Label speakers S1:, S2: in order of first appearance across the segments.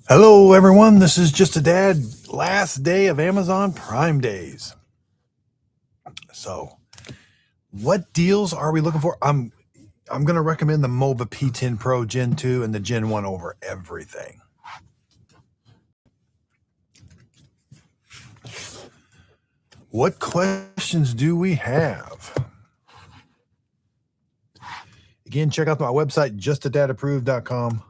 S1: Hello, everyone. This is Just a Dad. Last day of Amazon Prime Days. So, what deals are we looking for? I'm going to recommend the Mova P10 Pro Gen 2 and the Gen 1 over everything. What questions do we have? Again, check out my website, justadadapproved.com.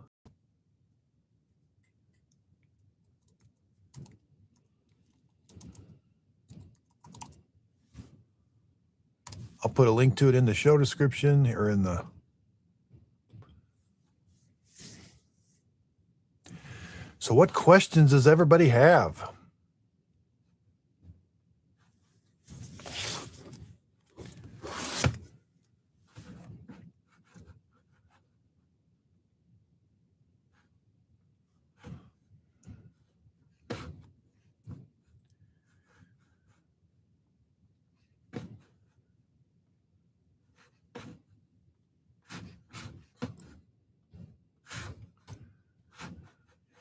S1: I'll put a link to it in the show description or in the... So what questions does everybody have?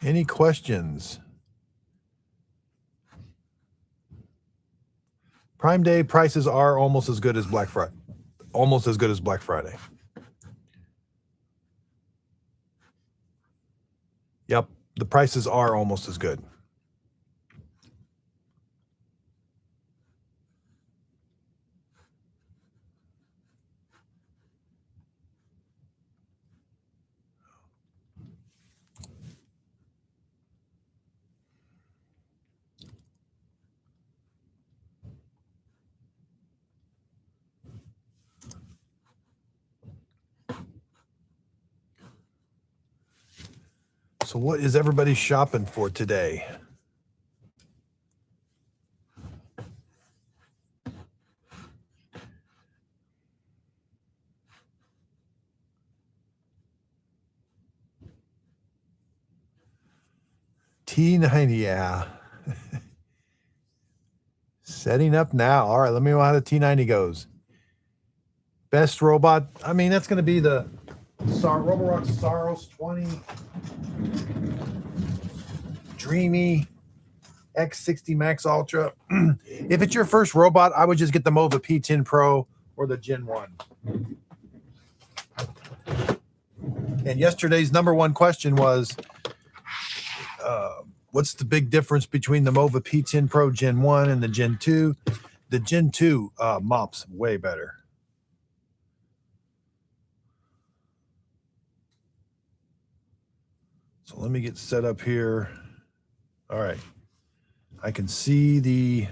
S1: Any questions? Prime Day prices are almost as good as Black Friday. Almost as good as Black Friday. Yep, the prices are almost as good. So what is everybody shopping for today? T90, yeah. Setting up now. All right, let me know how the T90 goes. Best robot. I mean, that's going to be the roborock Saros 20. Dreame X60 Max Ultra. If it's your first robot, I would just get the Mova P10 Pro or the Gen 1. And yesterday's number one question was, what's the big difference between the Mova P10 Pro Gen 1 and the Gen 2? The Gen 2 mops way better. So let me get set up here. All right. I can see the...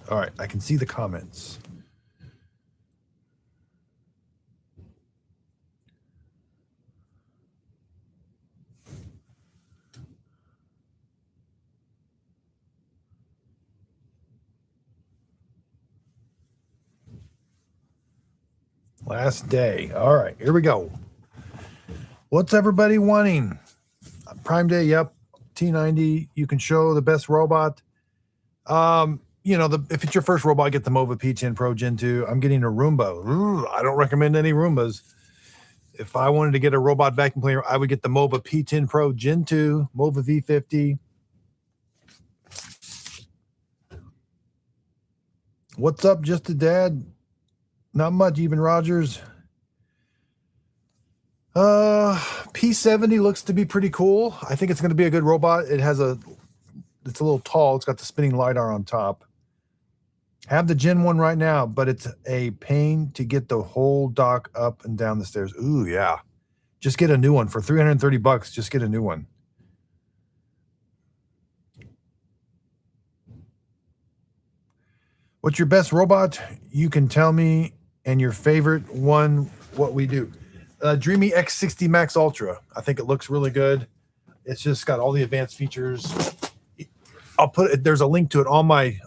S1: All right, I can see the comments. Last day. All right, here we go. What's everybody wanting? Prime Day, yep. T90, you can show the best robot. You know, if it's your first robot, get the Mova P10 Pro Gen 2. I'm getting a Roomba. Ooh, I don't recommend any Roombas. If I wanted to get a robot vacuum cleaner, I would get the Mova P10 Pro Gen 2, Mova V50. What's up, Just a Dad? Not much, even Rogers. P70 looks to be pretty cool. I think it's going to be a good robot. It's a little tall. It's got the spinning LiDAR on top. Have the Gen 1 right now, but it's a pain to get the whole dock up and down the stairs. Ooh, yeah. Just get a new one for $330. Just get a new one. What's your best robot? You can tell me, and your favorite one, what we do. Dreame X60 Max Ultra. I think it looks really good. It's just got all the advanced features. I'll put it, there's a link to it on my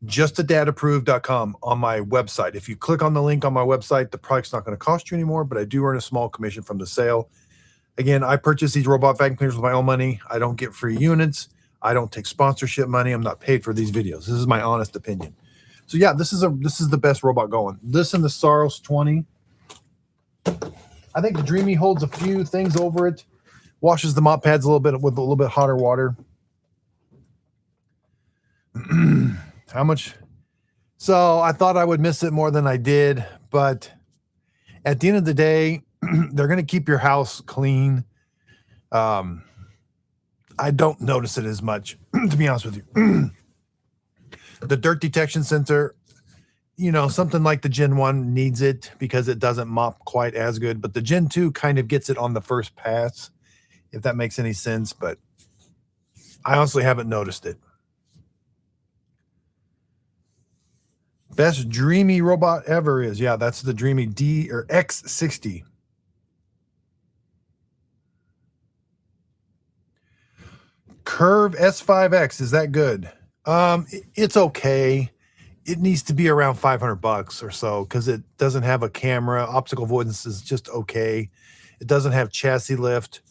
S1: justadadapproved.com on my website. If you click on the link on my website, the product's not going to cost you anymore, but I do earn a small commission from the sale. Again, I purchase these robot vacuum cleaners with my own money. I don't get free units. I don't take sponsorship money. I'm not paid for these videos. This is my honest opinion. So yeah, this is the best robot going. This and the Saros 20. I think the Dreame holds a few things over it. Washes the mop pads a little bit with a little bit hotter water. How much? So I thought I would miss it more than I did, but at the end of the day, they're going to keep your house clean. I don't notice it as much, to be honest with you. The dirt detection sensor, something like the Gen 1 needs it because it doesn't mop quite as good, but the Gen 2 kind of gets it on the first pass, if that makes any sense, but I honestly haven't noticed it. Best Dreame robot ever is, yeah, that's the Dreame D or X60. Curve S5X, is that good? It's okay. It needs to be around $500 or so because it doesn't have a camera. Optical avoidance is just okay. It doesn't have chassis lift.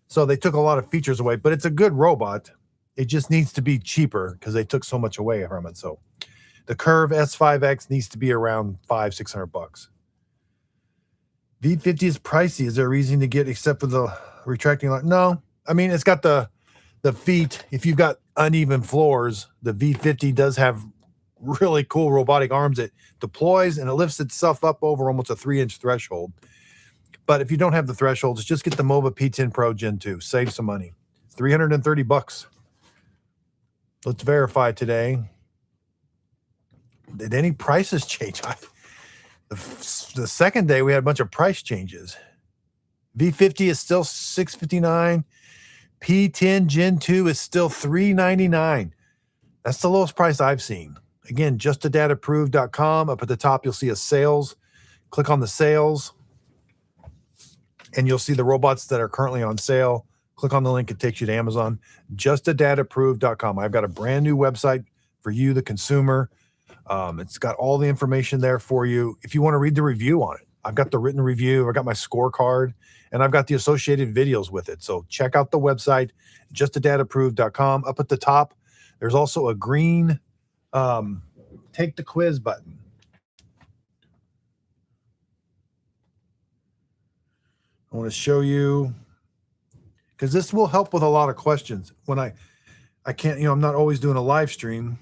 S1: So they took a lot of features away, but it's a good robot. It just needs to be cheaper because they took so much away from it. So the Curve S5X needs to be around $500-$600. V50 is pricey. Is there a reason to get except for the retracting line? No. I mean, it's got the feet. If you've got uneven floors, the V50 does have really cool robotic arms. It deploys and it lifts itself up over almost a 3-inch threshold. But if you don't have the thresholds, just get the Mova P10 Pro Gen 2. Save some money. $330. Let's verify today. Did any prices change? The second day, we had a bunch of price changes. V50 is still $659. P10 Gen 2 is still $399. That's the lowest price I've seen. Again, justadatapproved.com. Up at the top, you'll see a sales. Click on the sales, and you'll see the robots that are currently on sale. Click on the link. It takes you to Amazon. Justadatapproved.com. I've got a brand new website for you, the consumer. It's got all the information there for you. If you want to read the review on it, I've got the written review. I've got my scorecard, and I've got the associated videos with it. So check out the website, justadatapproved.com. Up at the top, there's also a green take the quiz button. I want to show you, because this will help with a lot of questions. When I can't, I'm not always doing a live stream.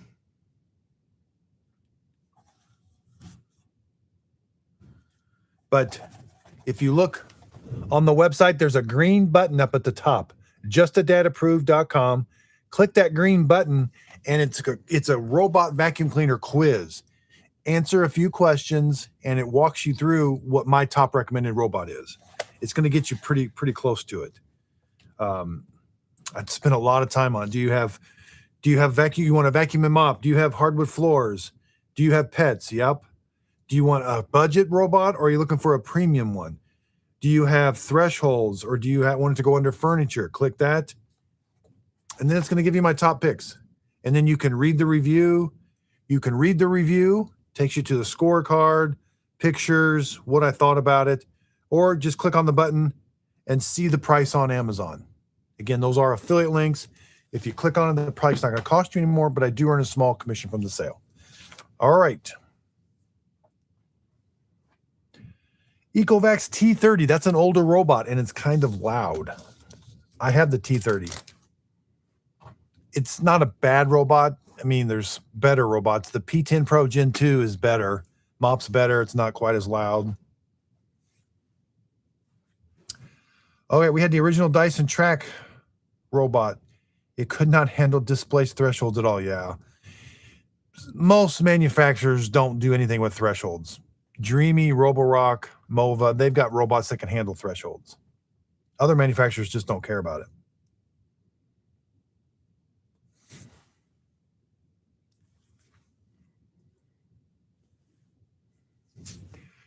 S1: But if you look on the website, there's a green button up at the top, justadatapproved.com. Click that green button, and it's a robot vacuum cleaner quiz. Answer a few questions, and it walks you through what my top recommended robot is. It's going to get you pretty close to it. I'd spent a lot of time on. Do you have vacuum? You want a vacuum and mop? Do you have hardwood floors? Do you have pets? Yep. Do you want a budget robot, or are you looking for a premium one? Do you have thresholds, or do you want it to go under furniture? Click that. And then it's going to give you my top picks. And then you can read the review. Takes you to the scorecard, pictures, what I thought about it, or just click on the button and see the price on Amazon. Again, those are affiliate links. If you click on it, the price is not going to cost you anymore, but I do earn a small commission from the sale. All right. Ecovacs T30, that's an older robot, and it's kind of loud. I have the T30. It's not a bad robot. I mean, there's better robots. The P10 Pro Gen 2 is better. Mop's better. It's not quite as loud. Okay, we had the original Dyson Track robot. It could not handle displaced thresholds at all, yeah. Most manufacturers don't do anything with thresholds. Dreame, Roborock, Mova, they've got robots that can handle thresholds. Other manufacturers just don't care about it.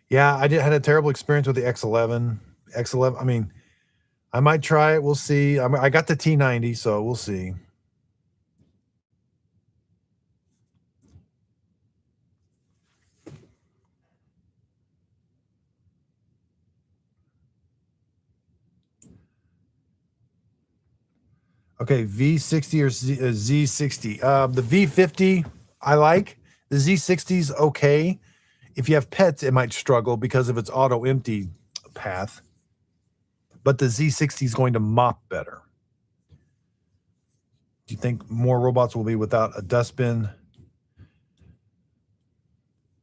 S1: Yeah, I had a terrible experience with the X11. X11, I mean, I might try it. We'll see. I got the T90, so we'll see. Okay, V60 or Z60. The V50 I like. The Z60 is okay. If you have pets, it might struggle because of its auto empty path. But the Z60 is going to mop better. Do you think more robots will be without a dustbin?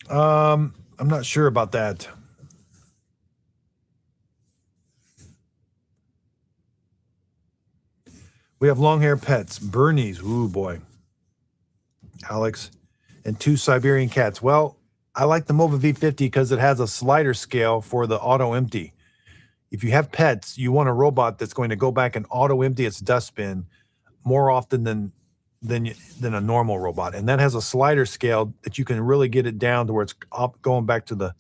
S1: I'm not sure about that. We have long hair pets. Bernie's, ooh boy. Alex, and 2 Siberian cats. Well, I like the Mova V50 because it has a slider scale for the auto empty. If you have pets, you want a robot that's going to go back and auto empty its dustbin more often than a normal robot. And that has a slider scale that you can really get it down to where it's going back to the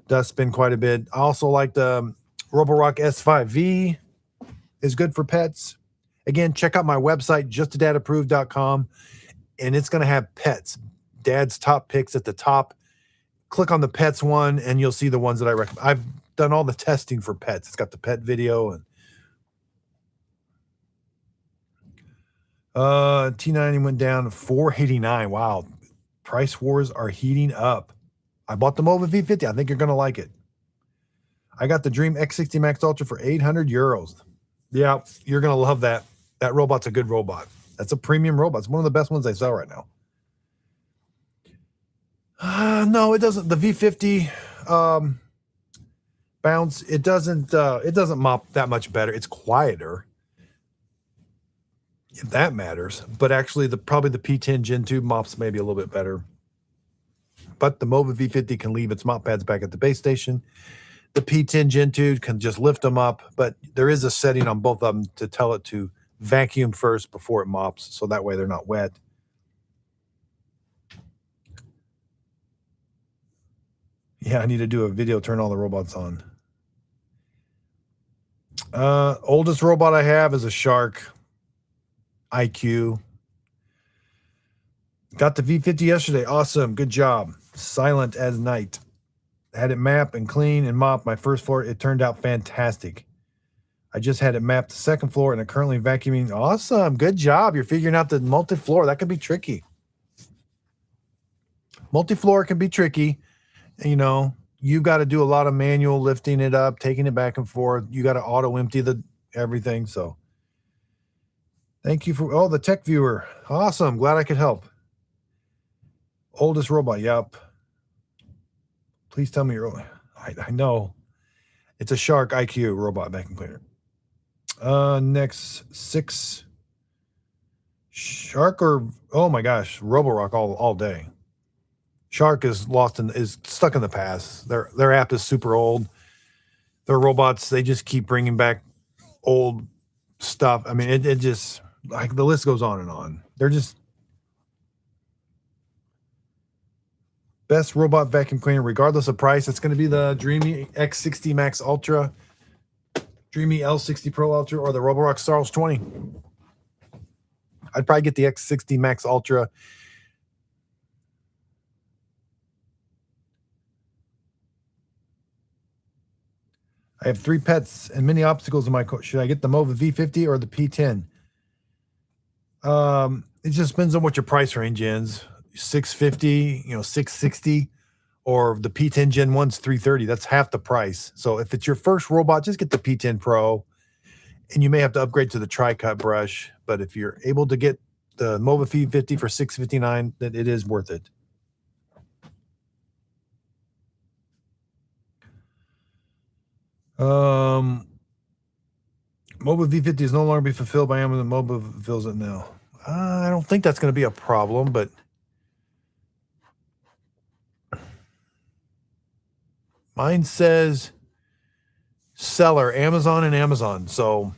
S1: dustbin quite a bit. I also like the Roborock S5V is good for pets. Again, check out my website, justadadapproved.com, and it's going to have pets. Dad's top picks at the top. Click on the pets one, and you'll see the ones that I recommend. I've done all the testing for pets. It's got the pet video. And T90 went down to $489. Wow. Price wars are heating up. I bought the Mova V50. I think you're going to like it. I got the Dreame X60 Max Ultra for 800 euros. Yeah, you're going to love that. That robot's a good robot. That's a premium robot. It's one of the best ones they sell right now. No, it doesn't. The V50 bounce, it doesn't mop that much better. It's quieter, if that matters. But actually, probably the P10 Gen 2 mops maybe a little bit better. But the Mova V50 can leave its mop pads back at the base station. The P10 Gen 2 can just lift them up, but there is a setting on both of them to tell it to vacuum first before it mops, so that way they're not wet. Yeah, I need to do a video, turn all the robots on. Oldest robot I have is a Shark IQ. Got the V50 yesterday. Awesome. Good job. Silent as night. Had it map and clean and mop my first floor. It turned out fantastic. I just had it mapped the second floor and I'm currently vacuuming. Awesome. Good job. You're figuring out the multi-floor. That could be tricky. Multi-floor can be tricky. You know, you've got to do a lot of manual lifting it up, taking it back and forth. You got to auto empty everything. So thank you for, the tech viewer. Awesome. Glad I could help. Oldest robot. Yep. Please tell me I know. It's a Shark IQ robot vacuum cleaner. Next 6 Shark or, oh my gosh, Roborock all day. Shark is stuck in the past. Their app is super old. Their robots, they just keep bringing back old stuff. I mean, it just, like, the list goes on and on. They're just best robot vacuum cleaner, regardless of price. It's going to be the Dreame X60 Max Ultra, Dreame L60 Pro Ultra, or the Roborock Stars 20. I'd probably get the X60 Max Ultra. I have 3 pets and many obstacles in my course. Should I get the Mova V50 or the P10? It just depends on what your price range is. 650, 660, or the P10 Gen 1's 330. That's half the price. So if it's your first robot, just get the P10 Pro, and you may have to upgrade to the tri-cut brush. But if you're able to get the Mova V50 for $659, then it is worth it. Mova V50 is no longer be fulfilled by Amazon. Mova fulfills it now. I don't think that's going to be a problem, but mine says seller, Amazon and Amazon. So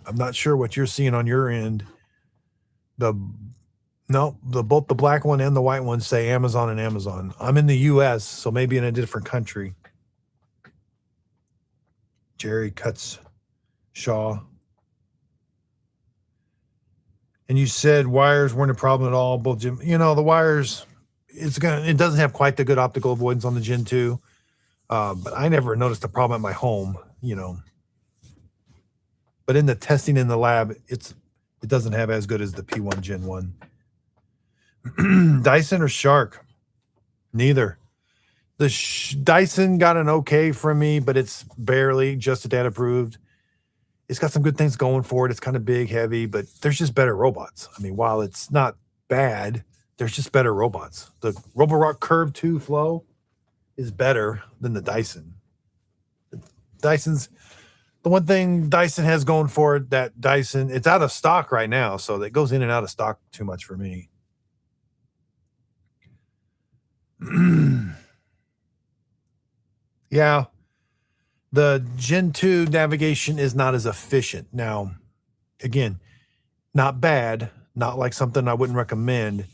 S1: I'm not sure what you're seeing on your end. Both the black one and the white one say Amazon and Amazon. I'm in the US, so maybe in a different country. Jerry Cuts Shaw. And you said wires weren't a problem at all. Both Jim, the wires, it doesn't have quite the good optical avoidance on the Gen 2. But I never noticed a problem at my home, But in the testing in the lab, it doesn't have as good as the P1 Gen 1. Dyson or Shark? Neither. The Dyson got an okay from me, but it's barely just a dad approved. It's got some good things going for it. It's kind of big, heavy, but there's just better robots. I mean, while it's not bad, there's just better robots. The Roborock Curve 2 Flow is better than the Dyson. Dyson's the one thing Dyson has going for it, that Dyson, it's out of stock right now, so that goes in and out of stock too much for me. Yeah, the Gen 2 navigation is not as efficient. Now, again, not bad, not like something I wouldn't recommend.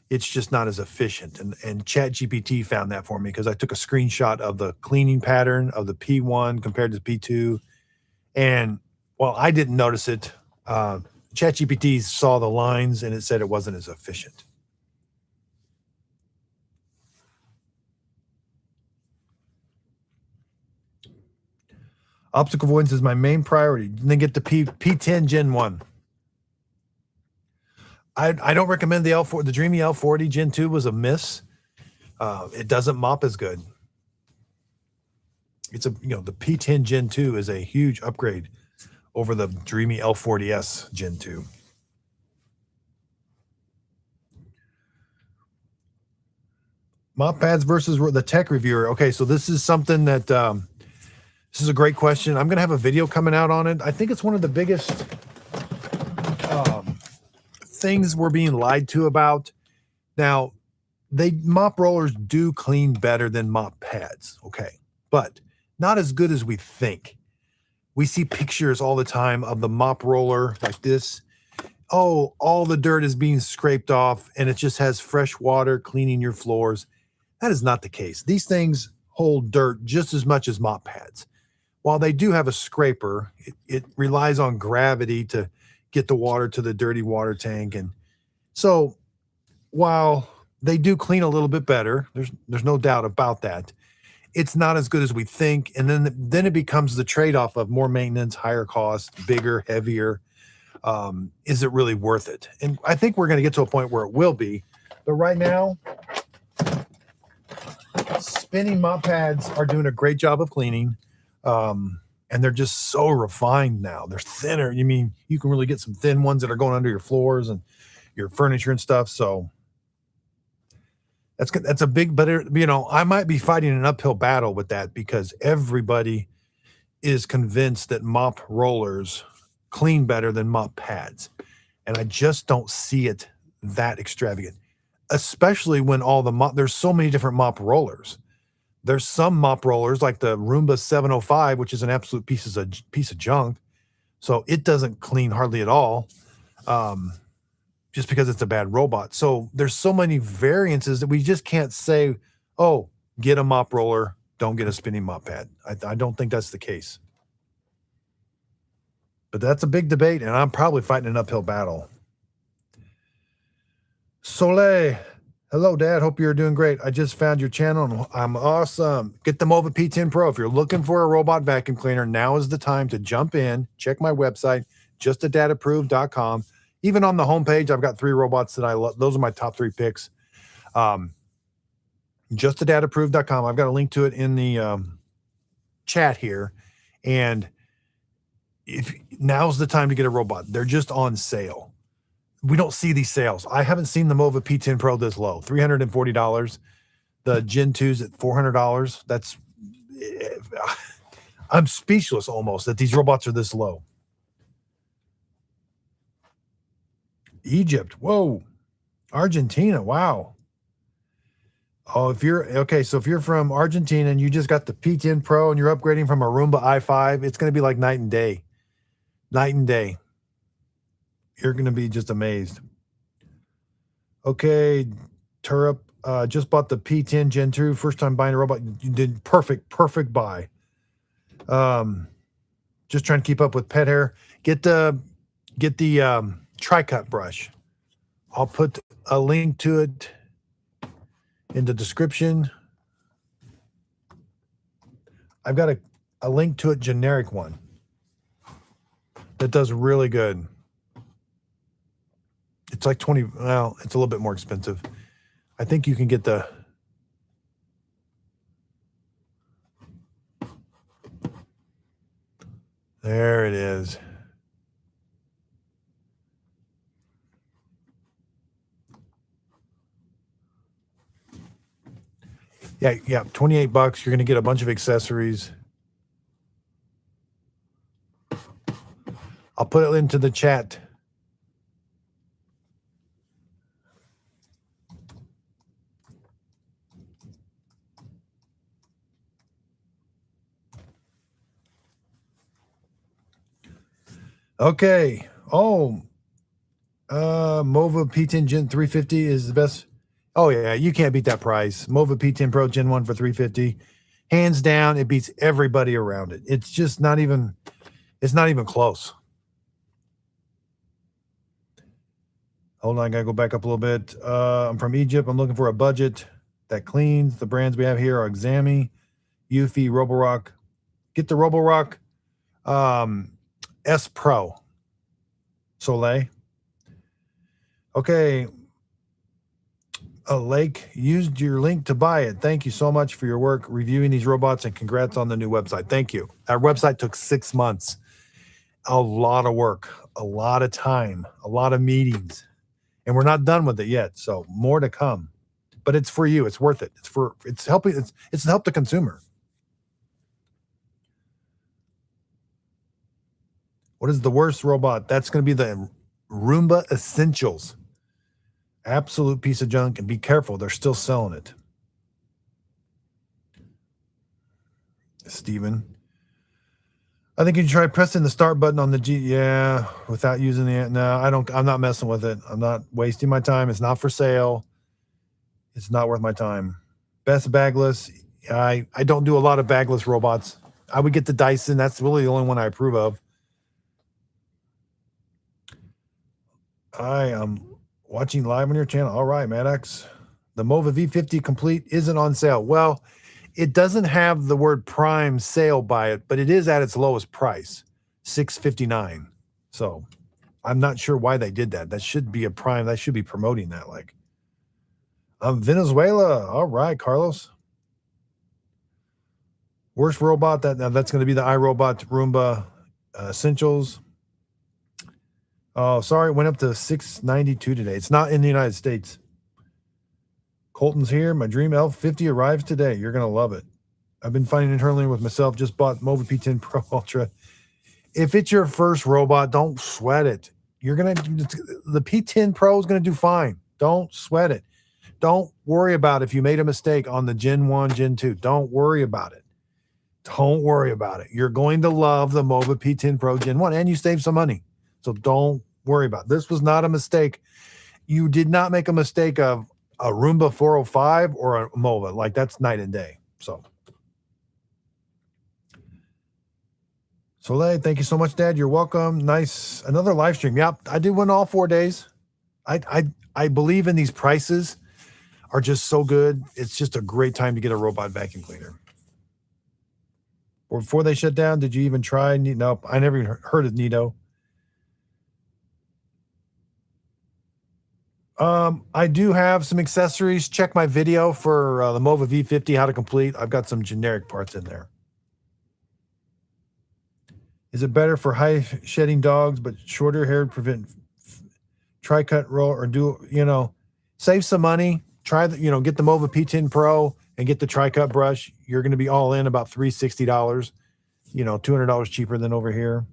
S1: It's just not as efficient. And ChatGPT found that for me because I took a screenshot of the cleaning pattern of the P1 compared to the P2. And while I didn't notice it, ChatGPT saw the lines and it said it wasn't as efficient. Obstacle avoidance is my main priority. And then get the P10 Gen 1. I don't recommend the L4. The Dreame L40 Gen 2 was a miss. It doesn't mop as good. It's the P10 Gen 2 is a huge upgrade over the Dreame L40S Gen 2. Mop pads versus the tech reviewer. Okay, so this is something that this is a great question. I'm going to have a video coming out on it. I think it's one of the biggest things we're being lied to about. Now, mop rollers do clean better than mop pads, okay, but not as good as we think. We see pictures all the time of the mop roller like this. Oh, all the dirt is being scraped off and it just has fresh water cleaning your floors. That is not the case. These things hold dirt just as much as mop pads. While they do have a scraper, it relies on gravity to get the water to the dirty water tank. And so while they do clean a little bit better, there's no doubt about that, it's not as good as we think. And then it becomes the trade-off of more maintenance, higher cost, bigger, heavier. Is it really worth it? And I think we're going to get to a point where it will be. But right now, spinning mop pads are doing a great job of cleaning. And they're just so refined now. They're thinner. You mean you can really get some thin ones that are going under your floors and your furniture and stuff. So that's a big, but I might be fighting an uphill battle with that because everybody is convinced that mop rollers clean better than mop pads. And I just don't see it that extravagant, especially when there's so many different mop rollers. There's some mop rollers like the Roomba 705, which is an absolute piece of junk. So it doesn't clean hardly at all, just because it's a bad robot. So there's so many variances that we just can't say, oh, get a mop roller, don't get a spinning mop pad. I don't think that's the case. But that's a big debate, and I'm probably fighting an uphill battle. Soleil. Hello, Dad. Hope you're doing great. I just found your channel and I'm awesome. Get the Mova P10 Pro. If you're looking for a robot vacuum cleaner, now is the time to jump in. Check my website, justadadapproved.com. Even on the homepage, I've got 3 robots that I love. Those are my top 3 picks. Justadadapproved.com. I've got a link to it in the chat here. And now's the time to get a robot. They're just on sale. We don't see these sales. I haven't seen the Mova P10 Pro this low, $340. The Gen 2's at $400. I'm speechless almost that these robots are this low. Egypt. Whoa. Argentina. Wow. Oh, if you're from Argentina and you just got the P10 Pro and you're upgrading from a Roomba i5, it's going to be like night and day. Night and day. You're going to be just amazed. Okay, Turup, just bought the P10 Gen 2. First time buying a robot. You did perfect buy. Just trying to keep up with pet hair. Get the tri-cut brush. I'll put a link to it in the description. I've got a link to it, generic one that does really good. It's like 20. Well, it's a little bit more expensive. I think you can get the There it is. Yeah, 28 bucks. You're going to get a bunch of accessories. I'll put it into the chat. Okay. Oh, Mova P10 Gen 350 is the best. Oh yeah, you can't beat that price. Mova P10 Pro Gen 1 for 350. Hands down, it beats everybody around it. It's just not even close. Hold on, I gotta go back up a little bit. I'm from Egypt. I'm looking for a budget that cleans. The brands we have here are Exami, Eufy, Roborock. Get the Roborock S Pro. Soleil. Okay. Lake used your link to buy it. Thank you so much for your work reviewing these robots, and congrats on the new website. Thank you. Our website took 6 months. A lot of work, a lot of time, a lot of meetings, and we're not done with it yet. So more to come, but it's for you. It's worth it. It's helping. It's to help the consumer. What is the worst robot? That's going to be the Roomba Essentials. Absolute piece of junk, and be careful. They're still selling it. Steven. I think you try pressing the start button on the G. Yeah, without using the. No, I don't. I'm not messing with it. I'm not wasting my time. It's not for sale. It's not worth my time. Best bagless. I don't do a lot of bagless robots. I would get the Dyson. That's really the only one I approve of. I am watching live on your channel. All right, Maddox. The Mova V50 Complete isn't on sale. Well, it doesn't have the word prime sale by it, but it is at its lowest price, $659. So I'm not sure why they did that. That should be a prime. That should be promoting that. Like, Venezuela. All right, Carlos. Worst robot. That's going to be the iRobot Roomba Essentials. Oh, sorry, it went up to $692 today. It's not in the United States. Colton's here. My Dreame L50 arrives today. You're going to love it. I've been finding internally with myself. Just bought Mova P10 Pro Ultra. If it's your first robot, don't sweat it. The P10 Pro is going to do fine. Don't sweat it. Don't worry about if you made a mistake on the Gen 1, Gen 2. Don't worry about it. Don't worry about it. You're going to love the Mova P10 Pro Gen 1, and you save some money. So don't worry about it. This was not a mistake. You did not make a mistake of a Roomba 405 or a Mova. Like, that's night and day. So Soleil, thank you so much, Dad. You're welcome. Nice. Another live stream. Yep, I did one all 4 days. I believe in these prices are just so good. It's just a great time to get a robot vacuum cleaner. Or before they shut down, did you even try? Nope, I never even heard of Nido. I do have some accessories. Check my video for the Mova V50, how to complete. I've got some generic parts in there. Is it better for high shedding dogs, but shorter hair prevent tri-cut roll, or save some money? Try get the Mova P10 Pro and get the tri-cut brush. You're going to be all in about $360, $200 cheaper than over here.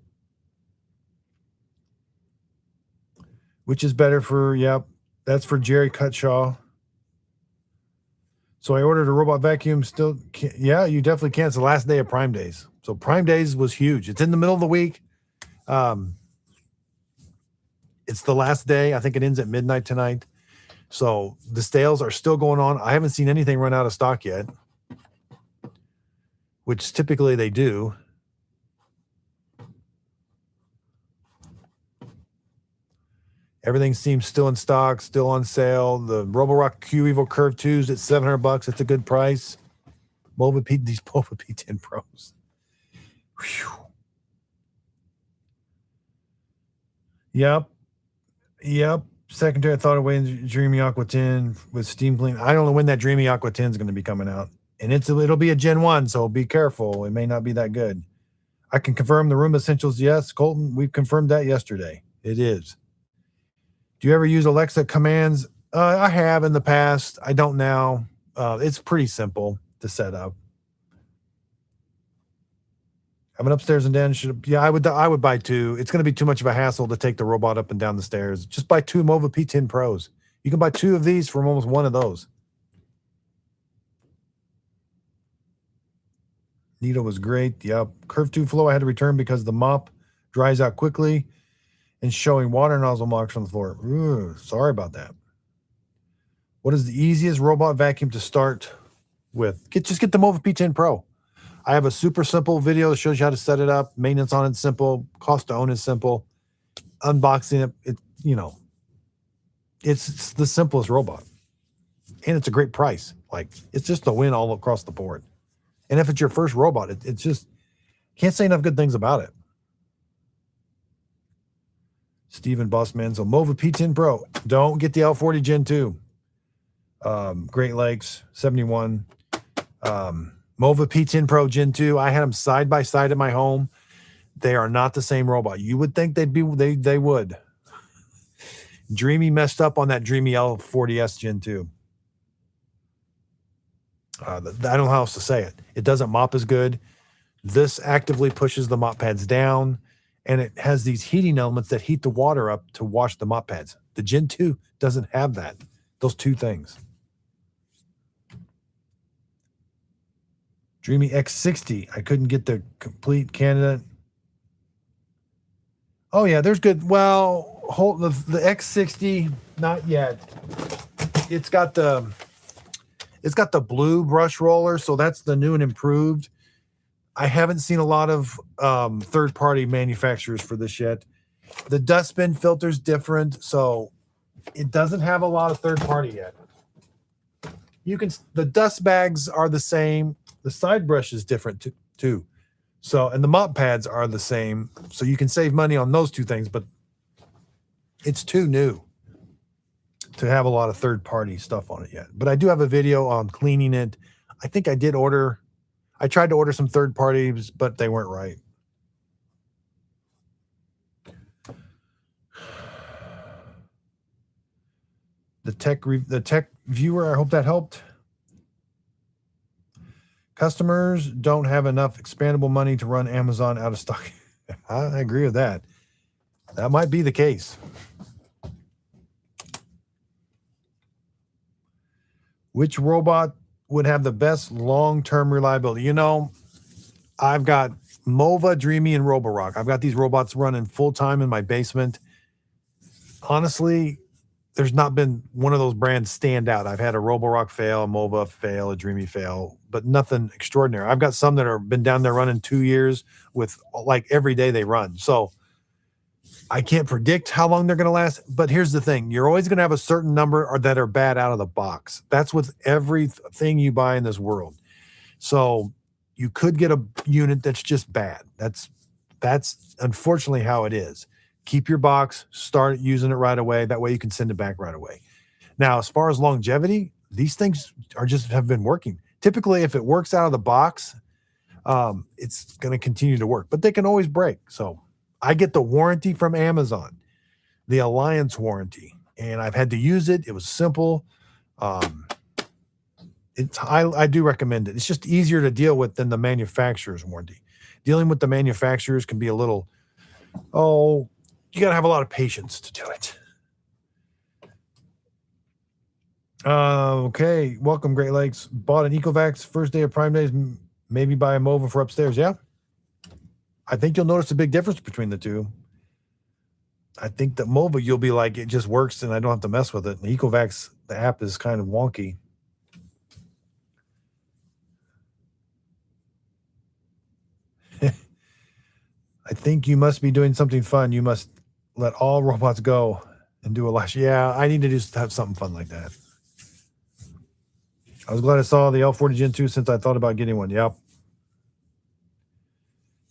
S1: Which is better for, that's for Jerry Cutshaw. So I ordered a robot vacuum. Still, you definitely can. It's the last day of Prime Days. So Prime Days was huge. It's in the middle of the week. It's the last day. I think it ends at midnight tonight. So the sales are still going on. I haven't seen anything run out of stock yet, which typically they do. Everything seems still in stock, still on sale. The Roborock Q Evo Curve 2s at $700. It's a good price. These Mova P10 Pros. Whew. Yep. Secondary, I thought of waiting Dreame Aqua 10 with steam clean. I don't know when that Dreame Aqua 10 is going to be coming out. And it'll be a Gen 1, so be careful. It may not be that good. I can confirm the Roomba Essentials. Yes, Colton, we've confirmed that yesterday. It is. Do you ever use Alexa commands? I have in the past. I don't now. It's pretty simple to set up. Have an upstairs and down. Yeah, I would buy 2. It's going to be too much of a hassle to take the robot up and down the stairs. Just buy 2 Mova P10 Pros. You can buy 2 of these from almost 1 of those. Needle was great. Yep. Curve 2 flow I had to return because the mop dries out quickly and showing water nozzle marks on the floor. Ooh, sorry about that. What is the easiest robot vacuum to start with? Just get the Mova P10 Pro. I have a super simple video that shows you how to set it up. Maintenance on it's simple. Cost to own is simple. Unboxing it, it's the simplest robot. And it's a great price. Like, it's just a win all across the board. And if it's your first robot, it's just, can't say enough good things about it. Steven Bossman. So Mova P10 Pro. Don't get the L40 Gen 2. Great Lakes, 71. Mova P10 Pro Gen 2. I had them side by side at my home. They are not the same robot. You would think they would. Dreamy messed up on that Dreamy L40S Gen 2. I don't know how else to say it. It doesn't mop as good. This actively pushes the mop pads down, and it has these heating elements that heat the water up to wash the mop pads. The Gen 2 doesn't have that. Those 2 things. Dreamy X60. I couldn't get the complete candidate. Oh yeah, there's good. Well, the X60, not yet. It's got the blue brush roller, so that's the new and improved. I haven't seen a lot of third-party manufacturers for this yet. The dustbin filter's different, so it doesn't have a lot of third-party yet. The dust bags are the same. The side brush is different too. So, and the mop pads are the same. So you can save money on those 2 things, but it's too new to have a lot of third-party stuff on it yet. But I do have a video on cleaning it. I think I tried to order some third parties, but they weren't right. The tech viewer, I hope that helped. Customers don't have enough expandable money to run Amazon out of stock. I agree with that. That might be the case. Which robot would have the best long-term reliability? I've got Mova, Dreame, and Roborock. I've got these robots running full-time in my basement. Honestly, there's not been one of those brands stand out. I've had a Roborock fail, a Mova fail, a Dreame fail, but nothing extraordinary. I've got some that have been down there running 2 years with like every day they run. So I can't predict how long they're going to last, but here's the thing. You're always going to have a certain number that are bad out of the box. That's with everything you buy in this world. So you could get a unit that's just bad. That's unfortunately how it is. Keep your box, start using it right away. That way you can send it back right away. Now, as far as longevity, these things have been working. Typically, if it works out of the box, it's going to continue to work, but they can always break. So I get the warranty from Amazon, the Alliance warranty, and I've had to use it. It was simple. I do recommend it. It's just easier to deal with than the manufacturer's warranty. Dealing with the manufacturers can be a little, you got to have a lot of patience to do it. Okay. Welcome, Great Lakes. Bought an Ecovacs first day of Prime Days. Maybe buy a Mova for upstairs. Yeah. I think you'll notice a big difference between the 2. I think that Mova, you'll be like, it just works and I don't have to mess with it. The Ecovacs, the app is kind of wonky. I think you must be doing something fun. You must let all robots go and do a lash. Yeah, I need to just have something fun like that. I was glad I saw the L40 Gen 2 since I thought about getting one. Yep.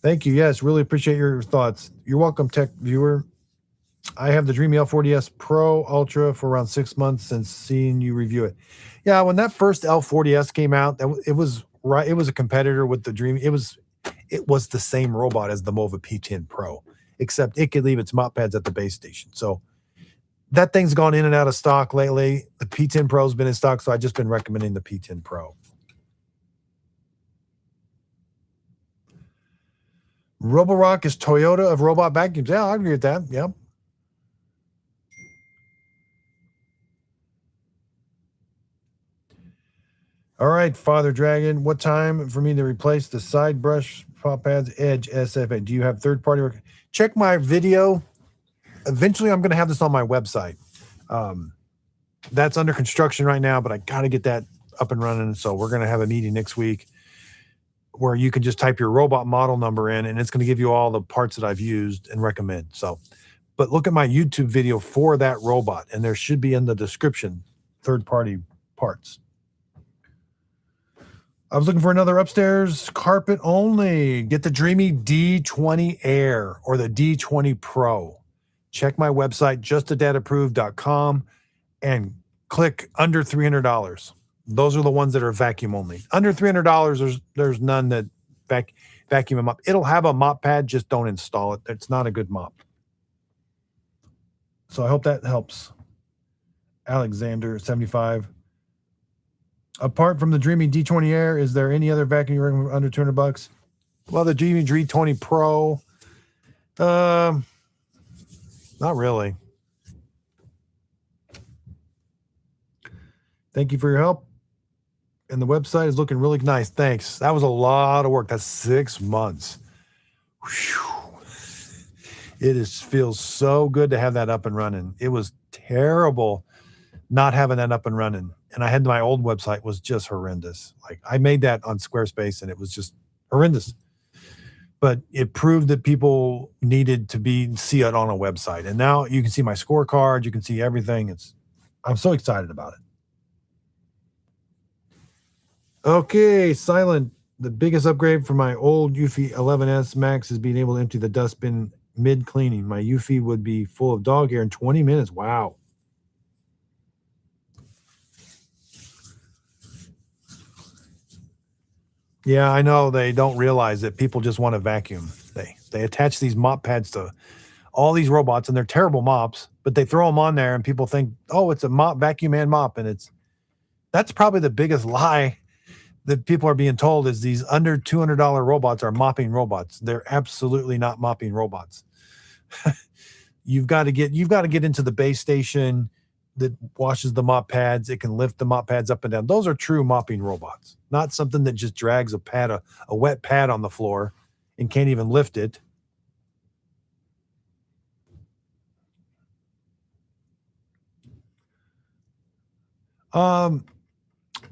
S1: Thank you. Yes, really appreciate your thoughts. You're welcome, tech viewer. I have the Dreame L40S Pro Ultra for around 6 months since seeing you review it. Yeah, when that first L40S came out, it was right. It was a competitor with the Dreame. it was the same robot as the Mova P10 Pro, except it could leave its mop pads at the base station. So that thing's gone in and out of stock lately. The P10 Pro's been in stock, so I've just been recommending the P10 Pro. Roborock is Toyota of robot vacuums. Yeah, I agree with that. Yep. All right, Father Dragon. What time for me to replace the side brush pop pads Edge SFA? Do you have third party? Check my video. Eventually, I'm going to have this on my website. That's under construction right now, but I got to get that up and running. So we're going to have a meeting next week where you can just type your robot model number in, and it's going to give you all the parts that I've used and recommend. So, but look at my YouTube video for that robot, and there should be in the description third-party parts. I was looking for another upstairs carpet only. Get the Dreame D20 Air or the D20 Pro. Check my website, justadadapproved.com, and click under $300. Those are the ones that are vacuum only. Under $300, there's none that vacuum them up. It'll have a mop pad, just don't install it. It's not a good mop. So I hope that helps. Alexander, 75. Apart from the Dreame D20 Air, is there any other vacuum you recommend under $200? Well, the Dreame D20 Pro, not really. Thank you for your help. And the website is looking really nice. Thanks. That was a lot of work. That's 6 months. Whew. It feels so good to have that up and running. It was terrible not having that up and running. And I had my old website was just horrendous. Like I made that on Squarespace and it was just horrendous. But it proved that people needed to see it on a website. And now you can see my scorecard, you can see everything. I'm so excited about it. Okay, Silent. The biggest upgrade for my old Eufy 11S Max is being able to empty the dustbin mid-cleaning. My Eufy would be full of dog hair in 20 minutes. Wow. Yeah, I know they don't realize that people just want to vacuum. They attach these mop pads to all these robots, and they're terrible mops, but they throw them on there, and people think, oh, it's a mop, vacuum and mop, and that's probably the biggest lie that people are being told is these under $200 robots are mopping robots. They're absolutely not mopping robots. You've got to get into the base station that washes the mop pads. It can lift the mop pads up and down. Those are true mopping robots, not something that just drags a wet pad on the floor and can't even lift it.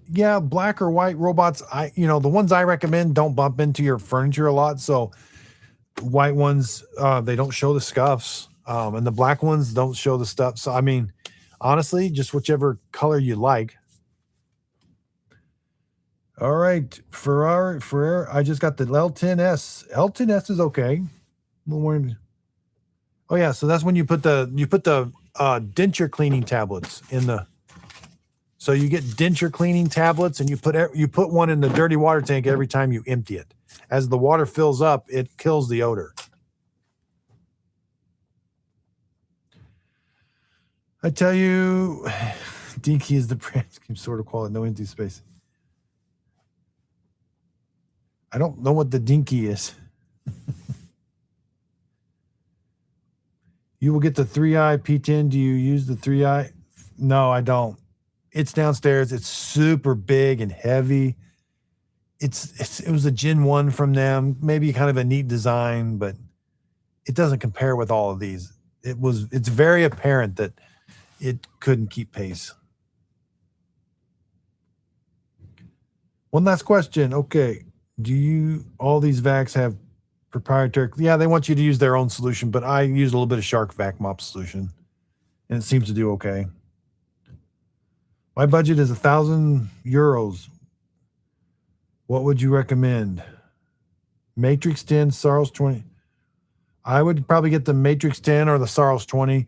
S1: Yeah, black or white robots. The ones I recommend don't bump into your furniture a lot. So white ones, they don't show the scuffs. And the black ones don't show the stuff. So, I mean, honestly, just whichever color you like. All right, Ferrari, I just got the L10S. L10S is okay. Oh yeah, so that's when you put the denture cleaning tablets in the. So you get denture cleaning tablets, and you put one in the dirty water tank every time you empty it. As the water fills up, it kills the odor. I tell you, Dinky is the brand. You sort of call it no empty space. I don't know what the Dinky is. You will get the 3i P10. Do you use the 3i? No, I don't. It's downstairs. It's super big and heavy. It was a Gen 1 from them. Maybe kind of a neat design, but it doesn't compare with all of these. It's very apparent that it couldn't keep pace. One last question. Okay. Do all these vacs have proprietary? Yeah, they want you to use their own solution, but I use a little bit of Shark Vac Mop solution, and it seems to do okay. My budget is 1,000 euros. What would you recommend? Matrix 10, Saros 20. I would probably get the Matrix 10 or the Saros 20.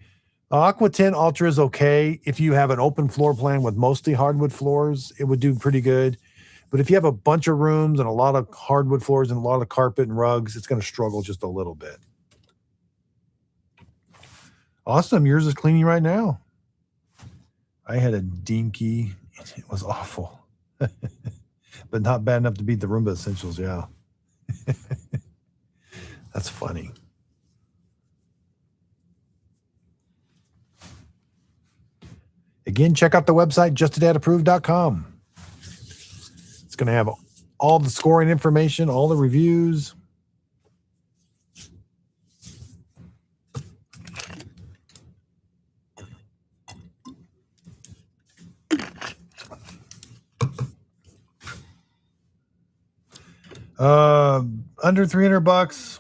S1: Aqua 10 Ultra is okay. If you have an open floor plan with mostly hardwood floors, it would do pretty good. But if you have a bunch of rooms and a lot of hardwood floors and a lot of carpet and rugs, it's going to struggle just a little bit. Awesome. Yours is cleaning right now. I had a dinky. It was awful. But not bad enough to beat the Roomba Essentials. Yeah. That's funny. Again, check out the website, justadadapproved.com. It's going to have all the scoring information, all the reviews. Under $300,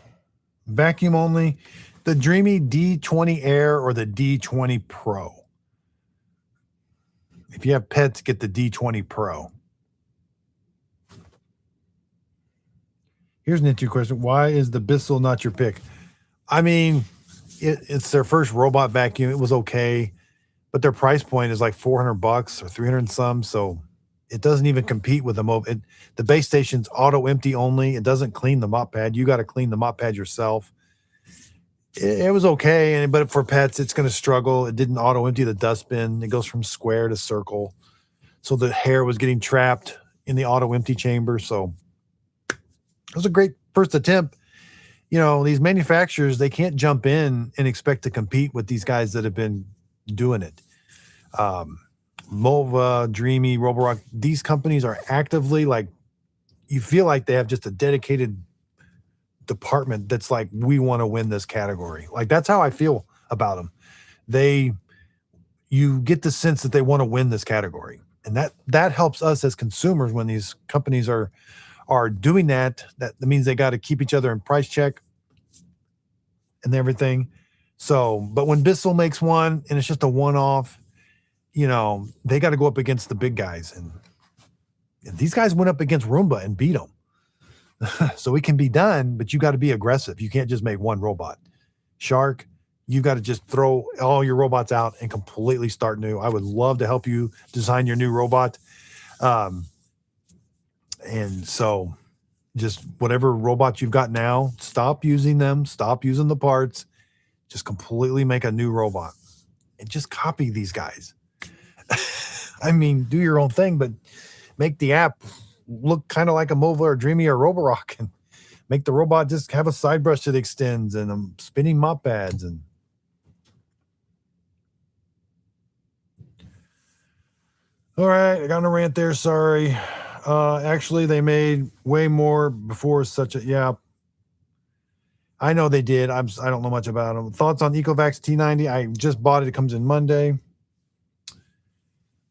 S1: vacuum only. The Dreame D20 Air or the D20 Pro. If you have pets, get the D20 Pro. Here's an interesting question. Why is the Bissell not your pick? I mean, it's their first robot vacuum. It was okay, but their price point is like $400 or 300 and some. So it doesn't even compete with the mova. The base station's auto empty only. It doesn't clean the mop pad. You got to clean the mop pad yourself. It was okay, but for pets, it's going to struggle. It didn't auto empty the dustbin. It goes from square to circle. So the hair was getting trapped in the auto empty chamber. So it was a great first attempt. You know, these manufacturers, they can't jump in and expect to compete with these guys that have been doing it. Mova, Dreame, Roborock, these companies are actively like, you feel like they have just a dedicated department that's like, we want to win this category. Like, that's how I feel about them. You get the sense that they want to win this category. And that helps us as consumers when these companies are doing that. That means they got to keep each other in price check and everything. So, but when Bissell makes one and it's just a one-off, you know, they got to go up against the big guys. And these guys went up against Roomba and beat them. So it can be done, but you got to be aggressive. You can't just make one robot. Shark, you got to just throw all your robots out and completely start new. I would love to help you design your new robot. And so just whatever robots you've got now, stop using them, stop using the parts, just completely make a new robot and just copy these guys. I mean, do your own thing, but make the app look kind of like a Mova or Dreame or Roborock, and make the robot just have a side brush that extends and spinning mop pads. And all right, I got on a rant there. Sorry. Actually, they made way more before such a, yeah. I know they did. I don't know much about them. Thoughts on Ecovacs T90? I just bought it. It comes in Monday.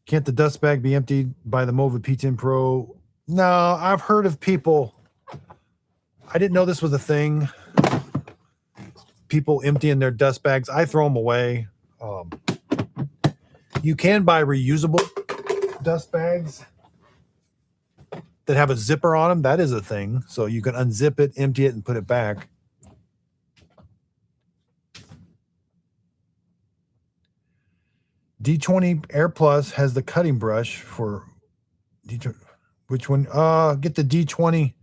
S1: Can't the dust bag be emptied by the Mova P10 Pro? No, I've heard of people. I didn't know this was a thing. People emptying their dust bags. I throw them away. You can buy reusable dust bags that have a zipper on them. That is a thing. So you can unzip it, empty it, and put it back. D20 Air Plus has the cutting brush for D20. Which one? Get the D20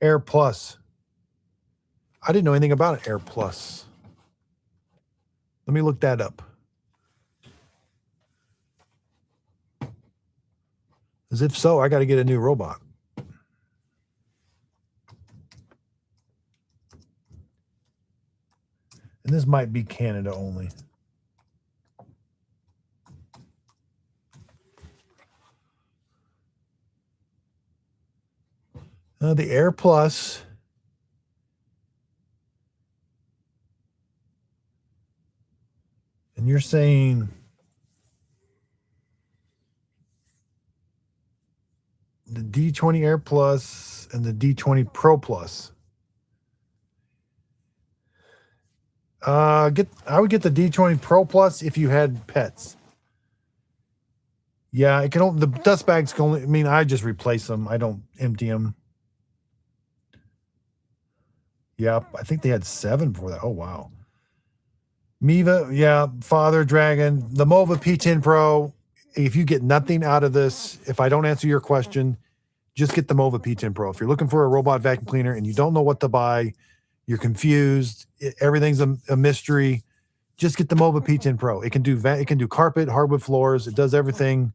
S1: Air Plus. I didn't know anything about it, Air Plus. Let me look that up. As if so, I got to get a new robot. And this might be Canada only. The Air Plus. And you're saying the D20 Air Plus and the D20 Pro Plus. I would get the D20 Pro Plus if you had pets. Yeah, it can only, the dust bags can only, I mean, I just replace them. I don't empty them. Yeah, I think they had 7 before that. Oh, wow. Miva, yeah, Father Dragon, the Mova P10 Pro. If you get nothing out of this, if I don't answer your question, just get the Mova P10 Pro. If you're looking for a robot vacuum cleaner and you don't know what to buy, you're confused, everything's a mystery, just get the Mova P10 Pro. It can do carpet, hardwood floors. It does everything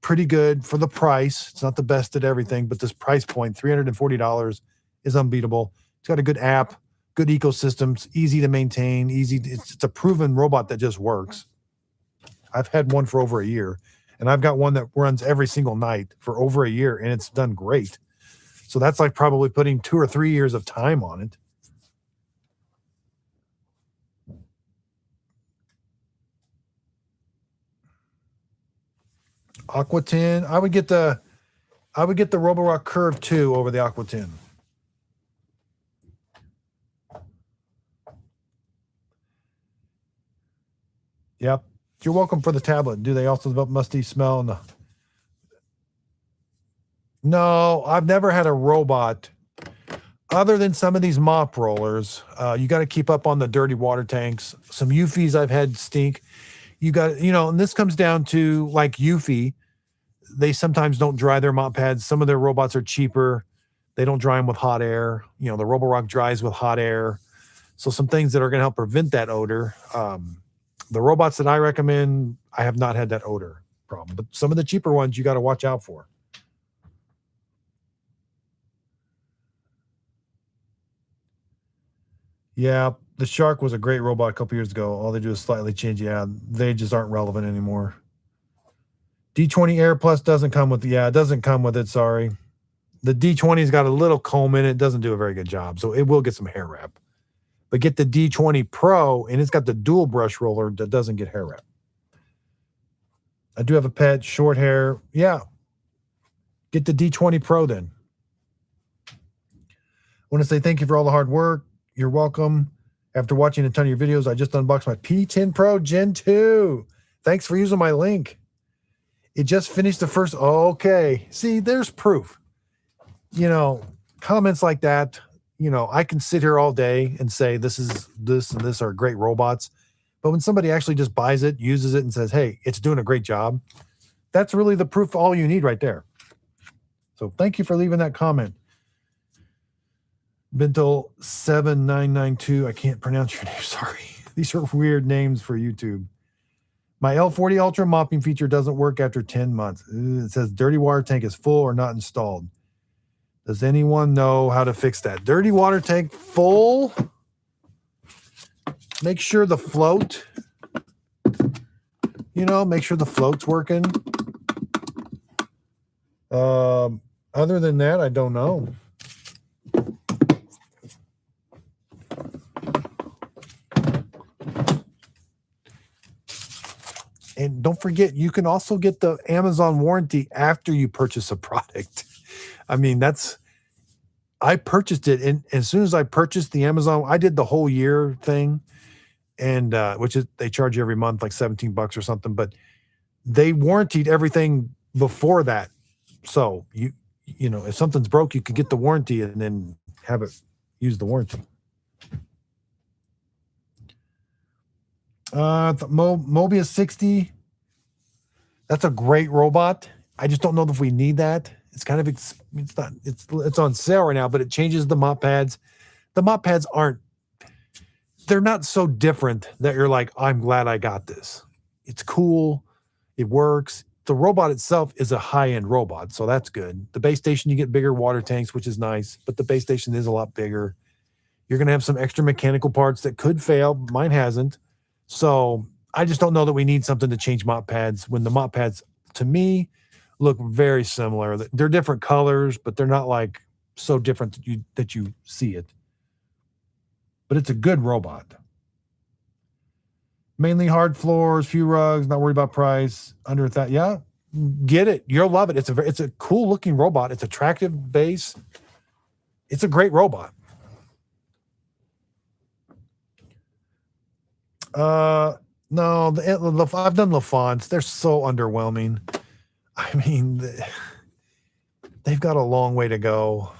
S1: pretty good for the price. It's not the best at everything, but this price point, $340, is unbeatable. It's got a good app, good ecosystems, easy to maintain, it's a proven robot that just works. I've had one for over a year, and I've got one that runs every single night for over a year, and it's done great. So that's like probably putting 2 or 3 years of time on it. Aqua 10. I would get the Roborock Curve 2 over the Aqua 10. Yep. You're welcome for the tablet. Do they also develop musty smell? No, I've never had a robot other than some of these mop rollers. You got to keep up on the dirty water tanks. Some Eufys I've had stink. You got, and this comes down to like Eufy. They sometimes don't dry their mop pads. Some of their robots are cheaper. They don't dry them with hot air. The Roborock dries with hot air. So some things that are going to help prevent that odor. The robots that I recommend, I have not had that odor problem. But some of the cheaper ones you got to watch out for. Yeah, the Shark was a great robot a couple years ago. All they do is slightly change. Yeah, they just aren't relevant anymore. D20 Air Plus doesn't come with, it doesn't come with it, sorry. The D20's got a little comb in it. It doesn't do a very good job, so it will get some hair wrap. But get the D20 Pro, and it's got the dual brush roller that doesn't get hair wrap. I do have a pet, short hair. Yeah, get the D20 Pro then. I want to say thank you for all the hard work. You're welcome. After watching a ton of your videos, I just unboxed my P10 Pro Gen 2. Thanks for using my link. It just finished the first. Okay. See, there's proof. Comments like that, I can sit here all day and say this and this are great robots. But when somebody actually just buys it, uses it, and says, hey, it's doing a great job, that's really the proof, all you need right there. So thank you for leaving that comment. Bintel 7992. I can't pronounce your name. Sorry. These are weird names for YouTube. My L40 Ultra mopping feature doesn't work after 10 months. It says dirty water tank is full or not installed. Does anyone know how to fix that? Dirty water tank full. Make sure the float, make sure the float's working. Other than that, I don't know. And don't forget, you can also get the Amazon warranty after you purchase a product. I mean, I purchased it, and as soon as I purchased the Amazon, I did the whole year thing, and which is they charge you every month like $17 or something, but they warranted everything before that. So if something's broke, you could get the warranty and then have it use the warranty. Mobius 60. That's a great robot. I just don't know if we need that. It's kind of it's on sale right now, but it changes the mop pads. The mop pads they're not so different that you're like, I'm glad I got this. It's cool. It works. The robot itself is a high-end robot, so that's good. The base station, you get bigger water tanks, which is nice, but the base station is a lot bigger. You're going to have some extra mechanical parts that could fail. Mine hasn't. So I just don't know that we need something to change mop pads when the mop pads, to me, look very similar. They're different colors, but they're not like so different that you see it. But it's a good robot. Mainly hard floors, few rugs, not worried about price. Under that, yeah, get it. You'll love it. It's a cool looking robot. It's attractive base. It's a great robot. No, I've done LaFonts. They're so underwhelming. I mean, they've got a long way to go.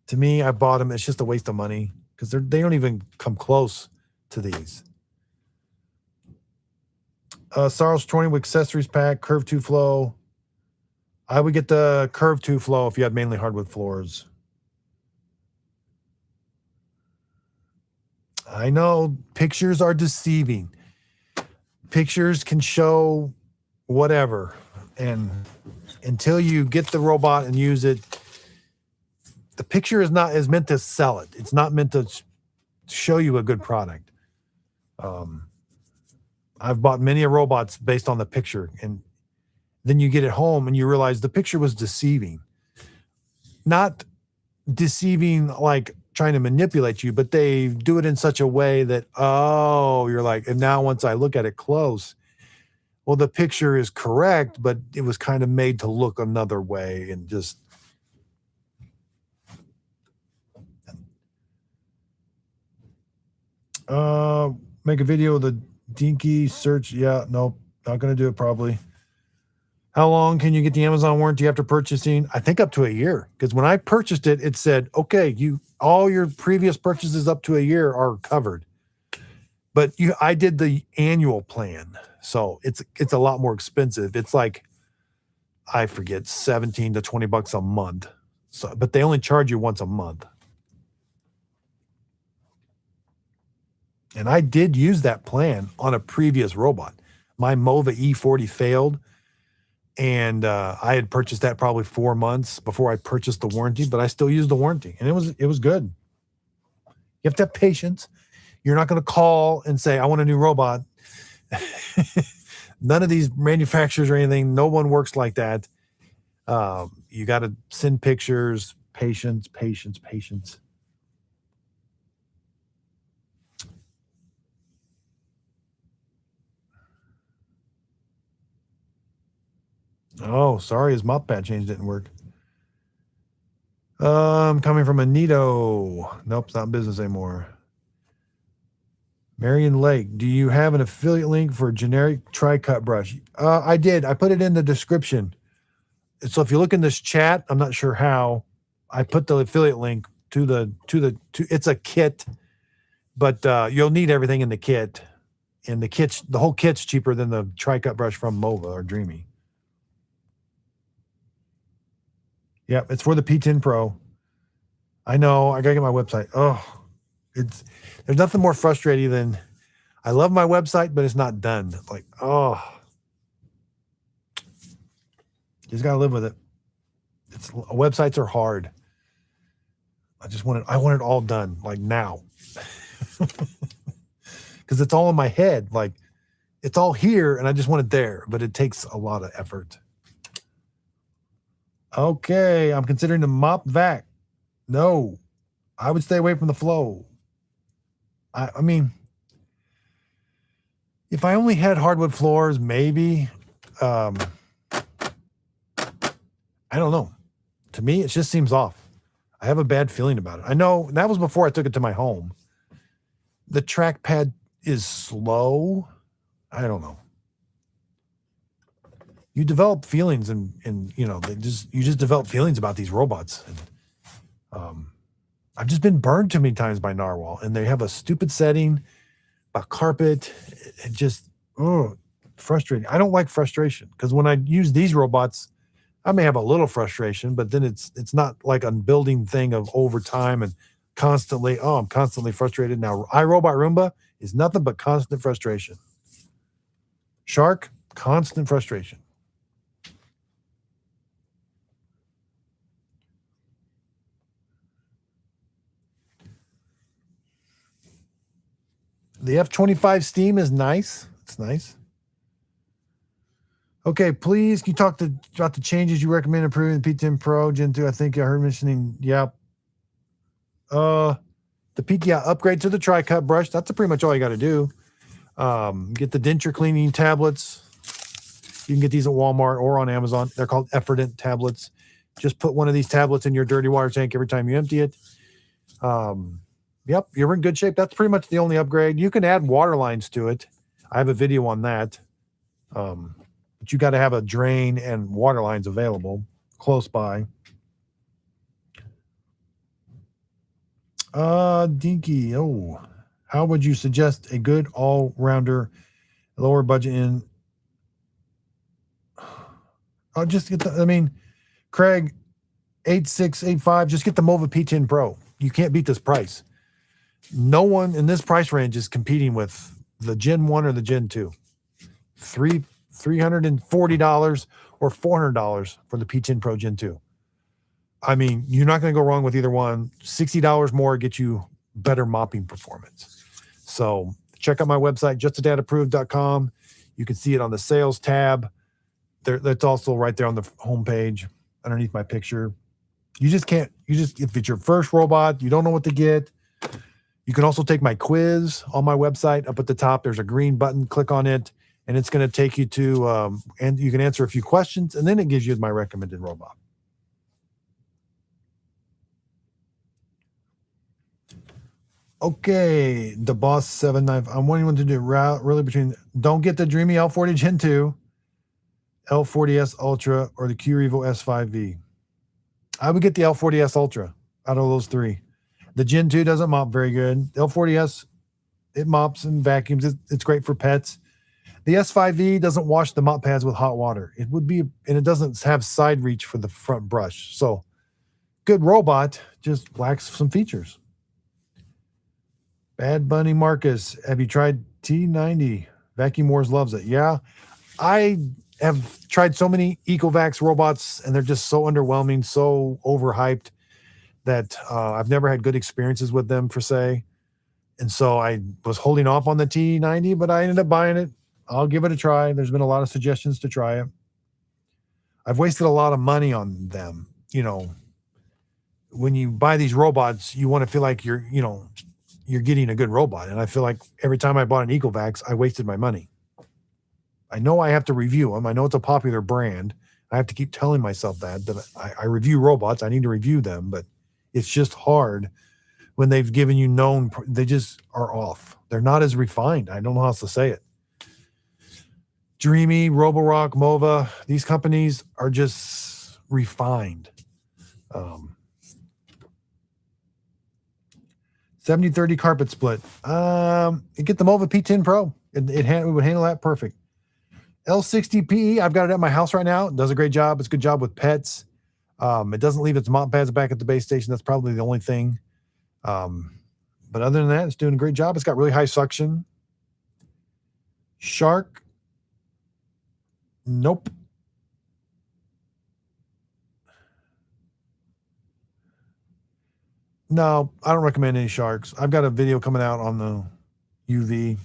S1: To me, I bought them. It's just a waste of money because they don't even come close to these. Saros 20 with accessories pack, curve 2 flow. I would get the curved two flow if you had mainly hardwood floors. I know pictures are deceiving. Pictures can show whatever. And until you get the robot and use it, the picture is meant to sell it. It's not meant to show you a good product. I've bought many robots based on the picture, and then you get it home and you realize the picture was deceiving. Not deceiving like trying to manipulate you, but they do it in such a way that, oh, you're like, and now once I look at it close, well, the picture is correct, but it was kind of made to look another way and just. Make a video of the dinky search. Yeah, nope, not going to do it probably. How long can you get the Amazon warranty after purchasing? I think up to a year, because when I purchased it, it said, okay, all your previous purchases up to a year are covered. But I did the annual plan, so it's a lot more expensive. It's like, I forget, $17 to $20 a month. So, but they only charge you once a month. And I did use that plan on a previous robot. My Mova E40 failed, and I had purchased that probably 4 months before I purchased the warranty, but I still used the warranty, and it was good. You have to have patience. You're not going to call and say, I want a new robot. None of these manufacturers or anything, no one works like that. You got to send pictures, patience. Oh, sorry, his mop pad change didn't work. Coming from Anito. Nope, it's not in business anymore. Marion Lake, do you have an affiliate link for a generic tri-cut brush? I did. I put it in the description. So if you look in this chat, I'm not sure how, I put the affiliate link to it's a kit, but you'll need everything in the kit. And the whole kit's cheaper than the tri-cut brush from Mova or Dreame. Yeah, it's for the P10 Pro. I know. I gotta get my website. Oh, there's nothing more frustrating than I love my website, but it's not done. Like, oh, you just gotta live with it. Websites are hard. I want it all done like now, because it's all in my head. Like, it's all here, and I just want it there, but it takes a lot of effort. Okay, I'm considering the mop vac. No, I would stay away from the flow. I mean, if I only had hardwood floors, maybe. I don't know. To me, it just seems off. I have a bad feeling about it. I know that was before I took it to my home. The trackpad is slow. I don't know. You develop feelings, and you just develop feelings about these robots. And, I've just been burned too many times by Narwhal, and they have a stupid setting about carpet. It just, frustrating. I don't like frustration, because when I use these robots, I may have a little frustration, but then it's not like a building thing of overtime and constantly, I'm constantly frustrated. Now, iRobot Roomba is nothing but constant frustration. Shark, constant frustration. The F25 Steam is nice. It's nice. Okay, please, can you talk about the changes you recommend improving the P10 Pro Gen 2? I think I heard mentioning, yep. The upgrade to the tri-cut brush. That's pretty much all you got to do. Get the denture cleaning tablets. You can get these at Walmart or on Amazon. They're called Effordent tablets. Just put one of these tablets in your dirty water tank every time you empty it. Yep, you're in good shape. That's pretty much the only upgrade. You can add water lines to it. I have a video on that. But you got to have a drain and water lines available close by. Dinky. Oh, how would you suggest a good all-rounder, lower budget in? I'll just get Craig, 8685, just get the Mova P10 Pro. You can't beat this price. No one in this price range is competing with the Gen 1 or the Gen 2. $340 or $400 for the P10 Pro Gen 2. I mean, you're not going to go wrong with either one. $60 more gets you better mopping performance. So check out my website, justadadapproved.com. You can see it on the sales tab. That's also right there on the homepage underneath my picture. If it's your first robot, you don't know what to get, you can also take my quiz on my website. Up at the top, there's a green button. Click on it, and it's going to take you to, and you can answer a few questions, and then it gives you my recommended robot. Okay, the Boss 79. I'm wondering what to do really between, don't get the dreame L40 Gen 2, L40S Ultra, or the Q-Revo S5V. I would get the L40S Ultra out of those three. The Gen 2 doesn't mop very good. L40S, it mops and vacuums. It's great for pets. The S5V doesn't wash the mop pads with hot water. It would be, and it doesn't have side reach for the front brush. So good robot, just lacks some features. Bad Bunny Marcus, have you tried T90? Vacuum Wars loves it. Yeah, I have tried so many Ecovacs robots, and they're just so underwhelming, so overhyped that I've never had good experiences with them, per se. And so I was holding off on the T90, but I ended up buying it. I'll give it a try. There's been a lot of suggestions to try it. I've wasted a lot of money on them. You know, when you buy these robots, you want to feel like you're getting a good robot. And I feel like every time I bought an Ecovacs, I wasted my money. I know I have to review them. I know it's a popular brand. I have to keep telling myself that I review robots. I need to review them, but it's just hard when they've given you they just are off. They're not as refined. I don't know how else to say it. Dreame, Roborock, Mova, these companies are just refined. 70-30 carpet split. You get the Mova P10 Pro. It would handle that perfect. L60 PE, I've got it at my house right now. It does a great job. It's a good job with pets. It doesn't leave its mop pads back at the base station. That's probably the only thing. But other than that, it's doing a great job. It's got really high suction. Shark. Nope. No, I don't recommend any Sharks. I've got a video coming out on the UV.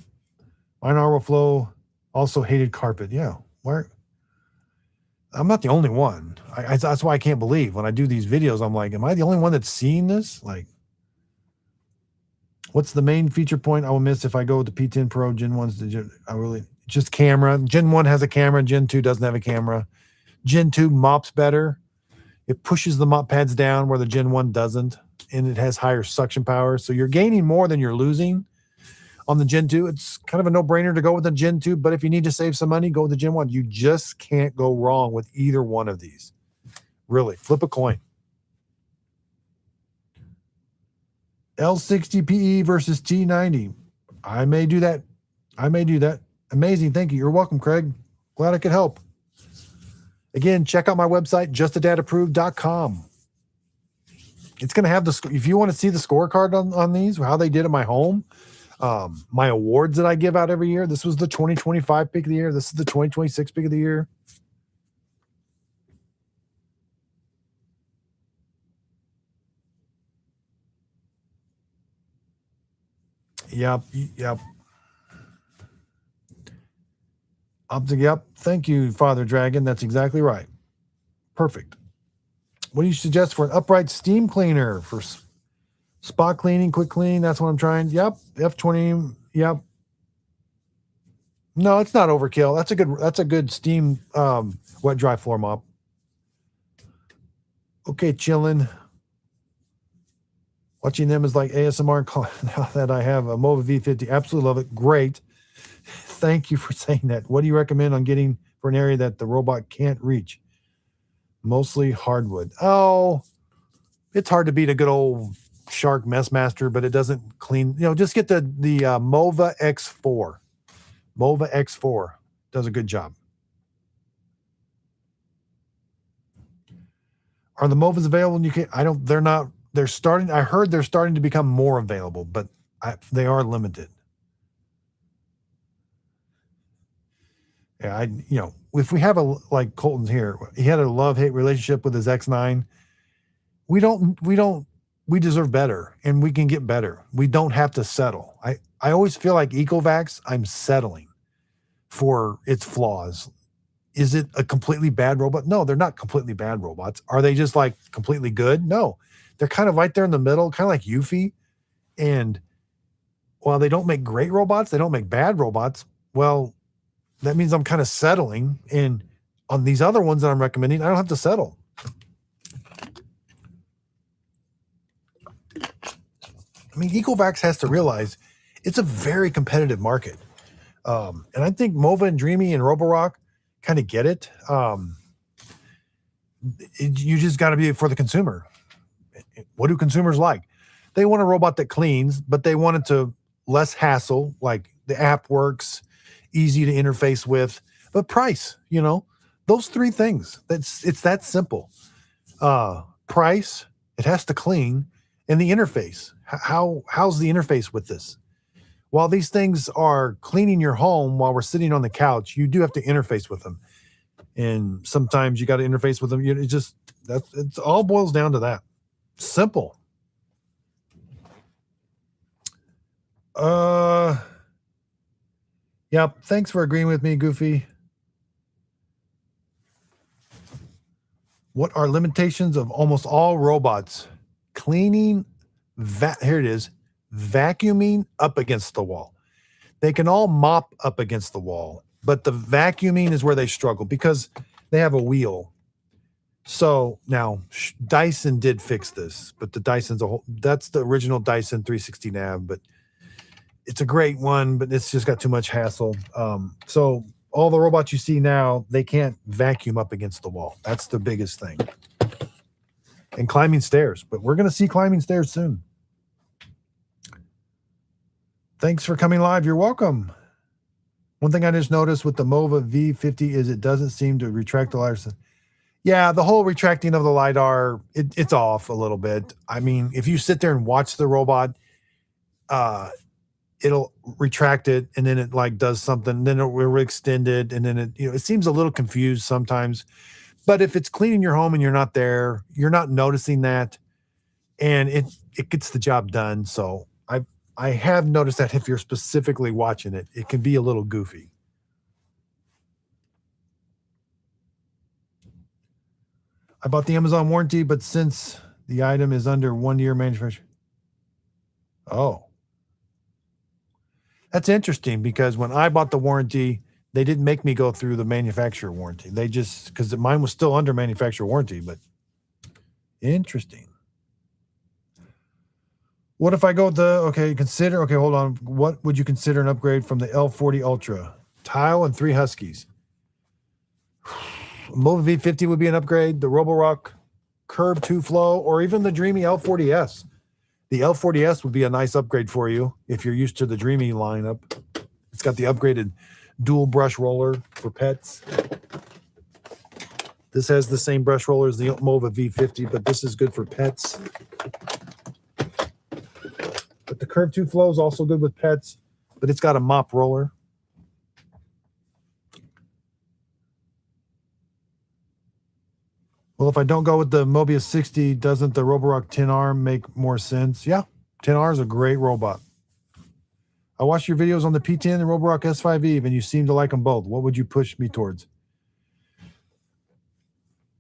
S1: Mine Flow also hated carpet. Yeah. Where? I'm not the only one. That's why I can't believe when I do these videos, I'm like, am I the only one that's seeing this? Like, what's the main feature point I will miss if I go with the P10 Pro? Gen 1's just camera. Gen 1 has a camera. Gen 2 doesn't have a camera. Gen 2 mops better. It pushes the mop pads down where the Gen 1 doesn't, and it has higher suction power. So you're gaining more than you're losing on the Gen 2. It's kind of a no-brainer to go with the Gen 2, but if you need to save some money, go with the Gen 1. You just can't go wrong with either one of these. Really, flip a coin. L60 PE versus T90. I may do that. Amazing. Thank you. You're welcome, Craig. Glad I could help. Again, check out my website, justadadapproved.com. It's going to have if you want to see the scorecard on these, how they did at my home, my awards that I give out every year. This was the 2025 pick of the year. This is the 2026 pick of the year. Yep. Yep. Thank you, Father Dragon. That's exactly right. Perfect. What do you suggest for an upright steam cleaner for spot cleaning, quick clean? That's what I'm trying. Yep. F20. Yep. No, it's not overkill. That's a good steam wet dry floor mop. Okay, chilling. Watching them is like ASMR. Now that I have a Mova V50, absolutely love it. Great. Thank you for saying that. What do you recommend on getting for an area that the robot can't reach? Mostly hardwood. Oh, it's hard to beat a good old Shark Messmaster, but it doesn't clean. Just get the Mova X4. Mova X4 does a good job. Are the movas available? And you can. I don't. They're not. They're starting. I heard they're starting to become more available, but they are limited. Yeah, if we have like Colton's here, he had a love-hate relationship with his X9. We deserve better, and we can get better. We don't have to settle. I always feel like Ecovacs, I'm settling for its flaws. Is it a completely bad robot? No, they're not completely bad robots. Are they just like completely good? No, they're kind of right there in the middle, kind of like Eufy. And while they don't make great robots, they don't make bad robots. Well, that means I'm kind of settling. And on these other ones that I'm recommending, I don't have to settle. I mean, Ecovacs has to realize it's a very competitive market. And I think Mova and Dreame and Roborock kind of get it. You just got to be for the consumer. What do consumers like? They want a robot that cleans, but they want it to less hassle, like the app works, easy to interface with, but price, those three things. It's that simple. Price, it has to clean, and the interface. How's the interface with this? While these things are cleaning your home while we're sitting on the couch, you do have to interface with them. And sometimes you got to interface with them. It all boils down to that. Simple. Yeah, thanks for agreeing with me, Goofy. What are limitations of almost all robots? Cleaning, here it is, vacuuming up against the wall. They can all mop up against the wall, but the vacuuming is where they struggle because they have a wheel. So now Dyson did fix this, but the Dyson's that's the original Dyson 360 nav, but it's a great one, but it's just got too much hassle. So all the robots you see now, they can't vacuum up against the wall. That's the biggest thing. And climbing stairs, but we're going to see climbing stairs soon. Thanks for coming live. You're welcome. One thing I just noticed with the Mova V50 is it doesn't seem to retract the LiDAR. Yeah, the whole retracting of the LiDAR, it's off a little bit. I mean, if you sit there and watch the robot, it'll retract it, and then it like does something, then it will extend it, and then it seems a little confused sometimes. But if it's cleaning your home and you're not there, you're not noticing that, and it gets the job done. So I have noticed that if you're specifically watching it, it can be a little goofy. I bought the Amazon warranty, but since the item is under 1 year manufacturing. Oh. That's interesting because when I bought the warranty, they didn't make me go through the manufacturer warranty. They just, because mine was still under manufacturer warranty, but interesting. What if I go hold on. What would you consider an upgrade from the L40 Ultra? Tile and 3 Huskies. Mova V50 would be an upgrade. The Roborock Curve 2 Flow, or even the Dreame L40S. The L40S would be a nice upgrade for you if you're used to the Dreame lineup. It's got the upgraded dual brush roller for pets. This has the same brush roller as the Mova V50, but this is good for pets. But the Curve 2 Flow is also good with pets, but it's got a mop roller. Well, if I don't go with the Mobius 60, doesn't the Roborock 10R make more sense? Yeah, 10R is a great robot. I watched your videos on the P10 and Roborock S5 Eve, and you seem to like them both. What would you push me towards?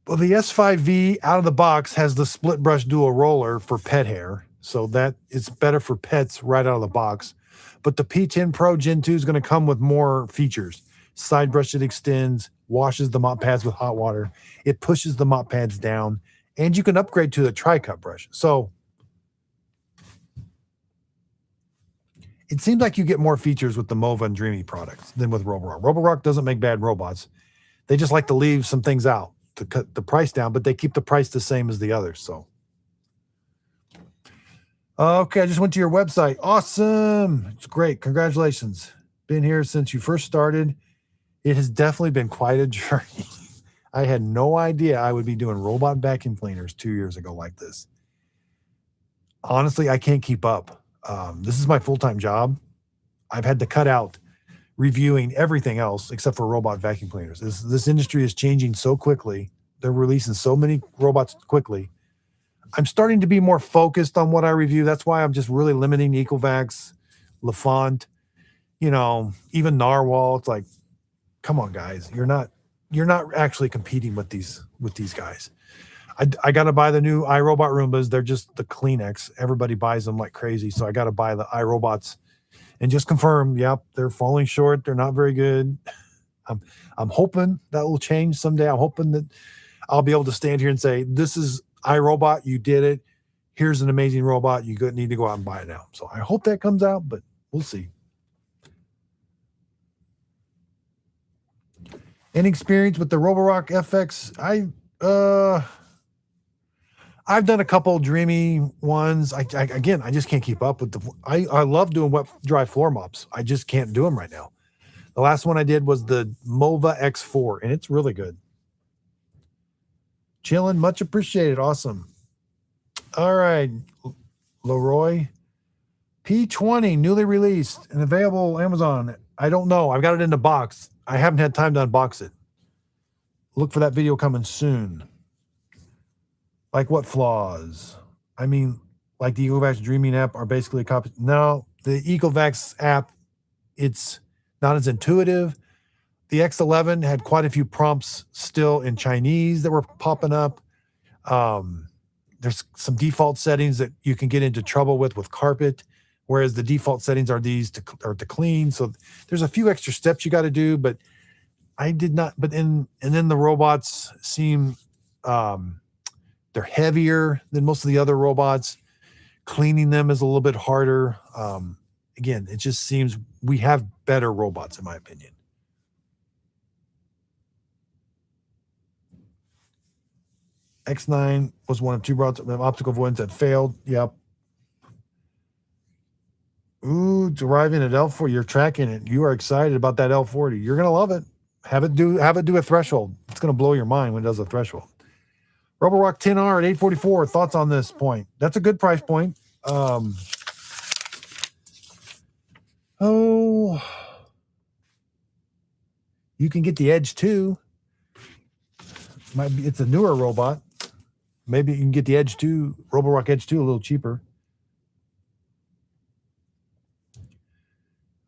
S1: Well, the S5V out of the box has the split brush dual roller for pet hair, so that it's better for pets right out of the box. But the P10 Pro Gen 2 is going to come with more features. Side brush that extends, washes the mop pads with hot water. It pushes the mop pads down, and you can upgrade to the tri-cut brush. So it seems like you get more features with the Mova and Dreame products than with Roborock. Roborock doesn't make bad robots. They just like to leave some things out to cut the price down, but they keep the price the same as the others. So, okay, I just went to your website. Awesome. It's great. Congratulations. Been here since you first started. It has definitely been quite a journey. I had no idea I would be doing robot vacuum cleaners 2 years ago like this. Honestly, I can't keep up. This is my full-time job. I've had to cut out reviewing everything else except for robot vacuum cleaners. This industry is changing so quickly. They're releasing so many robots quickly. I'm starting to be more focused on what I review. That's why I'm just really limiting Ecovacs, LaFont, even Narwhal. It's like, come on, guys, you're not actually competing with these guys. I got to buy the new iRobot Roombas. They're just the Kleenex. Everybody buys them like crazy. So I got to buy the iRobots and just confirm, yep, they're falling short. They're not very good. I'm hoping that will change someday. I'm hoping that I'll be able to stand here and say, this is iRobot. You did it. Here's an amazing robot. You need to go out and buy it now. So I hope that comes out, but we'll see. Any experience with the Roborock FX? I've done a couple dreamy ones. I just can't keep up with I love doing wet dry floor mops. I just can't do them right now. The last one I did was the Mova X4, and it's really good. Chilling, much appreciated. Awesome. All right, Leroy. P20, newly released and available Amazon. I don't know. I've got it in the box. I haven't had time to unbox it. Look for that video coming soon. Like what flaws? I mean, like the Ecovacs Dreaming app are basically a copy. No, the Ecovacs app, it's not as intuitive. The X11 had quite a few prompts still in Chinese that were popping up. There's some default settings that you can get into trouble with carpet, whereas the default settings are these to clean. So there's a few extra steps you got to do, but I did not. But and then the robots seem they're heavier than most of the other robots. Cleaning them is a little bit harder. Again, it just seems we have better robots, in my opinion. X9 was one of two robots of optical avoidance that failed. Yep. Ooh, it's arriving at L40. You're tracking it. You are excited about that L40. You're gonna love it. Have it do a threshold. It's gonna blow your mind when it does a threshold. Roborock 10R at 844. Thoughts on this point? That's a good price point. You can get the Edge 2. It's a newer robot. Maybe you can get the Edge 2, Roborock Edge 2, a little cheaper.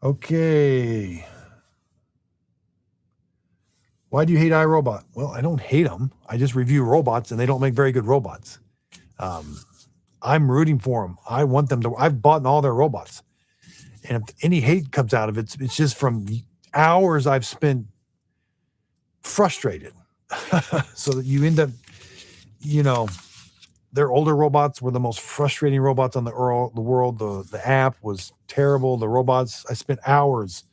S1: Okay. Why do you hate iRobot? Well, I don't hate them. I just review robots, and they don't make very good robots. I'm rooting for them. I want them to. I've bought all their robots, and if any hate comes out of it, it's just from hours I've spent frustrated. So that you end up, their older robots were the most frustrating robots on the world. The app was terrible. The robots, I spent hours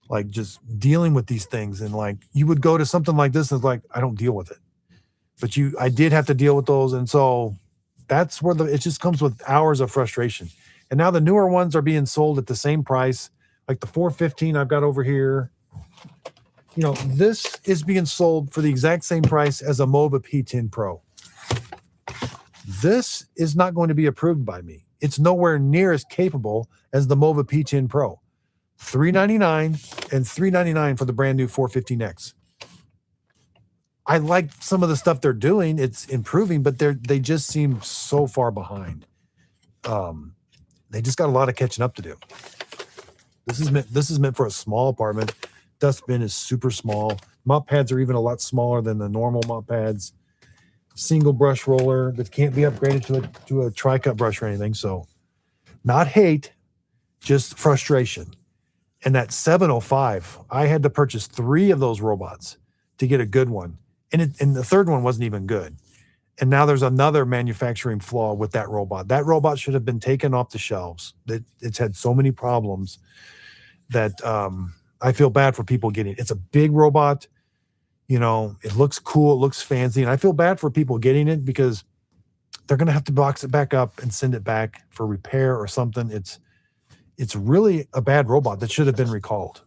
S1: like just dealing with these things, and like you would go to something like this and it's like, I don't deal with it, but I did have to deal with those. And so that's where it just comes with hours of frustration. And now the newer ones are being sold at the same price. Like the 415 I've got over here, this is being sold for the exact same price as a Mova P10 Pro. This is not going to be approved by me. It's nowhere near as capable as the Mova P10 Pro. $399 and $399 for the brand new 415X. I like some of the stuff they're doing. It's improving, but they just seem so far behind. They just got a lot of catching up to do. This is meant for a small apartment. Dustbin is super small. Mop pads are even a lot smaller than the normal mop pads. Single brush roller that can't be upgraded to a tri-cut brush or anything. So not hate, just frustration. And that 705, I had to purchase 3 of those robots to get a good one. And the third one wasn't even good. And now there's another manufacturing flaw with that robot. That robot should have been taken off the shelves. It's had so many problems that I feel bad for people getting it. It's a big robot. It looks cool. It looks fancy. And I feel bad for people getting it because they're going to have to box it back up and send it back for repair or something. It's really a bad robot that should have been recalled.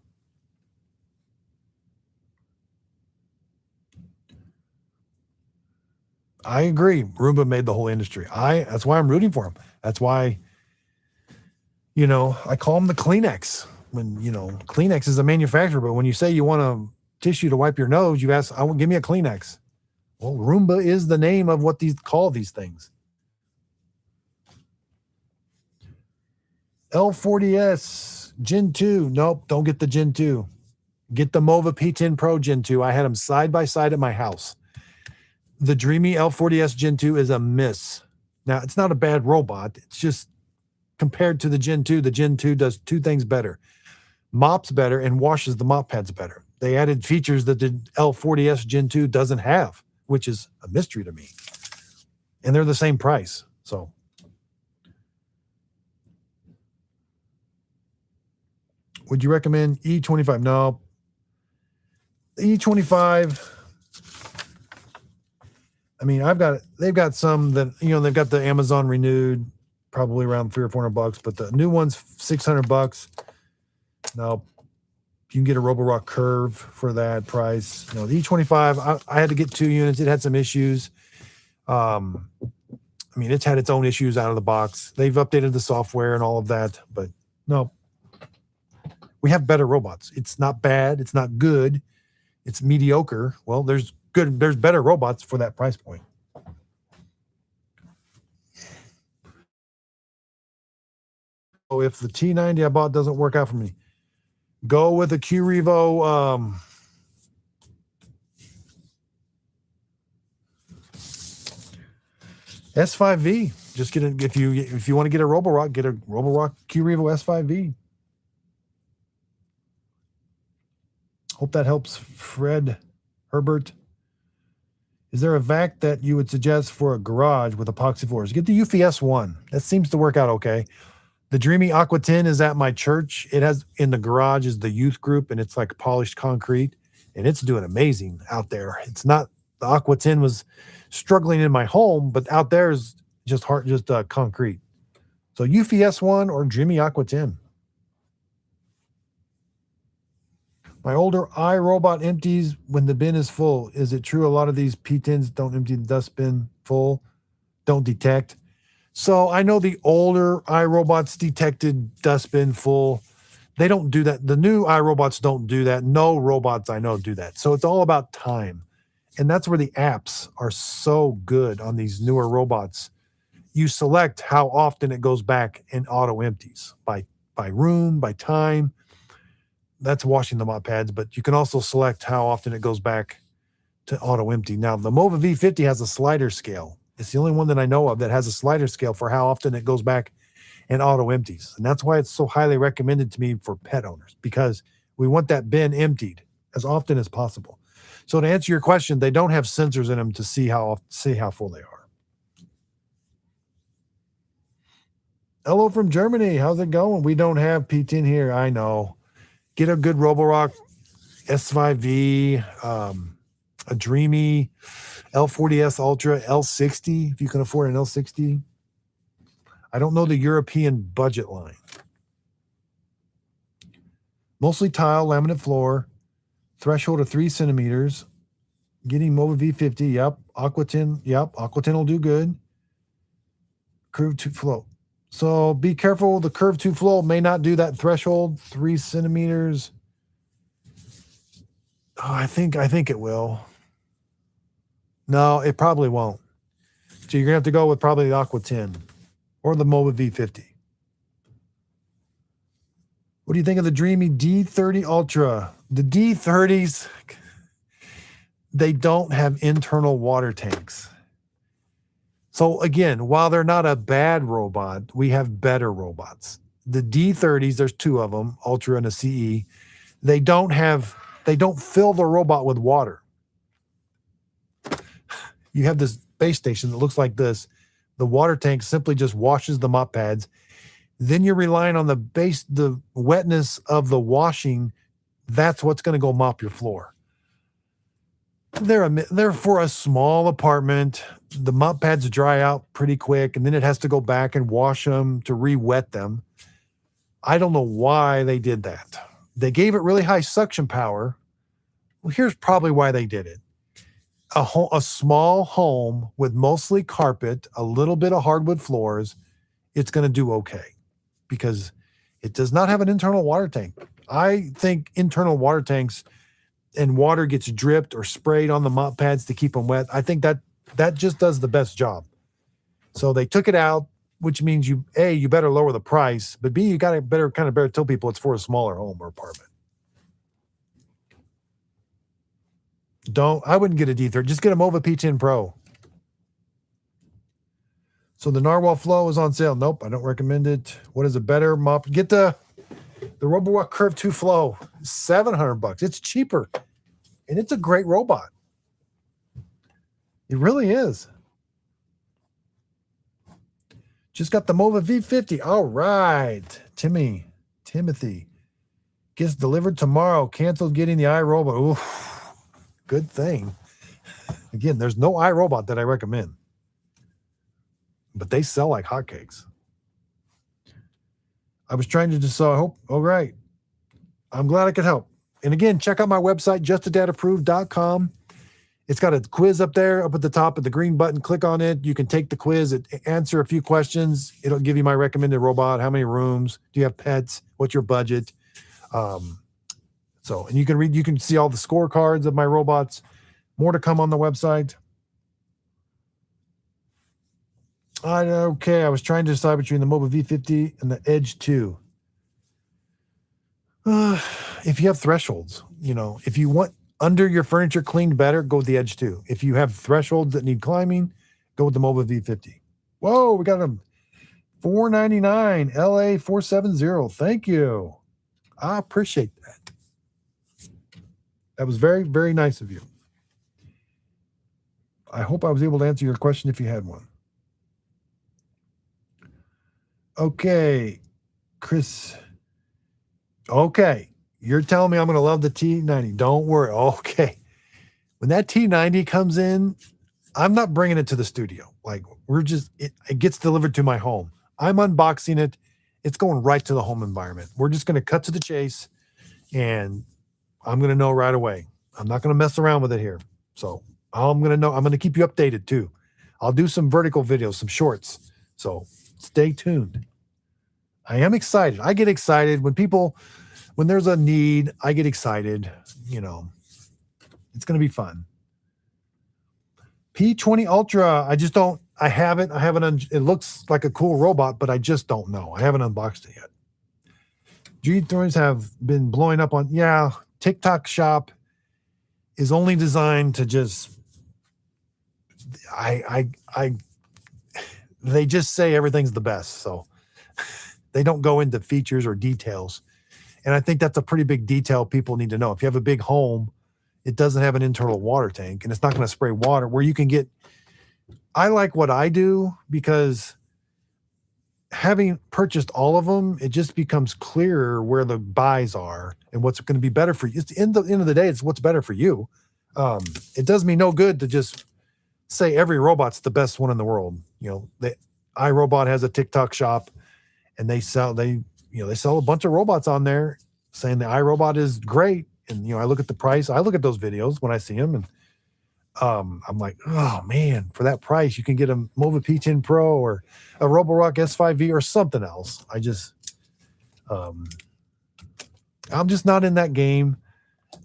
S1: I agree. Roomba made the whole industry. That's why I'm rooting for him. That's why, I call him the Kleenex. When, Kleenex is a manufacturer, but when you say you want a tissue to wipe your nose, you ask, give me a Kleenex. Well, Roomba is the name of what call these things. L40S Gen 2. Nope, don't get the Gen 2. Get the Mova P10 Pro Gen 2. I had them side by side at my house. The dreame L40S Gen 2 is a miss. Now, it's not a bad robot. It's just compared to the Gen 2 does two things better. Mops better and washes the mop pads better. They added features that the L40S Gen 2 doesn't have, which is a mystery to me. And they're the same price. So, would you recommend E25? No. E25, I mean, they've got some that, they've got the Amazon renewed, probably around $300 or $400, but the new one's $600. No, you can get a roborock curve for that price. No, the E25, I had to get 2 units. It had some issues. It's had its own issues out of the box. They've updated the software and all of that, but no, we have better robots. It's not bad. It's not good. It's mediocre. Well, there's better robots for that price point. So if the T90 I bought doesn't work out for me, go with a Q-Revo S5V. Just get it if you want to get a roborock, get a roborock Q-Revo S5V. Hope that helps, Fred Herbert. Is there a vac that you would suggest for a garage with epoxy floors? Get the UFS one. That seems to work out okay. The dreame Aqua 10 is at my church. It has in the garage is the youth group, and it's like polished concrete, and it's doing amazing out there. It's not the Aqua 10 was struggling in my home, but out there is just concrete. So UFS one or dreame Aqua 10. My older iRobot empties when the bin is full. Is it true a lot of these P10s don't empty the dustbin full, don't detect? So I know the older iRobots detected dustbin full. They don't do that. The new iRobots don't do that. No robots I know do that. So it's all about time. And that's where the apps are so good on these newer robots. You select how often it goes back and auto empties by room, by time. That's washing the mop pads, but you can also select how often it goes back to auto empty. Now, the Mova V50 has a slider scale. It's the only one that I know of that has a slider scale for how often it goes back and auto empties. And that's why it's so highly recommended to me for pet owners, because we want that bin emptied as often as possible. So to answer your question, they don't have sensors in them to see how full they are. Hello from Germany. How's it going? We don't have P10 here. I know. Get a good roborock S5V, a dreame L40S Ultra, L60, if you can afford an L60. I don't know the European budget line. Mostly tile, laminate floor, threshold of 3 centimeters. Getting Mova V50, yep. Aqua 10, yep. Aqua 10 will do good. Curve to flow. So be careful. The curve to flow may not do that threshold, 3 centimeters. Oh, I think it will. No, it probably won't. So you're gonna have to go with probably the Aqua 10 or the Mova V50. What do you think of the dreame D30 Ultra? The D30s, they don't have internal water tanks. So again, while they're not a bad robot, we have better robots. The D30s, there's 2 of them, Ultra and a CE. They don't fill the robot with water. You have this base station that looks like this. The water tank simply just washes the mop pads. Then you're relying on the wetness of the washing. That's what's going to go mop your floor. They're for a small apartment. The mop pads dry out pretty quick, and then it has to go back and wash them to re-wet them. I don't know why they did that. They gave it really high suction power. Well, here's probably why they did it. a small home with mostly carpet, a little bit of hardwood floors, it's going to do okay because it does not have an internal water tank. I think internal water tanks and water gets dripped or sprayed on the mop pads to keep them wet. I think that just does the best job. So they took it out, which means you better lower the price, but B, you got to better tell people it's for a smaller home or apartment. I wouldn't get a D3. Just get a Mova P10 Pro. So the Narwhal Flow is on sale. Nope, I don't recommend it. What is a better mop? Get the Roborock Curve 2 Flow. $700. It's cheaper. And it's a great robot. It really is. Just got the Mova V50. All right. Timothy. Gets delivered tomorrow. Canceled getting the iRobot. Oof. Good thing. Again, there's no iRobot that I recommend. But they sell like hotcakes. I was trying to decide. I hope. All right. I'm glad I could help. And again, check out my website, justadadapproved.com. It's got a quiz up there, up at the top of the green button. Click on it. You can take the quiz, answer a few questions. It'll give you my recommended robot. How many rooms? Do you have pets? What's your budget? And you can see all the scorecards of my robots. More to come on the website. I was trying to decide between the Mova V50 and the Edge 2. If you have thresholds, if you want under your furniture cleaned better, go with the Edge 2. If you have thresholds that need climbing, go with the Mova V50. Whoa, we got them. $499, LA 470. Thank you. I appreciate that. That was very, very nice of you. I hope I was able to answer your question if you had one. Okay, Chris. Okay, you're telling me I'm going to love the T90. Don't worry. Okay. When that T90 comes in, I'm not bringing it to the studio. Like, it gets delivered to my home. I'm unboxing it. It's going right to the home environment. We're just going to cut to the chase, and I'm going to know right away. I'm not going to mess around with it here. So I'm going to know. I'm going to keep you updated too. I'll do some vertical videos, some shorts. So stay tuned. I am excited. I get excited when there's a need, I get excited. It's going to be fun. P20 Ultra. I haven't, it looks like a cool robot, but I just don't know. I haven't unboxed it yet. G-Thorns have been blowing up on, TikTok Shop is only designed to just, they just say everything's the best. So they don't go into features or details. And I think that's a pretty big detail people need to know. If you have a big home, it doesn't have an internal water tank and it's not going to spray water where you can get, I like what I do because having purchased all of them, it just becomes clearer where the buys are and what's going to be better for you. It's in the end of the day, it's what's better for you. It does me no good to just say every robot's the best one in the world. The iRobot has a TikTok shop and they sell a bunch of robots on there saying the iRobot is great. And, I look at the price. I look at those videos when I see them and I'm like, oh man, for that price, you can get a Mova P10 Pro or a Roborock S5V or something else. I'm just not in that game.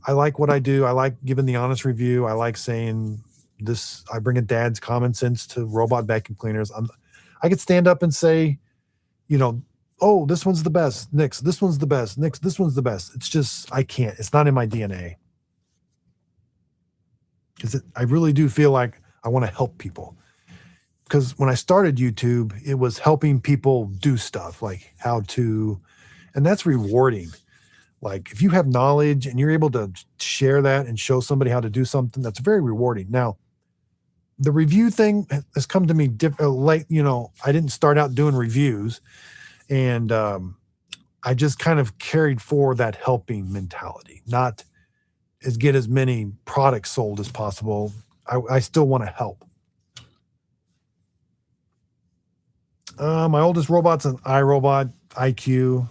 S1: I like what I do. I like giving the honest review. I like saying this. I bring a dad's common sense to robot vacuum cleaners. I could stand up and say, oh, this one's the best. Nix, this one's the best. Nix, this one's the best. It's just, I can't. It's not in my DNA. Because I really do feel like I want to help people. Because when I started YouTube, it was helping people do stuff like how to, and that's rewarding. Like if you have knowledge and you're able to share that and show somebody how to do something, that's very rewarding. Now, the review thing has come to me late. I didn't start out doing reviews, and I just kind of carried forward that helping mentality, not get as many products sold as possible. I still want to help. My oldest robot's an iRobot IQ.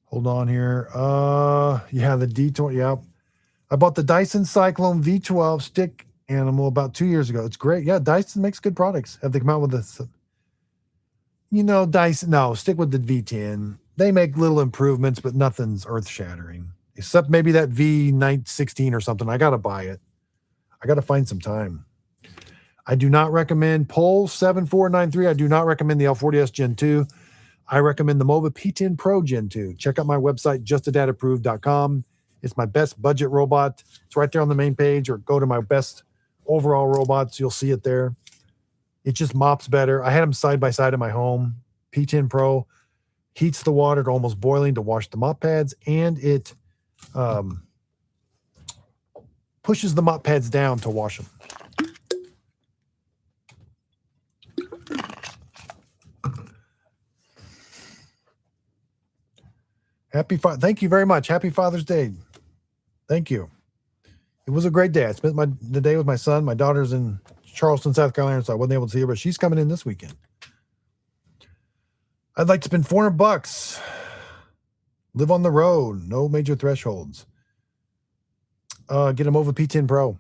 S1: Hold on here. The D20. Yep. I bought the Dyson Cyclone V12 stick animal about 2 years ago. It's great. Yeah, Dyson makes good products. Have they come out with this? Dyson, no, stick with the V10. They make little improvements, but nothing's earth-shattering. Except maybe that V916 or something. I got to buy it. I got to find some time. I do not recommend Pole 7493. I do not recommend the L40S Gen 2. I recommend the Mova P10 Pro Gen 2. Check out my website, justadadapproved.com. It's my best budget robot. It's right there on the main page, or go to my best overall robots. You'll see it there. It just mops better. I had them side by side in my home. P10 Pro heats the water to almost boiling to wash the mop pads, and it pushes the mop pads down to wash them. Thank you very much. Happy Father's Day. Thank you. It was a great day. I spent the day with my son. My daughter's in Charleston, South Carolina, so I wasn't able to see her, but she's coming in this weekend. I'd like to spend $400. Live on the road. No major thresholds. Get them over P10 Pro.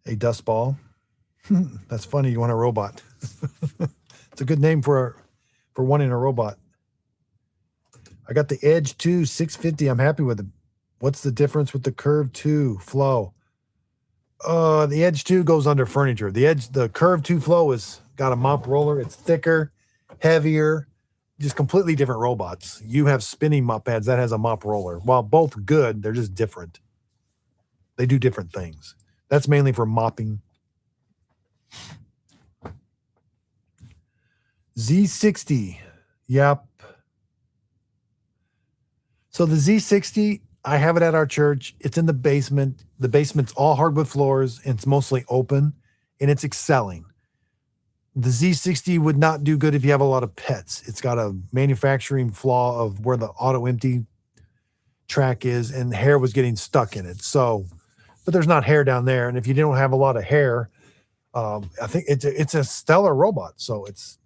S1: A dust ball. That's funny. You want a robot. It's a good name for wanting a robot. I got the Edge 2 650. I'm happy with it. What's the difference with the Curve 2 Flow? The Edge 2 goes under furniture. The Curve 2 Flow is got a mop roller. It's thicker, heavier, just completely different robots. You have spinning mop pads. That has a mop roller. While both good, they're just different. They do different things. That's mainly for mopping. Z60. Yep. So the Z60, I have it at our church. It's in the basement. The basement's all hardwood floors, and it's mostly open, and it's excelling. The Z60 would not do good if you have a lot of pets. It's got a manufacturing flaw of where the auto empty track is, and hair was getting stuck in it. So, but there's not hair down there. And if you don't have a lot of hair, I think it's a stellar robot. So it's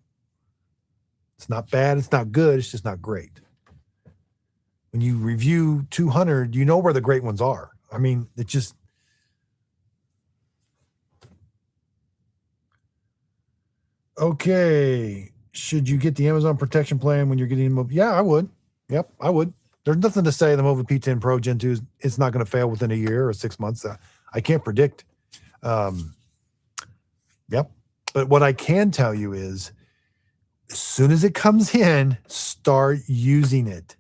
S1: not bad. It's not good. It's just not great. When you review 200, you know where the great ones are. I mean, it just. Okay. Should you get the Amazon protection plan when you're getting them? Yeah, I would. Yep, I would. There's nothing to say the Mova P10 Pro Gen 2 it's not going to fail within a year or 6 months. I can't predict. Yep. But what I can tell you is, as soon as it comes in, start using it.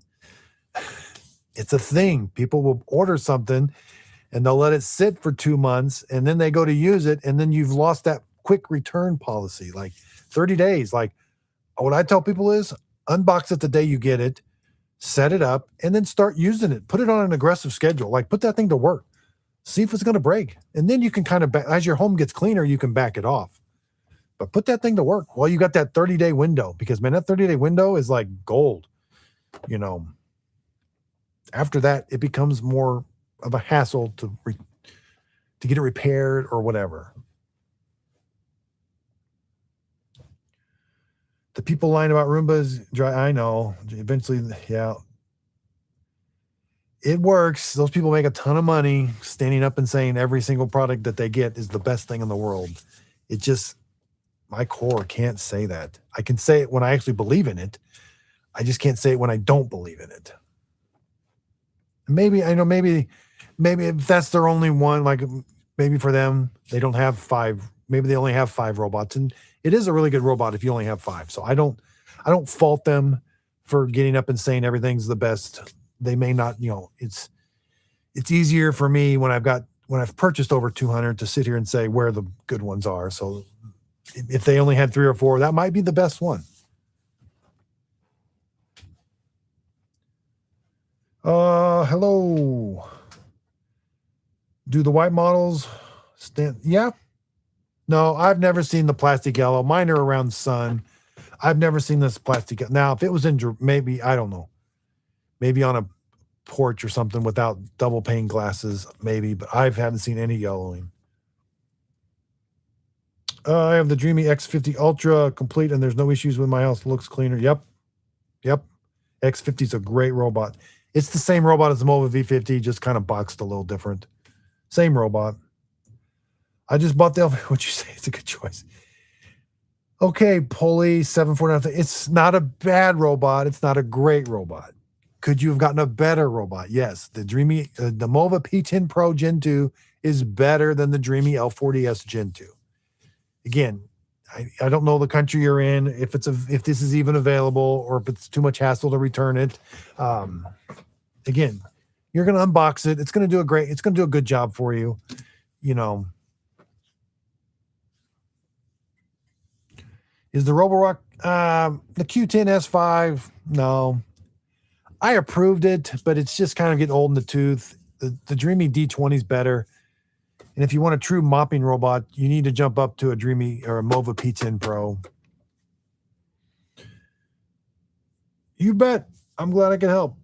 S1: It's a thing. People will order something and they'll let it sit for 2 months, and then they go to use it, and then you've lost that quick return policy, like 30 days. Like, what I tell people is, unbox it the day you get it, set it up, and then start using it. Put it on an aggressive schedule. Like, put that thing to work. See if it's going to break. And then you can kind of, as your home gets cleaner, you can back it off. But put that thing to work while you got that 30-day window, because, man, that 30-day window is like gold. After that, it becomes more of a hassle to get it repaired or whatever. The people lying about Roombas, I know. Eventually, yeah. It works. Those people make a ton of money standing up and saying every single product that they get is the best thing in the world. It just, my core can't say that. I can say it when I actually believe in it. I just can't say it when I don't believe in it. Maybe if that's their only one, like maybe for them, they don't have 5. Maybe they only have 5 robots, and it is a really good robot if you only have 5. So I don't fault them for getting up and saying everything's the best. They may not, it's easier for me when I've purchased over 200 to sit here and say where the good ones are. So if they only had 3 or 4, that might be the best one. Hello. Do the white models stand? Yeah. No, I've never seen the plastic yellow. Mine are around sun. I've never seen this plastic. Now, if it was in, maybe, I don't know, maybe on a porch or something without double pane glasses, maybe, but I haven't seen any yellowing. I have the Dreame X50 Ultra complete, and there's no issues with my house. It looks cleaner. Yep. X50 is a great robot. It's the same robot as the Mova V50, just kind of boxed a little different. Same robot. I just bought the, what'd you say? It's a good choice. Okay, Pulley 749. It's not a bad robot. It's not a great robot. Could you have gotten a better robot? Yes. The dreame, the Mova P10 Pro Gen 2 is better than the dreame L40S Gen 2. Again, I don't know the country you're in, if this is even available, or if it's too much hassle to return it. Again, you're going to unbox it. It's going to do a good job for you. You know, is the roborock the Q10 S5? No, I approved it, but it's just kind of getting old in the tooth. The dreame D20 is better. And if you want a true mopping robot, you need to jump up to a dreame or a Mova P10 Pro. You bet. I'm glad I could help.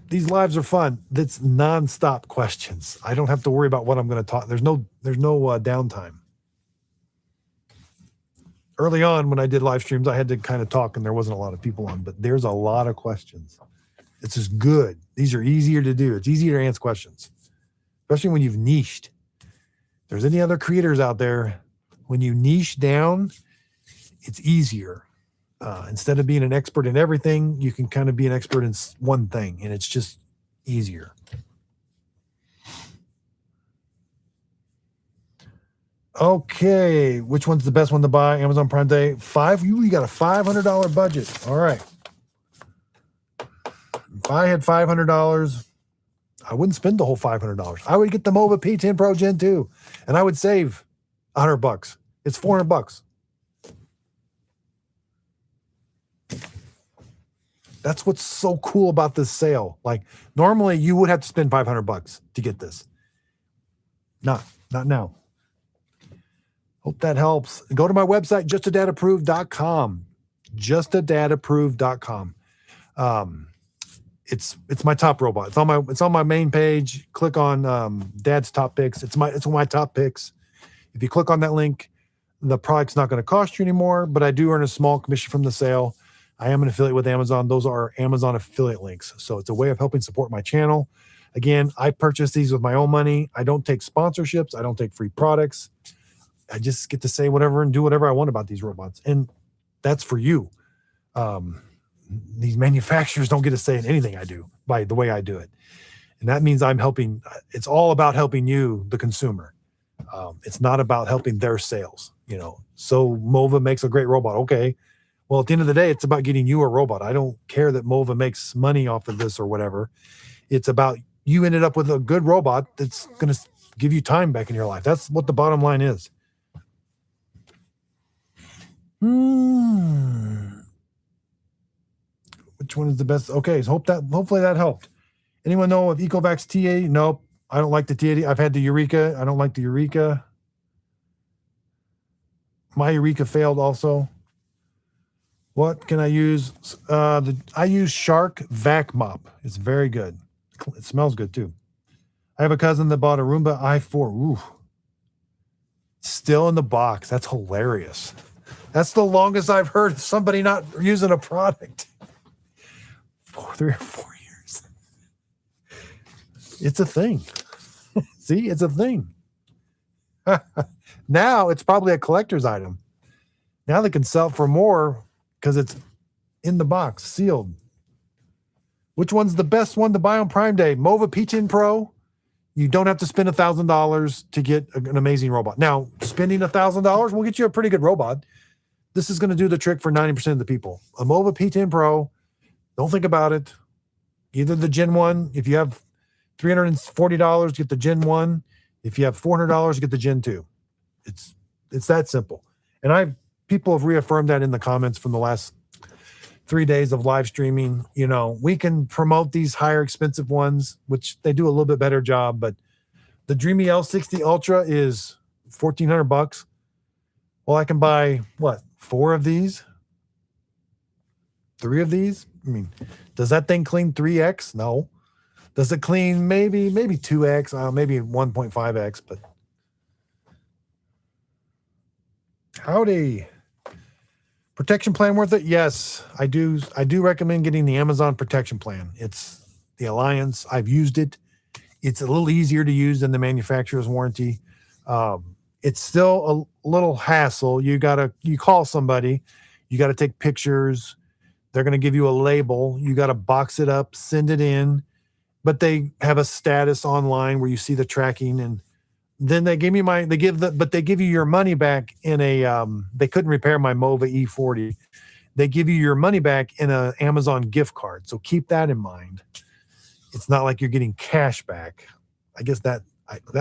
S1: These lives are fun. That's nonstop questions. I don't have to worry about what I'm going to talk. There's no downtime. Early on, when I did live streams, I had to kind of talk, and there wasn't a lot of people on. But there's a lot of questions. It's just good. These are easier to do. It's easier to answer questions, especially when you've niched. If there's any other creators out there, when you niche down, it's easier. Instead of being an expert in everything, you can kind of be an expert in one thing, and it's just easier. Okay, which one's the best one to buy? Amazon Prime Day. You got a $500 budget. All right. If I had $500, I wouldn't spend the whole $500. I would get the Mova P10 Pro Gen 2, and I would save $100. It's $400. That's what's so cool about this sale. Like, normally you would have to spend $500 to get this. Not now. Hope that helps. Go to my website, justadadapproved.com. Justadadapproved.com. It's my top robot. It's on my main page. Click on Dad's top picks. It's one of my top picks. If you click on that link, the product's not going to cost you anymore, but I do earn a small commission from the sale. I am an affiliate with Amazon. Those are Amazon affiliate links. So it's a way of helping support my channel. Again, I purchase these with my own money. I don't take sponsorships. I don't take free products. I just get to say whatever and do whatever I want about these robots. And that's for you. These manufacturers don't get to say in anything I do by the way I do it. And that means I'm helping. It's all about helping you, the consumer. It's not about helping their sales, So Mova makes a great robot. Okay. Well, at the end of the day, it's about getting you a robot. I don't care that Mova makes money off of this or whatever. It's about you ended up with a good robot that's going to give you time back in your life. That's what the bottom line is. Which one is the best? Okay, so hopefully that helped. Anyone know of Ecovacs T80? Nope. I don't like the T80. I've had the Eureka. I don't like the Eureka. My Eureka failed also. What can I use? I use Shark Vac Mop. It's very good. It smells good too. I have a cousin that bought a Roomba i4. Ooh. Still in the box. That's hilarious. That's the longest I've heard of somebody not using a product. 3 or 4 years. It's a thing. See, it's a thing. Now it's probably a collector's item. Now they can sell it for more because it's in the box, sealed. Which one's the best one to buy on Prime Day? Mova P10 Pro. You don't have to spend $1,000 to get an amazing robot. Now, spending $1,000 will get you a pretty good robot. This is going to do the trick for 90% of the people. A Mova P10 Pro, don't think about it. Either the Gen 1, if you have $340, get the Gen 1. If you have $400, get the Gen 2. It's that simple. And people have reaffirmed that in the comments from the last 3 days of live streaming. We can promote these higher expensive ones, which they do a little bit better job, but the dreame L60 Ultra is $1,400. Well, I can buy what, 4 of these? 3 of these? I mean, does that thing clean 3x? No. Does it clean maybe 2x, maybe 1.5x, but howdy. Protection plan worth it? Yes, I do recommend getting the Amazon protection plan. It's the Alliance. I've used it. It's a little easier to use than the manufacturer's warranty. It's still a little hassle. You call somebody, you got to take pictures. They're going to give you a label. You got to box it up, send it in, but they have a status online where you see the tracking. And then they give you your money back in they couldn't repair my Mova E40. They give you your money back in an Amazon gift card. So keep that in mind. It's not like you're getting cash back. I guess that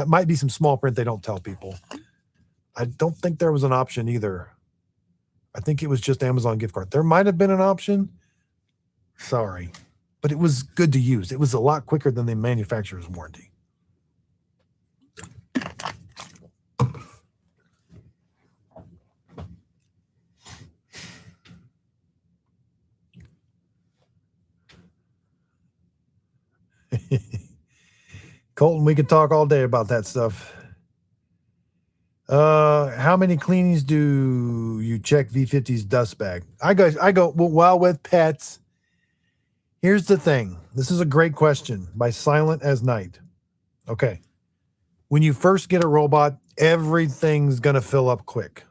S1: might be some small print they don't tell people. I don't think there was an option either. I think it was just Amazon gift card. There might have been an option. Sorry. But it was good to use. It was a lot quicker than the manufacturer's warranty. Colton, we could talk all day about that stuff. How many cleanings do you check V50's dust bag? I go well with pets. Here's the thing. This is a great question by Silent as Night. Okay. When you first get a robot, everything's going to fill up quick.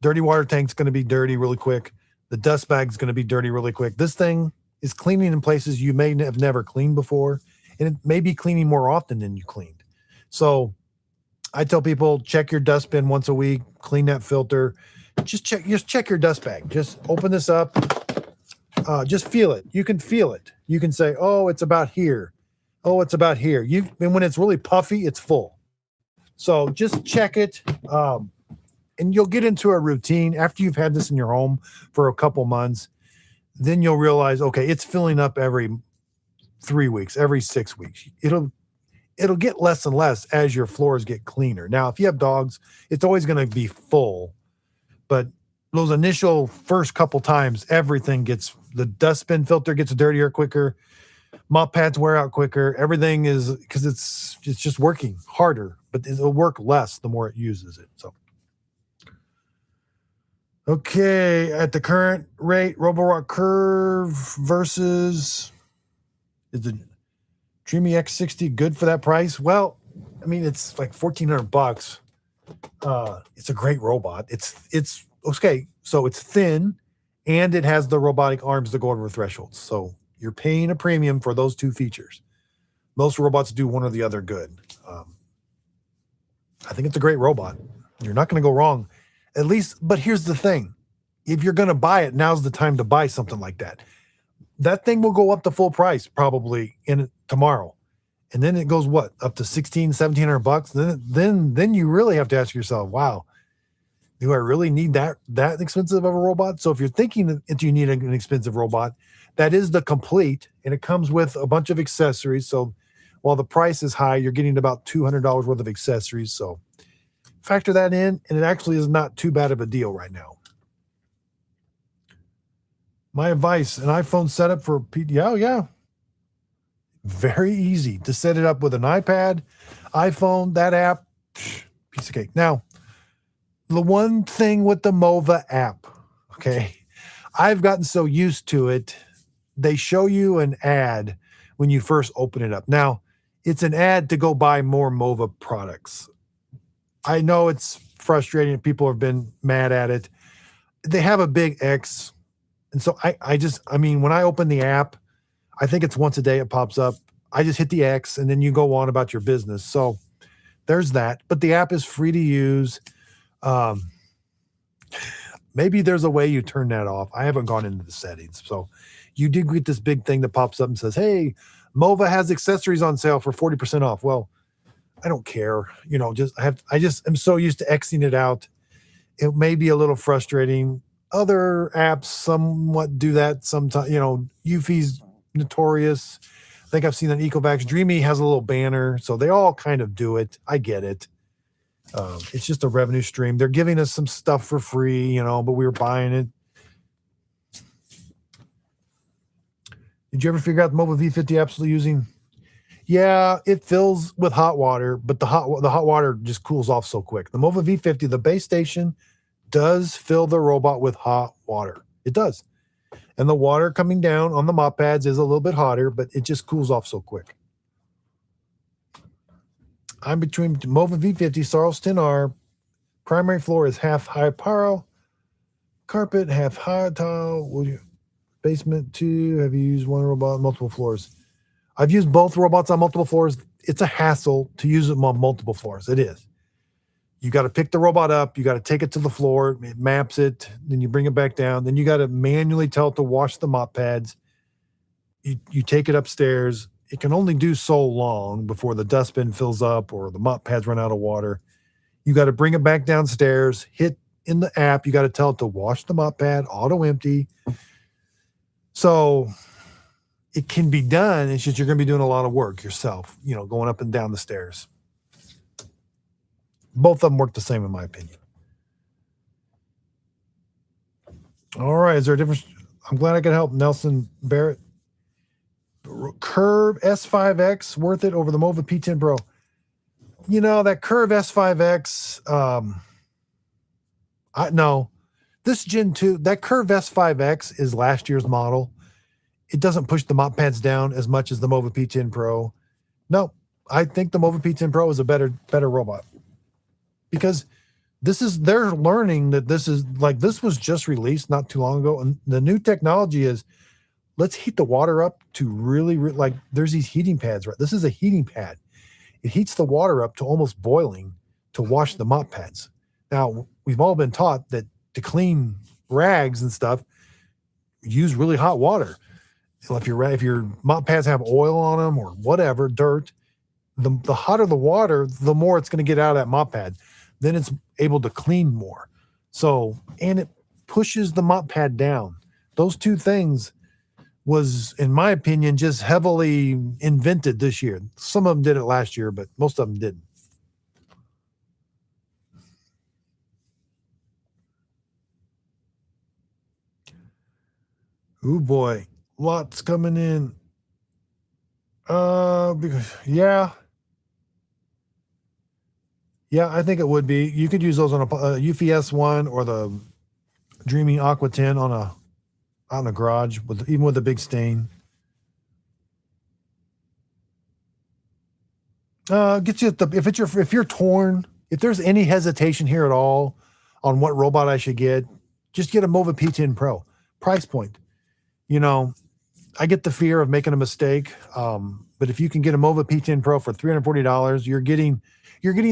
S1: Dirty water tank's going to be dirty really quick. The dust bag's going to be dirty really quick. This thing is cleaning in places you may have never cleaned before, and it may be cleaning more often than you cleaned. So I tell people, check your dust bin once a week, clean that filter. Just check your dust bag. Just open this up. Just feel it. You can feel it. You can say, oh, it's about here. Oh, it's about here. And when it's really puffy, it's full. So just check it. And you'll get into a routine after you've had this in your home for a couple months. Then you'll realize, okay, it's filling up every 3 weeks, every 6 weeks. It'll get less and less as your floors get cleaner. Now, if you have dogs, it's always going to be full. But those initial first couple times, the dustbin filter gets dirtier quicker. Mop pads wear out quicker. Everything is, because it's just working harder, but it'll work less the more it uses it. So, okay, at the current rate, Roborock Curve versus, is the Dreame X60 good for that price? Well, I mean, it's like $1,400. It's a great robot. It's okay. So it's thin, and it has the robotic arms to go over thresholds. So you're paying a premium for those two features. Most robots do one or the other good. I think it's a great robot. You're not going to go wrong. At least, but here's the thing. If you're going to buy it, now's the time to buy something like that. That thing will go up to full price probably tomorrow. And then it goes up to $1,700. Then you really have to ask yourself, wow, do I really need that expensive of a robot? So if you're thinking that you need an expensive robot, that is the Complete, and it comes with a bunch of accessories. So while the price is high, you're getting about $200 worth of accessories. So factor that in, and it actually is not too bad of a deal right now. My advice, an iPhone setup for yeah. Very easy to set it up with an iPad, iPhone, that app, piece of cake. Now, the one thing with the Mova app, okay, I've gotten so used to it, they show you an ad when you first open it up. Now, it's an ad to go buy more Mova products. I know it's frustrating. People have been mad at it. They have a big X. And so I mean, when I open the app, I think it's once a day it pops up. I just hit the X and then you go on about your business. So there's that. But the app is free to use. Maybe there's a way you turn that off. I haven't gone into the settings. So you do get this big thing that pops up and says, hey, Mova has accessories on sale for 40% off. Well, I don't care. I just am so used to Xing it out. It may be a little frustrating. Other apps somewhat do that sometimes. Eufy's notorious. I think I've seen that Ecovacs. Dreame has a little banner, so they all kind of do it. I get it. It's just a revenue stream. They're giving us some stuff for free, but we were buying it. Did you ever figure out the Mova V50 absolutely using? Yeah, it fills with hot water, but the hot water just cools off so quick. The Mova V50, the base station, does fill the robot with hot water. It does. And the water coming down on the mop pads is a little bit hotter, but it just cools off so quick. I'm between Mova V50, Saros 10R. Primary floor is half high paro. Carpet, half high tile. Basement 2. Have you used one robot on multiple floors? I've used both robots on multiple floors. It's a hassle to use them on multiple floors. It is. You got to pick the robot up. You got to take it to the floor. It maps it. Then you bring it back down. Then you got to manually tell it to wash the mop pads. You take it upstairs. It can only do so long before the dustbin fills up or the mop pads run out of water. You got to bring it back downstairs, hit in the app. You got to tell it to wash the mop pad, auto empty. So it can be done. It's just you're going to be doing a lot of work yourself, going up and down the stairs. Both of them work the same, in my opinion. All right. Is there a difference? I'm glad I could help. Nelson Barrett. Curve S5X worth it over the Mova P10 Pro. That Curve S5X, no. This Gen 2, that Curve S5X is last year's model. It doesn't push the mop pads down as much as the Mova P10 Pro. No, I think the Mova P10 Pro is a better robot. Because they're learning that this was just released not too long ago. And the new technology is, let's heat the water up to really, there's these heating pads, right? This is a heating pad. It heats the water up to almost boiling to wash the mop pads. Now, we've all been taught that to clean rags and stuff, use really hot water. So if your mop pads have oil on them or whatever, dirt, the hotter the water, the more it's going to get out of that mop pad. Then it's able to clean more. So, and it pushes the mop pad down. Those two things was, in my opinion, just heavily invented this year. Some of them did it last year, but most of them didn't. Oh boy, lots coming in. Yeah, I think it would be. You could use those on a UPS one or the Dreame Aqua 10 out in a garage even with a big stain. Get you if you're torn, if there's any hesitation here at all on what robot I should get, just get a Mova P10 Pro. Price point. I get the fear of making a mistake. But if you can get a Mova P10 Pro for $340, you're getting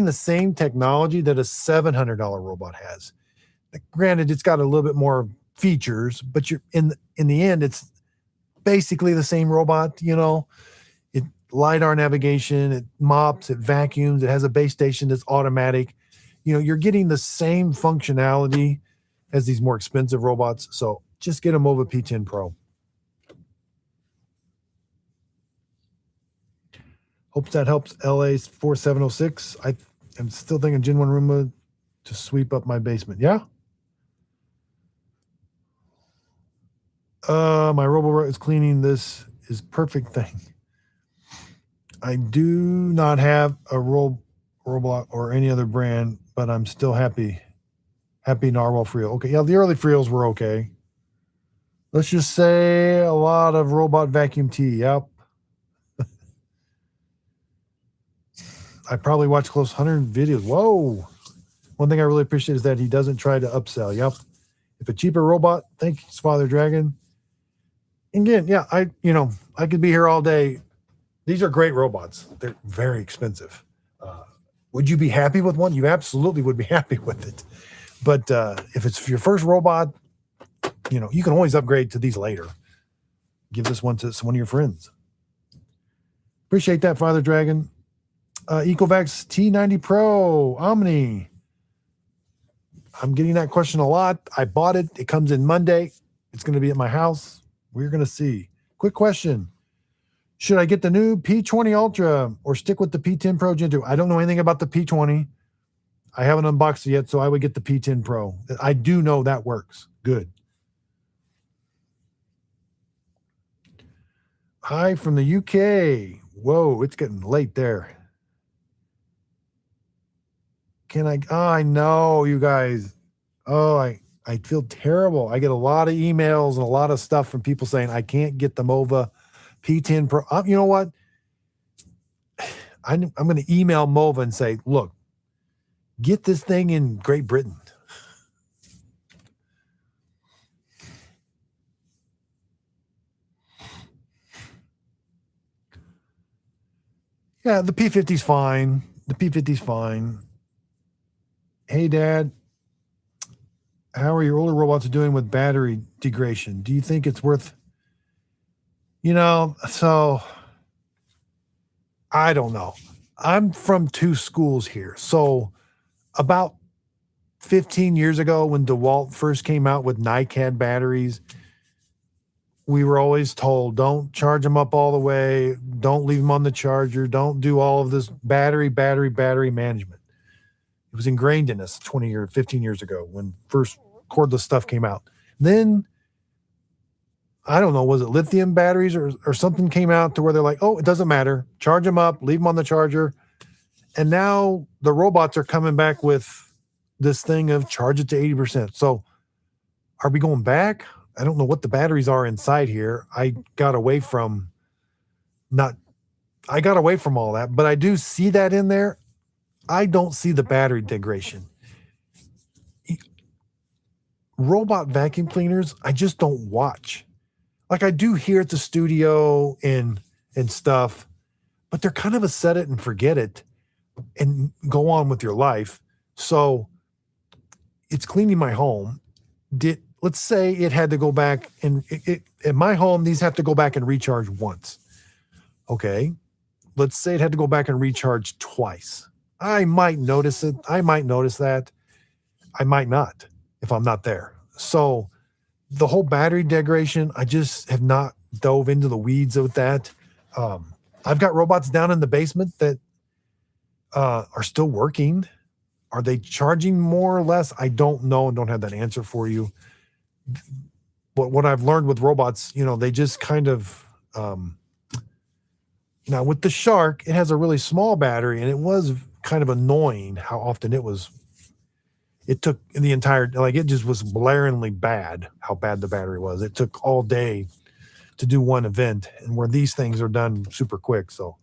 S1: the same technology that a $700 robot has. Granted, it's got a little bit more features, but you're in the end, it's basically the same robot. It LiDAR navigation, it mops, it vacuums, it has a base station that's automatic. You're getting the same functionality as these more expensive robots. So just get a Mova P10 Pro. Hope that helps. LA 4706. I'm still thinking Gen 1 Roomba to sweep up my basement. Yeah. My roborock is cleaning. This is perfect thing. I do not have a robot or any other brand, but I'm still happy. Happy narwhal Frio. Okay. Yeah. The early Frios were okay. Let's just say a lot of robot vacuum tea. Yep. I probably watched close 100 videos. Whoa. One thing I really appreciate is that he doesn't try to upsell. Yep. If a cheaper robot, thanks, Father Dragon. Again, yeah, I could be here all day. These are great robots. They're very expensive. Would you be happy with one? You absolutely would be happy with it. But if it's your first robot, you can always upgrade to these later. Give this one to one of your friends. Appreciate that, Father Dragon. Ecovacs T90 Pro Omni. I'm getting that question a lot. I bought it. It comes in Monday. It's going to be at my house. We're going to see. Quick question. Should I get the new P20 Ultra or stick with the P10 Pro Gen 2? I don't know anything about the P20. I haven't unboxed it yet, so I would get the P10 Pro. I do know that works. Good. Hi from the UK. Whoa, it's getting late there. I know, you guys. Oh, I feel terrible. I get a lot of emails and a lot of stuff from people saying I can't get the Mova P10 Pro. You know what? I'm going to email Mova and say, look, get this thing in Great Britain. Yeah, the P50's fine. The P50's fine. Hey, Dad, how are your older robots doing with battery degradation? Do you think it's worth, so I don't know. I'm from two schools here. So about 15 years ago when DeWalt first came out with NiCad batteries, we were always told, don't charge them up all the way. Don't leave them on the charger. Don't do all of this battery management. It was ingrained in us 20 or 15 years ago when first cordless stuff came out. Then, I don't know, was it lithium batteries or something came out to where they're like, oh, it doesn't matter. Charge them up, leave them on the charger. And now the robots are coming back with this thing of charge it to 80%. So are we going back? I don't know what the batteries are inside here. I got away from all that, but I do see that in there. I don't see the battery degradation. Robot vacuum cleaners, I just don't watch. Like I do here at the studio and stuff, but they're kind of a set it and forget it and go on with your life. So it's cleaning my home. Let's say it had to go back and at my home, these have to go back and recharge once. Okay. Let's say it had to go back and recharge twice. I might notice it. I might notice that. I might not if I'm not there. So the whole battery degradation, I just have not dove into the weeds with that. I've got robots down in the basement that are still working. Are they charging more or less? I don't know and don't have that answer for you. But what I've learned with robots, they just kind of, now with the Shark, it has a really small battery and it was kind of annoying how often it took the entire, it just was blaringly bad, how bad the battery was. It took all day to do one event and where these things are done super quick. So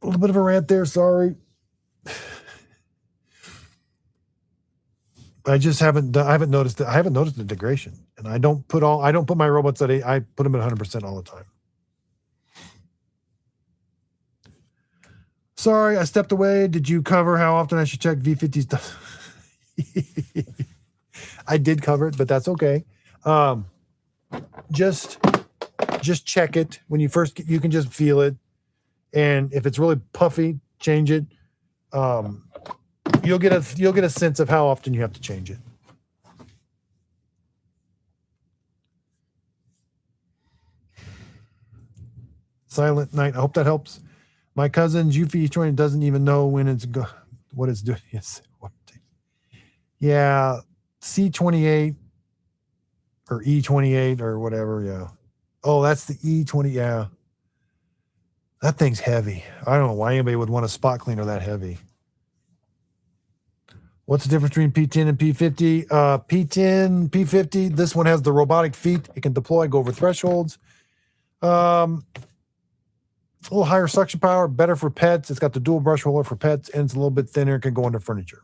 S1: a little bit of a rant there. Sorry. I haven't noticed the degradation, and I don't put my robots at I put them at 100% all the time. Sorry, I stepped away. Did you cover how often I should check V50's stuff? I did cover it, but that's okay. Just check it when you first you can just feel it, and if it's really puffy, change it. You'll get a sense of how often you have to change it. Silent night. I hope that helps. My cousin's UV20 doesn't even know when what it's doing. Yes. Yeah. C28 or E28 or whatever. Yeah. Oh, that's the E20. Yeah. That thing's heavy. I don't know why anybody would want a spot cleaner that heavy. What's the difference between P10 and P50? P10, P50, this one has the robotic feet. It can deploy, go over thresholds. A little higher suction power, better for pets. It's got the dual brush roller for pets, and it's a little bit thinner, can go under furniture.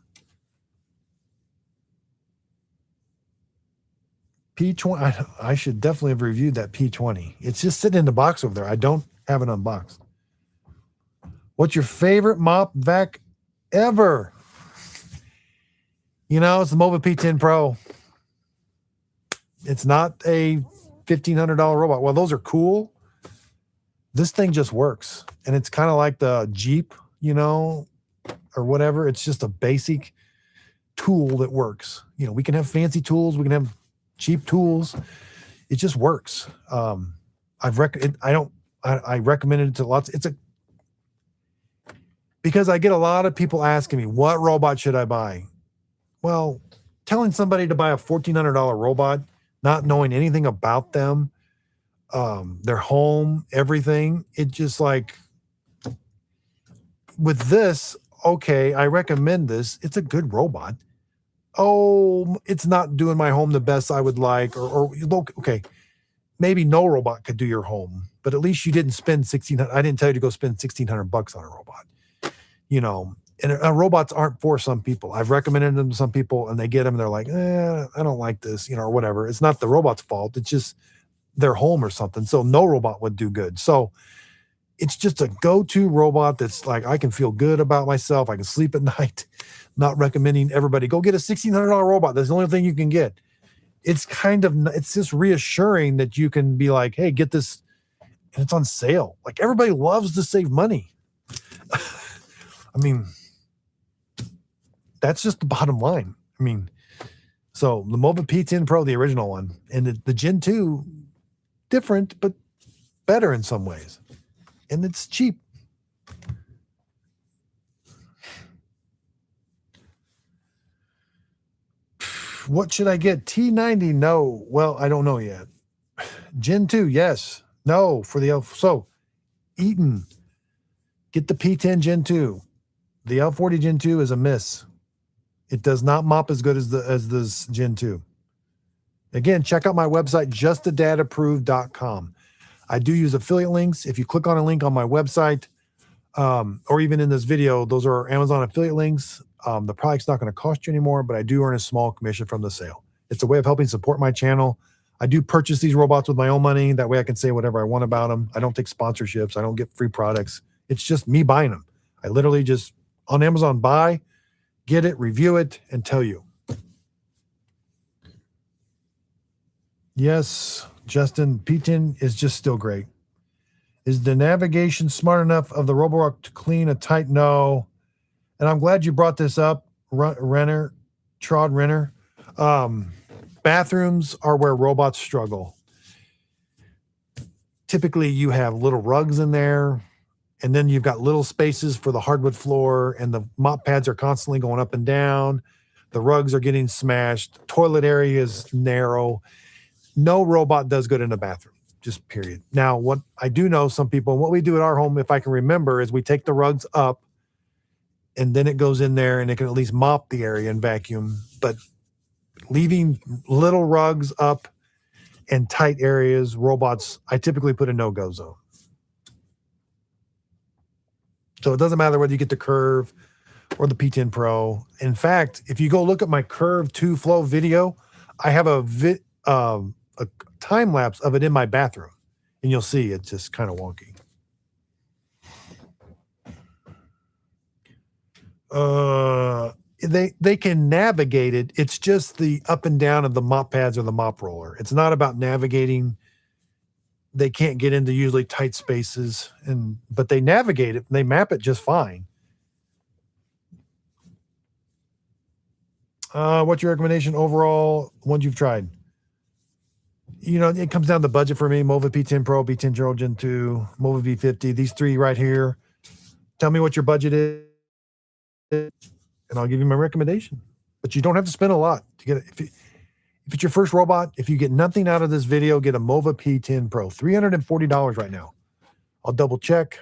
S1: P20, I should definitely have reviewed that P20. It's just sitting in the box over there. I don't have it unboxed. What's your favorite mop vac ever? It's the Mova P10 Pro. It's not a $1,500 robot. Well, those are cool. This thing just works. And it's kind of like the Jeep, or whatever. It's just a basic tool that works. We can have fancy tools. We can have cheap tools. It just works. I recommended it to lots. Because I get a lot of people asking me, what robot should I buy? Well, telling somebody to buy a $1,400 robot, not knowing anything about them, their home, everything, it just with this, okay, I recommend this. It's a good robot. oh, it's not doing my home the best I would like, or okay, maybe no robot could do your home, but at least you didn't spend 1,600. I didn't tell you to go spend $1,600 on a robot, you know. And robots aren't for some people. I've recommended them to some people, and they get them, and they're like, I don't like this, you know, or whatever. It's not the robot's fault. It's just their home or something. So no robot would do good. So it's just a go-to robot that's like, I can feel good about myself. I can sleep at night. Not recommending everybody go get a $1,600 robot. That's the only thing you can get. It's it's just reassuring that you can be like, hey, get this, and it's on sale. Like, everybody loves to save money. I mean, that's just the bottom line. I mean, so the Mova P10 Pro, the original one, and the Gen 2, different, but better in some ways. And it's cheap. What should I get? T90? No. Well, I don't know yet. Gen 2, yes. No for the L. So, Eaton, get the P10 Gen 2. The L40 Gen 2 is a miss. It does not mop as good as this Gen 2. Again, check out my website, justadadapproved.com. I do use affiliate links. If you click on a link on my website, or even in this video, those are Amazon affiliate links. The product's not going to cost you anymore, but I do earn a small commission from the sale. It's a way of helping support my channel. I do purchase these robots with my own money. That way I can say whatever I want about them. I don't take sponsorships. I don't get free products. It's just me buying them. I literally just on Amazon buy, get it, review it, and tell you. Yes, Justin, P10 is just still great. Is the navigation smart enough of the roborock to clean a tight? No. And I'm glad you brought this up, Renner. Bathrooms are where robots struggle. Typically, you have little rugs in there, and then you've got little spaces for the hardwood floor, and the mop pads are constantly going up and down. The rugs are getting smashed. Toilet area is narrow. No robot does good in a bathroom, just period. Now, what I do know, some people, what we do at our home, if I can remember, is we take the rugs up, and then it goes in there, and it can at least mop the area and vacuum. But leaving little rugs up and tight areas, robots, I typically put a no-go zone. So it doesn't matter whether you get the Curve or the P10 Pro. In fact, if you go look at my Curve 2 Flow video, I have a time lapse of it in my bathroom, and you'll see it's just kind of wonky. They can navigate it. It's just the up and down of the mop pads or the mop roller. It's not about navigating. They can't get into usually tight spaces, but they navigate it. They map it just fine. What's your recommendation overall? Ones you've tried? You know, it comes down to budget for me. Mova P10 Pro, P10 Pro Gen 2, Mova V50. These three right here. Tell me what your budget is, and I'll give you my recommendation. But you don't have to spend a lot to get it. If it's your first robot, if you get nothing out of this video, get a Mova P10 Pro. $340 right now. I'll double check.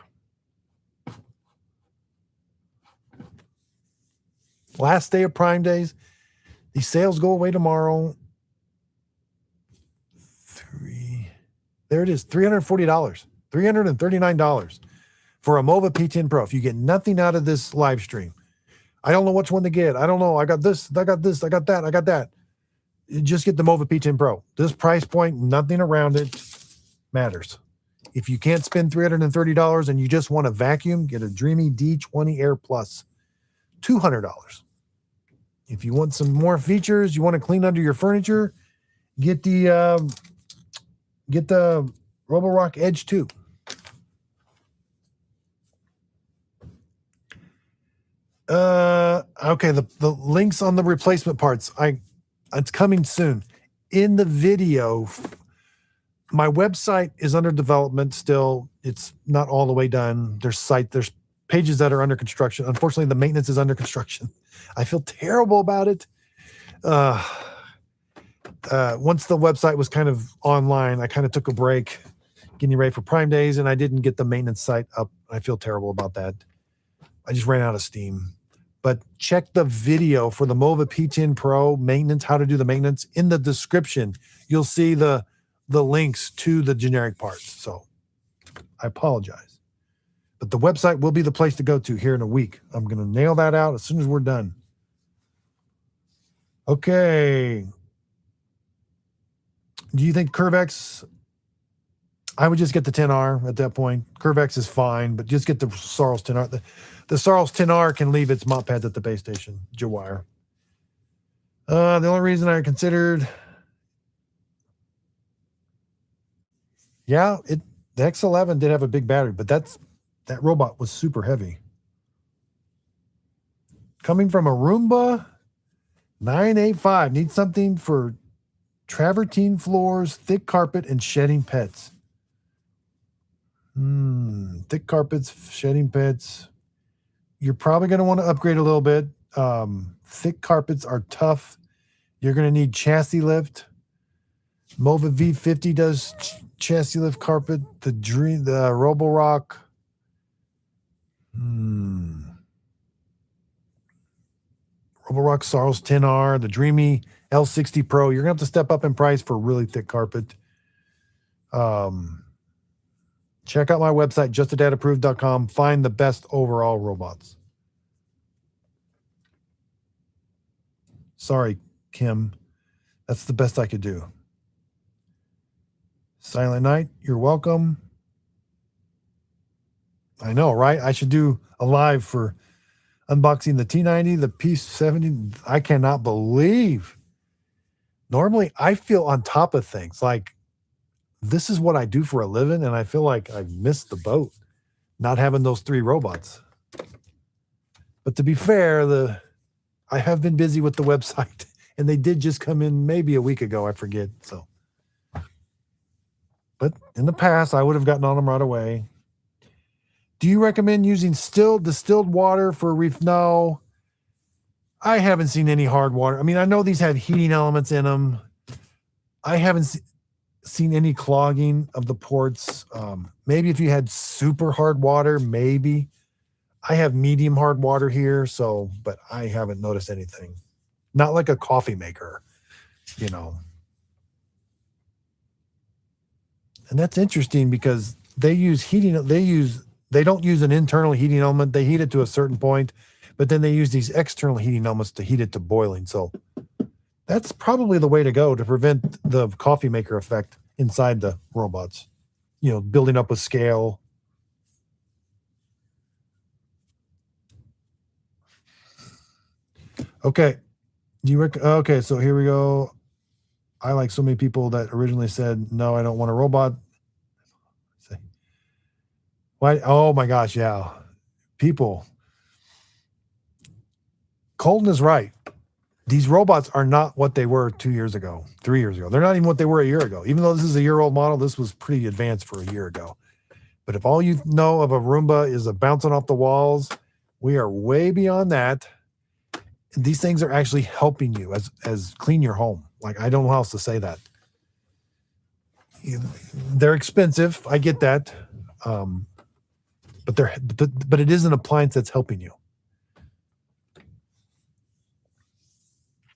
S1: Last day of Prime Days. These sales go away tomorrow. There it is, $340. $339 for a Mova P10 Pro. If you get nothing out of this live stream, I don't know which one to get. I don't know. I got this, I got this, I got that, I got that. You just get the Mova P10 Pro. This price point, nothing around it matters. If you can't spend $330 and you just want a vacuum, get a Dreame D20 Air Plus, $200. If you want some more features, you want to clean under your furniture, get the Roborock Edge 2. Okay, the links on the replacement parts, it's coming soon. In the video, my website is under development still. It's not all the way done. There's pages that are under construction. Unfortunately, the maintenance is under construction. I feel terrible about it. Once the website was kind of online, I kind of took a break getting ready for Prime Days, and I didn't get the maintenance site up. I feel terrible about that. I just ran out of steam. But check the video for the Mova P10 Pro maintenance, how to do the maintenance. In the description, you'll see the links to the generic parts. So I apologize. But the website will be the place to go to here in a week. I'm going to nail that out as soon as we're done. Okay. Do you think CurveX? I would just get the 10R at that point. CurveX is fine, but just get the Sarles 10R. The Sarles 10R can leave its mop pads at the base station. Jawire. The only reason I considered, the X11 did have a big battery, but that robot was super heavy. Coming from a Roomba 985, needs something for travertine floors, thick carpet, and shedding pets. Thick carpets, shedding pets. You're probably going to want to upgrade a little bit. Thick carpets are tough. You're going to need chassis lift. Mova V50 does chassis lift carpet. The roborock. Roborock Sarles 10R, the dreame L60 Pro. You're going to have to step up in price for really thick carpet. Check out my website, justadadapproved.com. Find the best overall robots. Sorry, Kim. That's the best I could do. Silent Night, you're welcome. I know, right? I should do a live for unboxing the T90, the P70. I cannot believe. Normally, I feel on top of things. Like, this is what I do for a living, and I feel like I've missed the boat not having those 3 robots. But to be fair, I have been busy with the website, and they did just come in maybe a week ago. I forget. So, but in the past, I would have gotten on them right away. Do you recommend using distilled water for a reef? No, I haven't seen any hard water. I mean, I know these have heating elements in them. I haven't seen any clogging of the ports. Maybe if you had super hard water, maybe. I have medium hard water here, but I haven't noticed anything. Not like a coffee maker, And that's interesting because they don't use an internal heating element. They heat it to a certain point, but then they use these external heating elements to heat it to boiling. So that's probably the way to go to prevent the coffee maker effect inside the robots, building up with scale. Okay. Okay, so here we go. I like so many people that originally said, no, I don't want a robot. Why? Oh my gosh, yeah. People. Colton is right. These robots are not what they were 2 years ago, 3 years ago. They're not even what they were a year ago. Even though this is a year-old model, this was pretty advanced for a year ago. But if all you know of a Roomba is a bouncing off the walls, we are way beyond that. These things are actually helping you as clean your home. Like, I don't know how else to say that. They're expensive. I get that. But it is an appliance that's helping you.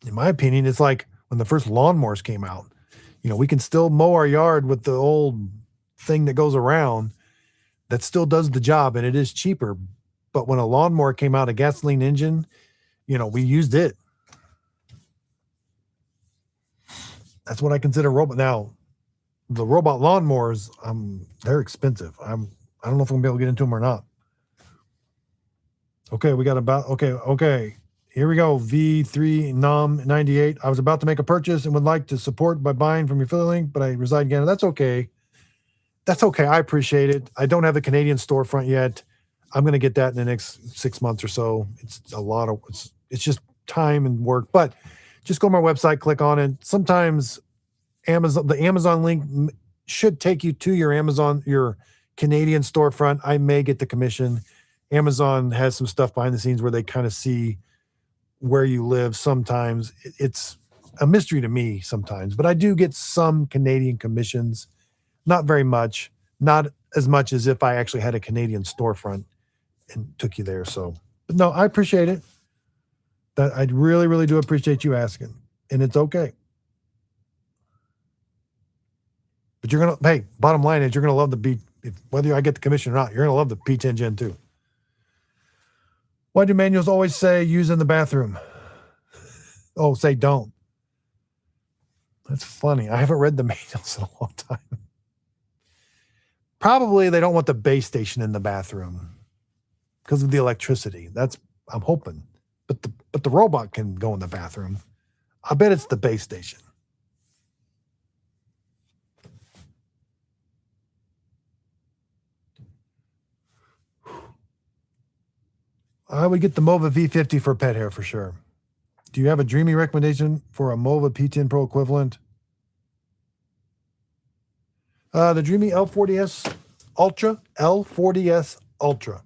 S1: In my opinion, it's like when the first lawnmowers came out. We can still mow our yard with the old thing that goes around that still does the job, and it is cheaper. But when a lawnmower came out, a gasoline engine, we used it. That's what I consider robot. Now, the robot lawnmowers, they're expensive. I don't know if I'm gonna be able to get into them or not. Okay, we got okay. Here we go. V3 NOM 98. I was about to make a purchase and would like to support by buying from your affiliate link, but I reside in Canada. That's okay. That's okay. I appreciate it. I don't have a Canadian storefront yet. I'm going to get that in the next 6 months or so. It's it's just time and work, but just go to my website, click on it. Sometimes the Amazon link should take you to your Canadian storefront. I may get the commission. Amazon has some stuff behind the scenes where they kind of see where you live. Sometimes it's a mystery to me sometimes, but I do get some Canadian commissions, not very much, not as much as if I actually had a Canadian storefront and took you there. So, but no, I appreciate it. That I really, really do appreciate you asking. And it's okay. But you're going to, hey, bottom line is you're going to love the B, whether I get the commission or not, you're going to love the P10 Gen 2. Why do manuals always say use in the bathroom? Oh, say don't. That's funny. I haven't read the manuals in a long time. Probably they don't want the base station in the bathroom because of the electricity. That's, I'm hoping. But the robot can go in the bathroom. I bet it's the base station. I would get the Mova V50 for pet hair for sure. Do you have a dreamy recommendation for a Mova P10 Pro equivalent? The Dreame L40S Ultra.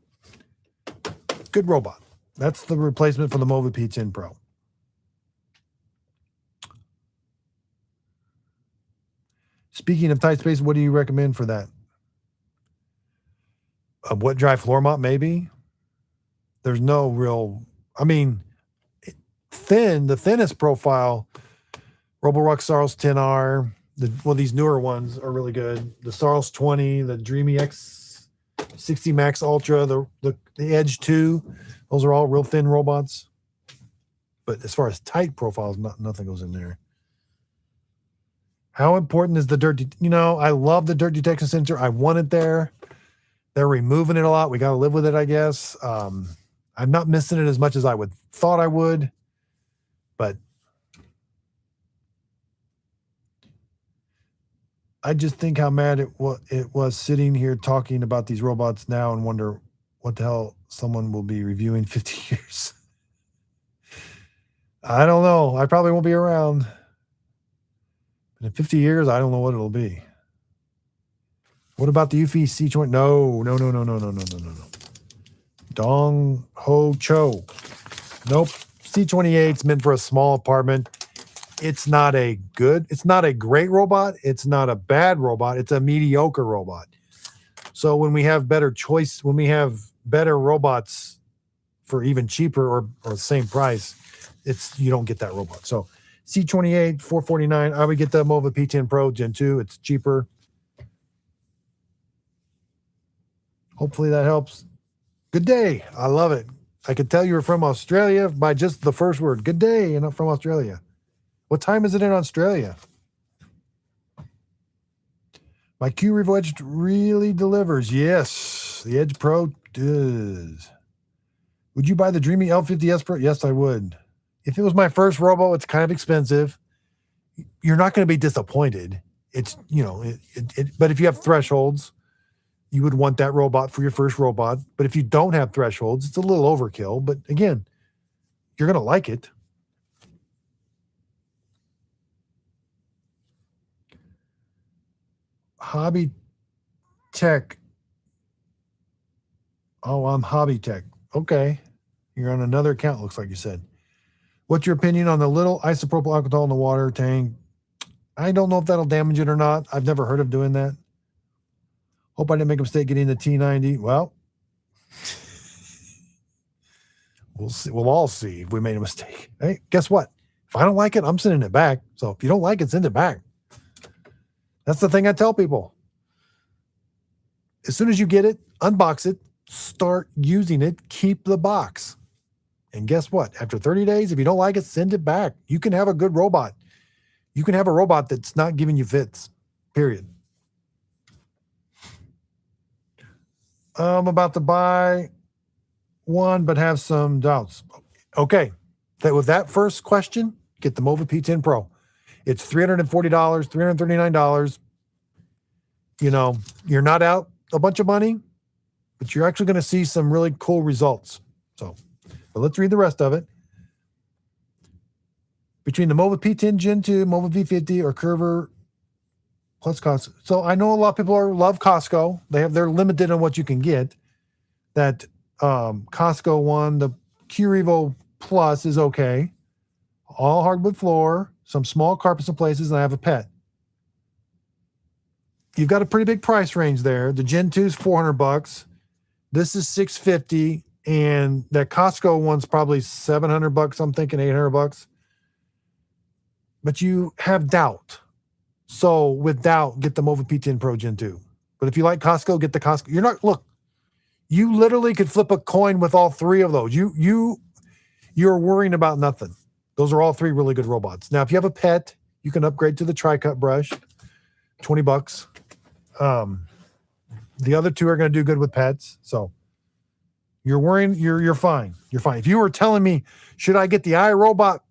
S1: Good robot. That's the replacement for the Mova P10 Pro. Speaking of tight space, what do you recommend for that? A wet dry floor mop, maybe? There's no real, I mean, the thinnest profile, Roborock Sarles 10R, these newer ones are really good. The Sarles 20, the Dreame X60 Max Ultra, the Edge 2, those are all real thin robots. But as far as tight profiles, nothing goes in there. How important is the dirt? I love the dirt detection sensor. I want it there. They're removing it a lot. We got to live with it, I guess. I'm not missing it as much as I thought I would, but I just think how mad it was sitting here talking about these robots now and wonder what the hell someone will be reviewing 50 years. I don't know. I probably won't be around. But in 50 years, I don't know what it'll be. What about the Eufy C20? No. Dong Ho Cho. Nope. C28's meant for a small apartment. It's not a great robot. It's not a bad robot. It's a mediocre robot. So when we have better choice, when we have better robots for even cheaper or the same price, you don't get that robot. So C28, $449. I would get the Mova P10 Pro Gen 2. It's cheaper. Hopefully that helps. Good day. I love it. I could tell you were from Australia by just the first word. Good day. And I'm from Australia. What time is it in Australia? My Q-Revo Edge really delivers. Yes, the Edge Pro does. Would you buy the Dreame L50S Pro? Yes, I would. If it was my first robo, it's kind of expensive. You're not going to be disappointed. It's, but if you have thresholds, you would want that robot for your first robot. But if you don't have thresholds, it's a little overkill. But again, you're going to like it. Hobby Tech. Oh, I'm Hobby Tech. Okay. You're on another account, looks like you said. What's your opinion on the little isopropyl alcohol in the water tank? I don't know if that'll damage it or not. I've never heard of doing that. Hope I didn't make a mistake getting the T90. Well, we'll see. We'll all see if we made a mistake. Hey, guess what? If I don't like it, I'm sending it back. So if you don't like it, send it back. That's the thing I tell people. As soon as you get it, unbox it, start using it, keep the box. And guess what? After 30 days, if you don't like it, send it back. You can have a good robot. You can have a robot that's not giving you fits, period. I'm about to buy one, but have some doubts. Okay. With that first question, get the Mova P10 Pro. It's $340, $339. You're not out a bunch of money, but you're actually going to see some really cool results. So, but let's read the rest of it. Between the Mova P10 Gen 2, Mova V50, or Curver plus Costco. So I know a lot of people love Costco. They're limited on what you can get. That Costco one, the Q-Revo Plus is okay. All hardwood floor, some small carpets in places, and I have a pet. You've got a pretty big price range there. The Gen 2 is $400. This is $650. And that Costco one's probably $700. I'm thinking $800. But you have doubt. So with doubt, get the Mova P10 Pro Gen 2. But if you like Costco, get the Costco. You literally could flip a coin with all three of those. You're worrying about nothing. Those are all three really good robots. Now, if you have a pet, you can upgrade to the tri-cut brush, $20. The other two are going to do good with pets. So you're worrying, you're fine. You're fine. If you were telling me, should I get the iRobot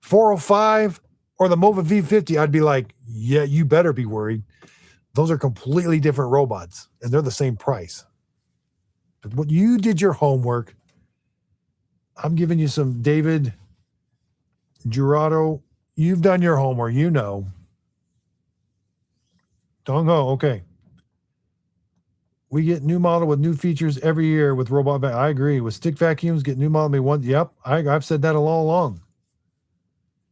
S1: 405 or the Mova V50, I'd be like, yeah, you better be worried. Those are completely different robots, and they're the same price. But what you did your homework. I'm giving you some David Jurado. You've done your homework, you know. Don't go. Okay. We get new model with new features every year with robot vac. I agree. With stick vacuums, get new model maybe one. Yep. I've said that all along.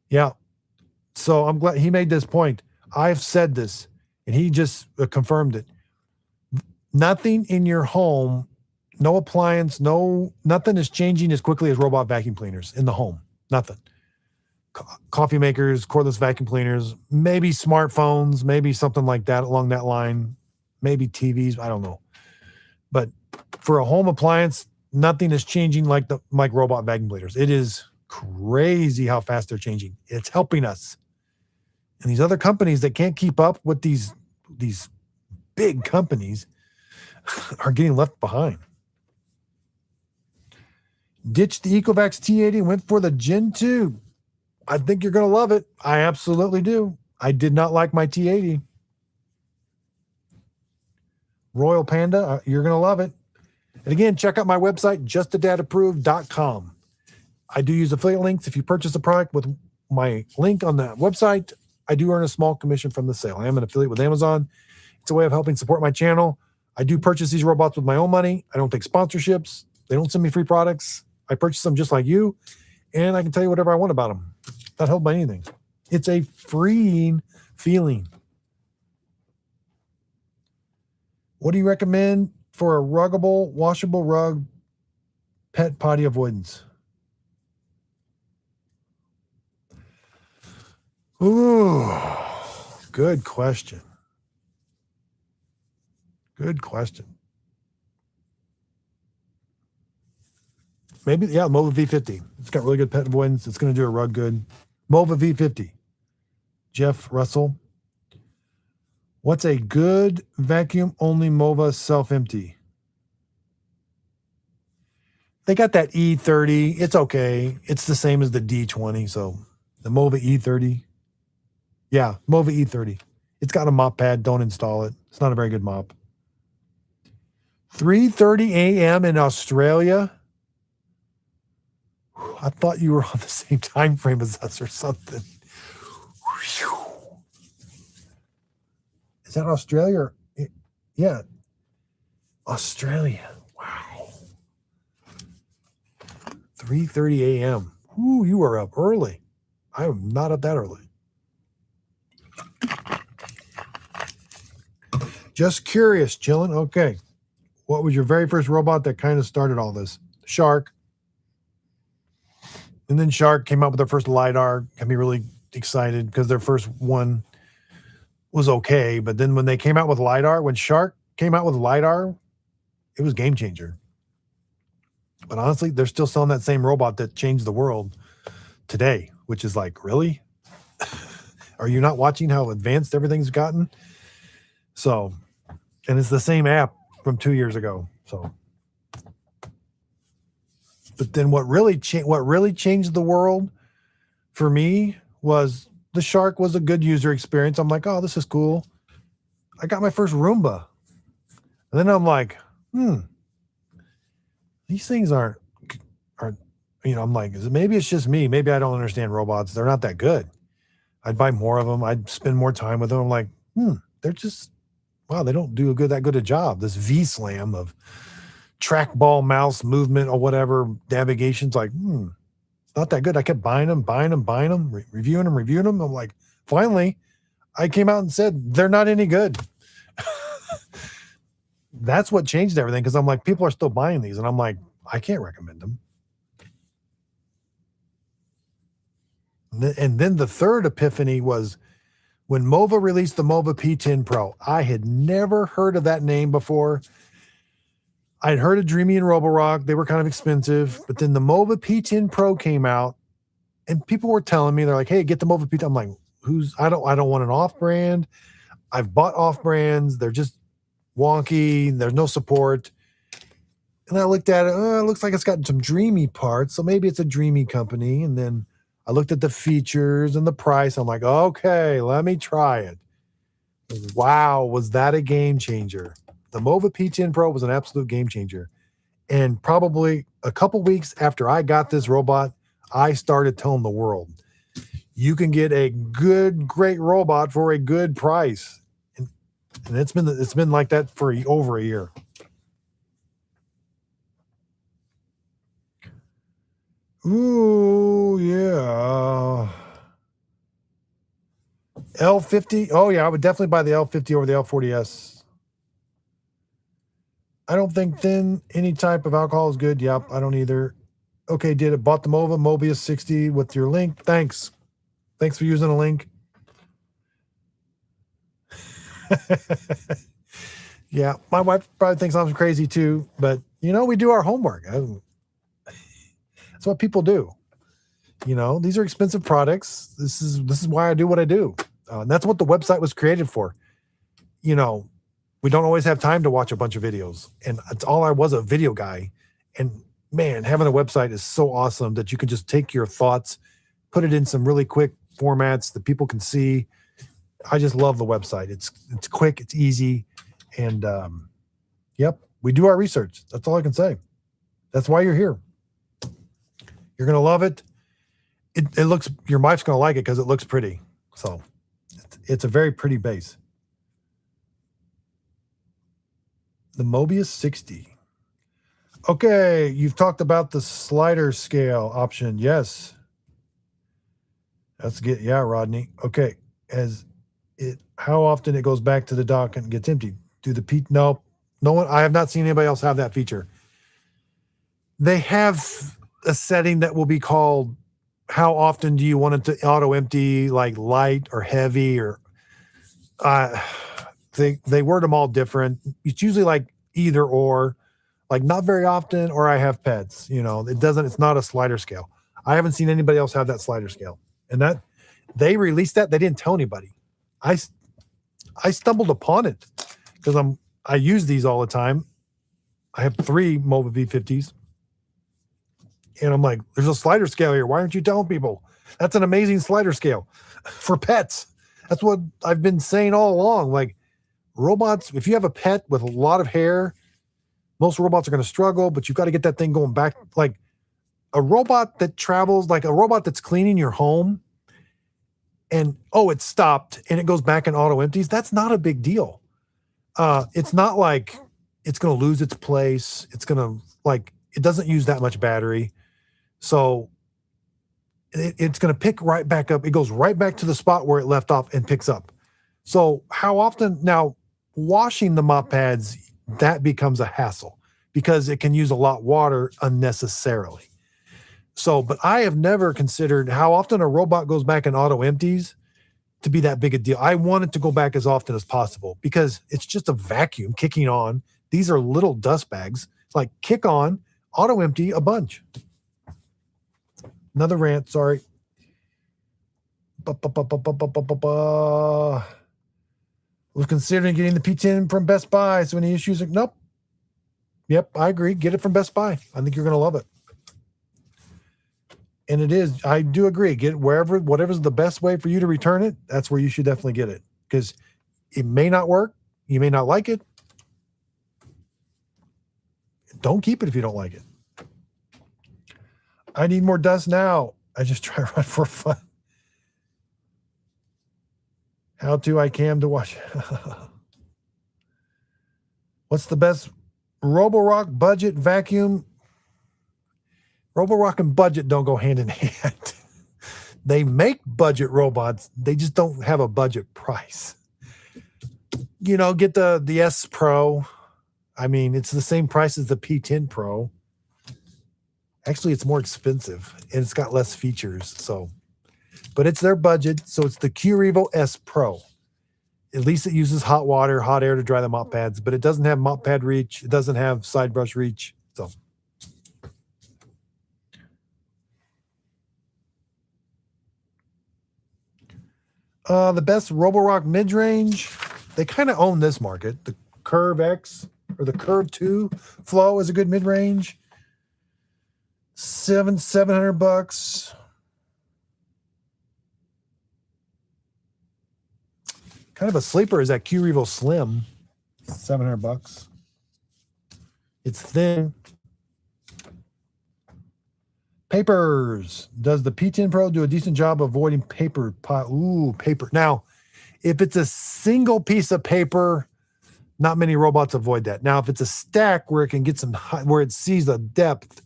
S1: Yeah. So I'm glad he made this point. I've said this, and he just confirmed it. Nothing in your home, no appliance, nothing is changing as quickly as robot vacuum cleaners in the home. Nothing. Coffee makers, cordless vacuum cleaners, maybe smartphones, maybe something like that along that line, maybe TVs. I don't know. But for a home appliance, nothing is changing like robot vacuum cleaners. It is crazy how fast they're changing. It's helping us. And these other companies that can't keep up with these big companies are getting left behind. Ditched the Ecovacs T80 and went for the Gen 2. I think you're going to love it. I absolutely do. I did not like my T80. Royal Panda, you're going to love it. And again, check out my website, justadadapproved.com. I do use affiliate links. If you purchase a product with my link on that website, I do earn a small commission from the sale. I am an affiliate with Amazon. It's a way of helping support my channel. I do purchase these robots with my own money. I don't take sponsorships. They don't send me free products. I purchase them just like you, and I can tell you whatever I want about them. Not held by anything. It's a freeing feeling. What do you recommend for a ruggable, washable rug pet potty avoidance? Ooh, good question. Good question. Maybe, yeah, Mova V50. It's got really good pet avoidance. It's going to do a rug good. Mova V50. Jeff Russell. What's a good vacuum-only Mova self-empty? They got that E30. It's okay. It's the same as the D20. So the Mova E30. Yeah, Mova E30. It's got a mop pad. Don't install it. It's not a very good mop. 3:30 a.m. in Australia. I thought you were on the same time frame as us or something. Is that Australia? Yeah. Australia. Wow. 3:30 a.m. Ooh, you are up early. I am not up that early. Just curious, chilling. Okay. What was your very first robot that kind of started all this? Shark. And then Shark came out with their first LiDAR. Got me really excited because their first one was okay. But then when they came out with LiDAR, when Shark came out with LiDAR, it was game changer. But honestly, they're still selling that same robot that changed the world today, which is like, really? Are you not watching how advanced everything's gotten? So, and it's the same app from 2 years ago. So, but then what really changed the world for me was the Shark was a good user experience. I'm like, oh, this is cool. I got my first Roomba. And then I'm like, these things aren't, I'm like, maybe it's just me. Maybe I don't understand robots. They're not that good. I'd buy more of them. I'd spend more time with them. I'm like, they're just, wow, they don't do that good a job. This V-slam of trackball mouse movement or whatever, navigation's like, it's not that good. I kept buying them, reviewing them. I'm like, finally, I came out and said, they're not any good. That's what changed everything, because I'm like, people are still buying these. And I'm like, I can't recommend them. And then the third epiphany was when Mova released the Mova P10 Pro. I had never heard of that name before. I'd heard of Dreame and Roborock. They were kind of expensive. But then the Mova P10 Pro came out, and people were telling me, they're like, hey, get the Mova P10. I'm like, I don't want an off-brand. I've bought off-brands. They're just wonky. There's no support. And I looked at it. It looks like it's got some dreamy parts. So maybe it's a dreamy company. And then I looked at the features and the price. I'm like, okay, let me try it. Wow, was that a game changer? The Mova P10 Pro was an absolute game changer. And probably a couple weeks after I got this robot, I started telling the world, you can get a great robot for a good price. And it's been like that for over a year. Ooh, yeah. L50. Oh, yeah, I would definitely buy the L50 over the L40S. I don't think thin any type of alcohol is good. Yep, I don't either. Okay, did it. Bought the Mova Mobius 60 with your link. Thanks. Thanks for using a link. Yeah, my wife probably thinks I'm crazy too, but we do our homework. That's what people do. These are expensive products. This is why I do what I do. And that's what the website was created for. We don't always have time to watch a bunch of videos. And it's all I was, a video guy. And man, having a website is so awesome that you can just take your thoughts, put it in some really quick formats that people can see. I just love the website. It's quick, it's easy. And yep, we do our research. That's all I can say. That's why you're here. You're going to love it. It looks, your wife's going to like it because it looks pretty. So it's a very pretty base. The Mobius 60. Okay, you've talked about the slider scale option. Yes. That's good. Yeah, Rodney. Okay. How often it goes back to the dock and gets empty? No one, I have not seen anybody else have that feature. They have a setting that will be called, how often do you want it to auto empty, like light or heavy, or they word them all different. It's usually like either or, like not very often, or I have pets. It's not a slider scale. I haven't seen anybody else have that slider scale. And that they released that, they didn't tell anybody. I stumbled upon it because I use these all the time. I have 3 Mova V50s. And I'm like, there's a slider scale here. Why aren't you telling people? That's an amazing slider scale for pets. That's what I've been saying all along. Like robots, if you have a pet with a lot of hair, most robots are going to struggle, but you've got to get that thing going back. Like a robot that travels, like a robot that's cleaning your home and, it stopped and it goes back and auto empties. That's not a big deal. It's not like it's going to lose its place. It's going to it doesn't use that much battery. So it's going to pick right back up. It goes right back to the spot where it left off and picks up. So how often now washing the mop pads, that becomes a hassle because it can use a lot of water unnecessarily. So, but I have never considered how often a robot goes back and auto empties to be that big a deal. I want it to go back as often as possible because it's just a vacuum kicking on. These are little dust bags. It's like kick on, auto empty a bunch. Another rant, sorry. Was considering getting the P10 from Best Buy. So any issues? Nope. Yep, I agree. Get it from Best Buy. I think you're going to love it. And it is. I do agree. Get it whatever's the best way for you to return it. That's where you should definitely get it because it may not work. You may not like it. Don't keep it if you don't like it. I need more dust now. I just try to run for fun. How to I cam to watch. What's the best Roborock budget vacuum? Roborock and budget don't go hand in hand. They make budget robots. They just don't have a budget price. Get the S Pro. I mean, it's the same price as the P10 Pro. Actually, it's more expensive and it's got less features. So, but it's their budget. So it's the Q-Revo S Pro. At least it uses hot water, hot air to dry the mop pads, but it doesn't have mop pad reach. It doesn't have side brush reach. So the best Roborock mid-range, they kind of own this market. The Curve X or the Curve 2 Flow is a good mid-range. $700. Kind of a sleeper is that Q-Revo Slim, $700. It's thin. Papers. Does the P10 Pro do a decent job avoiding paper? Ooh, paper. Now, if it's a single piece of paper, not many robots avoid that. Now, if it's a stack where it can get some, where it sees a depth,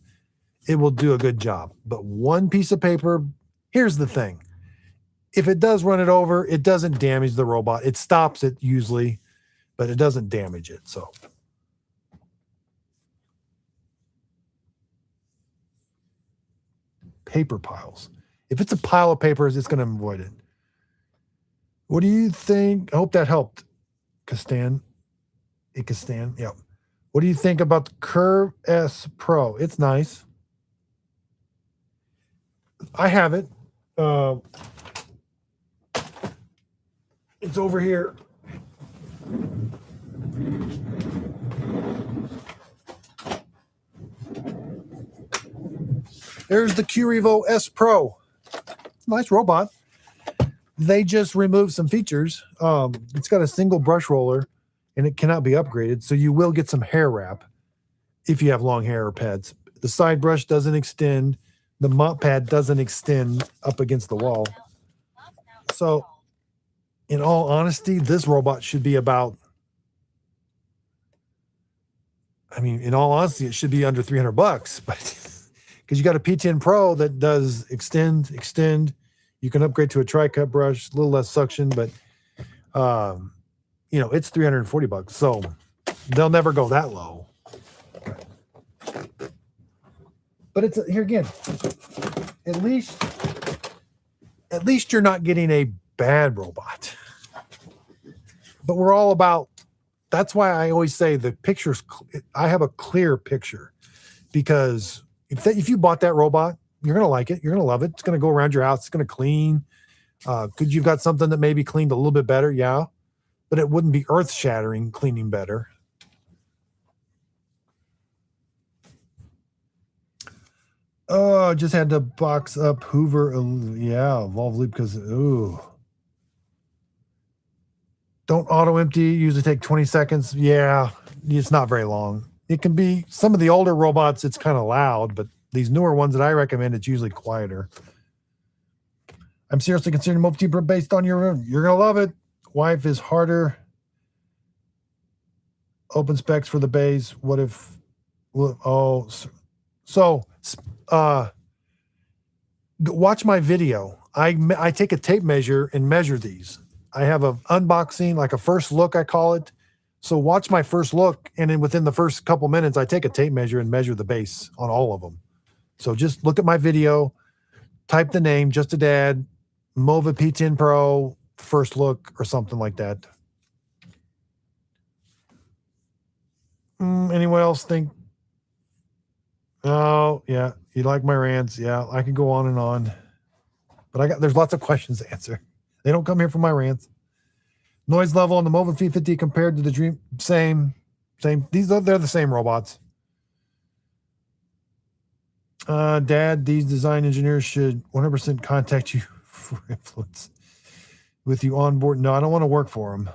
S1: it will do a good job. But one piece of paper, here's the thing. If it does run it over, it doesn't damage the robot. It stops it usually, but it doesn't damage it. So paper piles. If it's a pile of papers, it's going to avoid it. What do you think? I hope that helped. Kastan. Yep. What do you think about the Curve S Pro? It's nice. I have it. It's over here. There's the Q-Revo S Pro. Nice robot. They just removed some features. It's got a single brush roller, and it cannot be upgraded, so you will get some hair wrap if you have long hair or pads. The side brush doesn't extend. The mop pad doesn't extend up against the wall. So, in all honesty, this robot should be about, I mean, in all honesty, it should be under $300, but because you got a P10 Pro that does extend. You can upgrade to a tri-cut brush, a little less suction, but you know, it's $340. So they'll never go that low. But it's here again. At least you're not getting a bad robot. But we're all about, that's why I always say the pictures, I have a clear picture, because if you bought that robot, you're going to like it. You're going to love it. It's going to go around your house. It's going to clean. Could you've got something that maybe cleaned a little bit better? Yeah. But it wouldn't be earth shattering cleaning better. Oh, I just had to box up Hoover. Yeah, Evolve Loop because, ooh. Don't auto empty. Usually take 20 seconds. Yeah, it's not very long. It can be, some of the older robots, it's kind of loud, but these newer ones that I recommend, it's usually quieter. I'm seriously considering Mopping based on your room. You're going to love it. Wife is harder. Open specs for the base. What if, oh, so watch my video. I take a tape measure and measure these. I have an unboxing, like a first look, I call it. So watch my first look, and then within the first couple minutes, I take a tape measure and measure the base on all of them. So just look at my video, type the name, Just a Dad, Mova P10 Pro, first look, or something like that. Anyone else think? Oh, yeah. You like my rants? Yeah, I could go on and on. But there's lots of questions to answer. They don't come here for my rants. Noise level on the Mova V50 compared to the Dreame, same. They're the same robots. Dad, these design engineers should 100% contact you for influence with you on board. No, I don't want to work for them.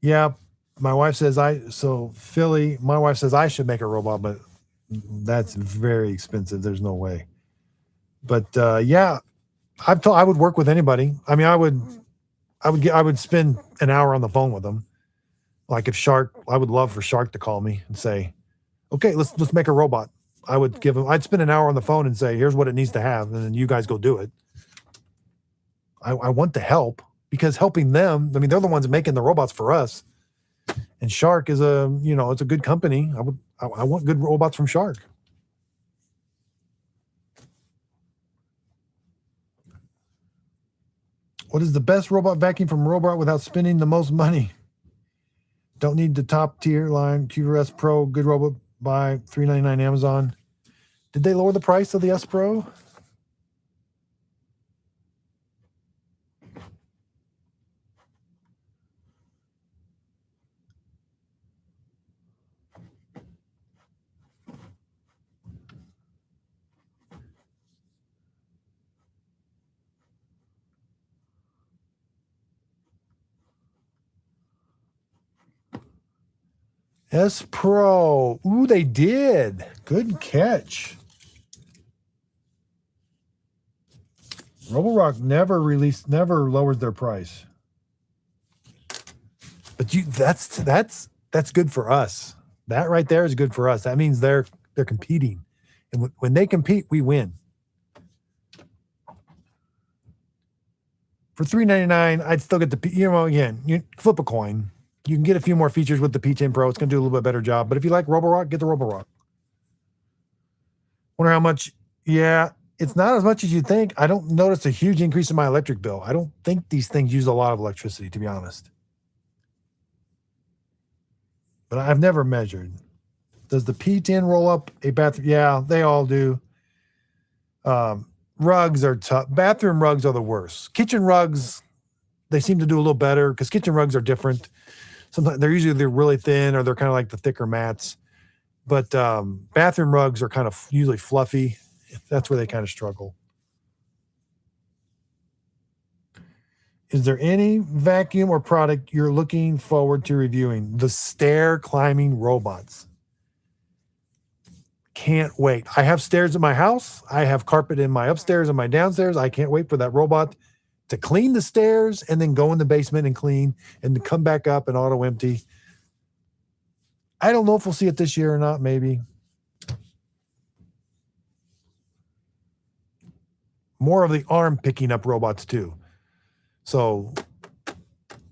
S1: Yeah, my wife says my wife says I should make a robot, but that's very expensive. There's no way. But yeah, I would work with anybody. I mean, I would spend an hour on the phone with them. Like if Shark, I would love for Shark to call me and say, okay, let's make a robot. I'd spend an hour on the phone and say, here's what it needs to have. And then you guys go do it. I want to help, because helping them, I mean, they're the ones making the robots for us. And Shark is it's a good company. I want good robots from Shark. What is the best robot vacuum from Roborock without spending the most money? Don't need the top tier line. QRS Pro, good robot, buy $3.99 Amazon. Did they lower the price of the S Pro? S Pro. Ooh, they did. Good catch. Roborock never lowers their price. But that's good for us. That right there is good for us. That means they're competing. And when they compete, we win. For $3.99, I'd still get again, you flip a coin. You can get a few more features with the P10 Pro. It's going to do a little bit better job. But if you like Roborock, get the Roborock. Wonder how much. Yeah, it's not as much as you think. I don't notice a huge increase in my electric bill. I don't think these things use a lot of electricity, to be honest. But I've never measured. Does the P10 roll up a bathroom? Yeah, they all do. Rugs are tough. Bathroom rugs are the worst. Kitchen rugs, they seem to do a little better because kitchen rugs are different. Sometimes they're really thin or they're kind of like the thicker mats. But bathroom rugs are kind of usually fluffy. That's where they kind of struggle. Is there any vacuum or product you're looking forward to reviewing? The stair climbing robots. Can't wait. I have stairs in my house. I have carpet in my upstairs and my downstairs. I can't wait for that robot to clean the stairs and then go in the basement and clean and to come back up and auto empty. I don't know if we'll see it this year or not, maybe. More of the arm picking up robots too. So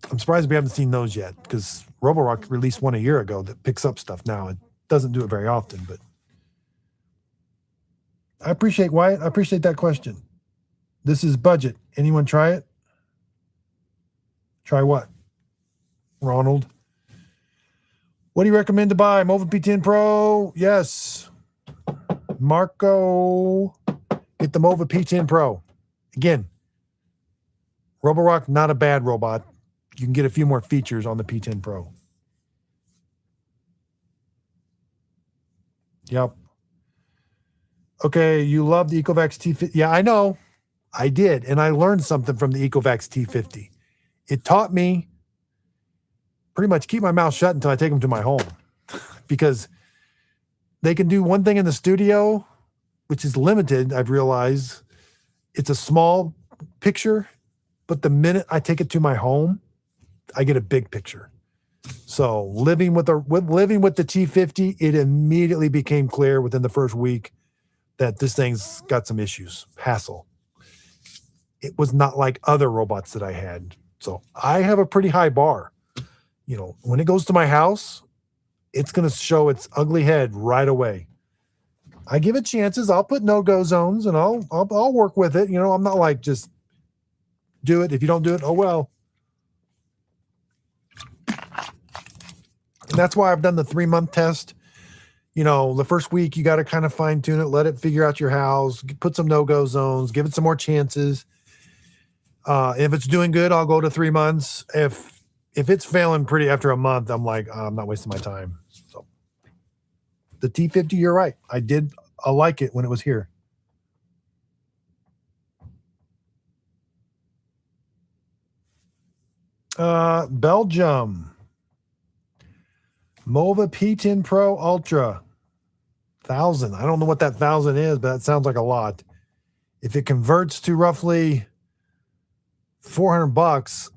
S1: I'm surprised we haven't seen those yet because Roborock released one a year ago that picks up stuff now. It doesn't do it very often, but I appreciate Wyatt. I appreciate that question. This is budget. Anyone try it? Try what? Ronald. What do you recommend to buy? Mova P10 Pro? Yes. Marco, get the Mova P10 Pro. Again, Roborock, not a bad robot. You can get a few more features on the P10 Pro. Yep. Okay, you love the Ecovacs T50. Yeah, I know. I did, and I learned something from the Ecovacs T50. It taught me pretty much keep my mouth shut until I take them to my home because they can do one thing in the studio, which is limited, I've realized. It's a small picture, but the minute I take it to my home, I get a big picture. So living with the T50, it immediately became clear within the first week that this thing's got some issues, hassle. It was not like other robots that I had. So I have a pretty high bar. You know, when it goes to my house, it's going to show its ugly head right away. I give it chances. I'll put no-go zones and I'll work with it. You know, I'm not like just do it. If you don't do it, oh well. And that's why I've done the 3-month test. You know, the first week you got to kind of fine tune it, let it figure out your house, put some no-go zones, give it some more chances. If it's doing good, I'll go to 3 months. If it's failing pretty after a month, I'm like, I'm not wasting my time. So the T50, you're right. I like it when it was here. Belgium. Mova P10 Pro Ultra. 1,000. I don't know what that 1,000 is, but that sounds like a lot. If it converts to roughly $400,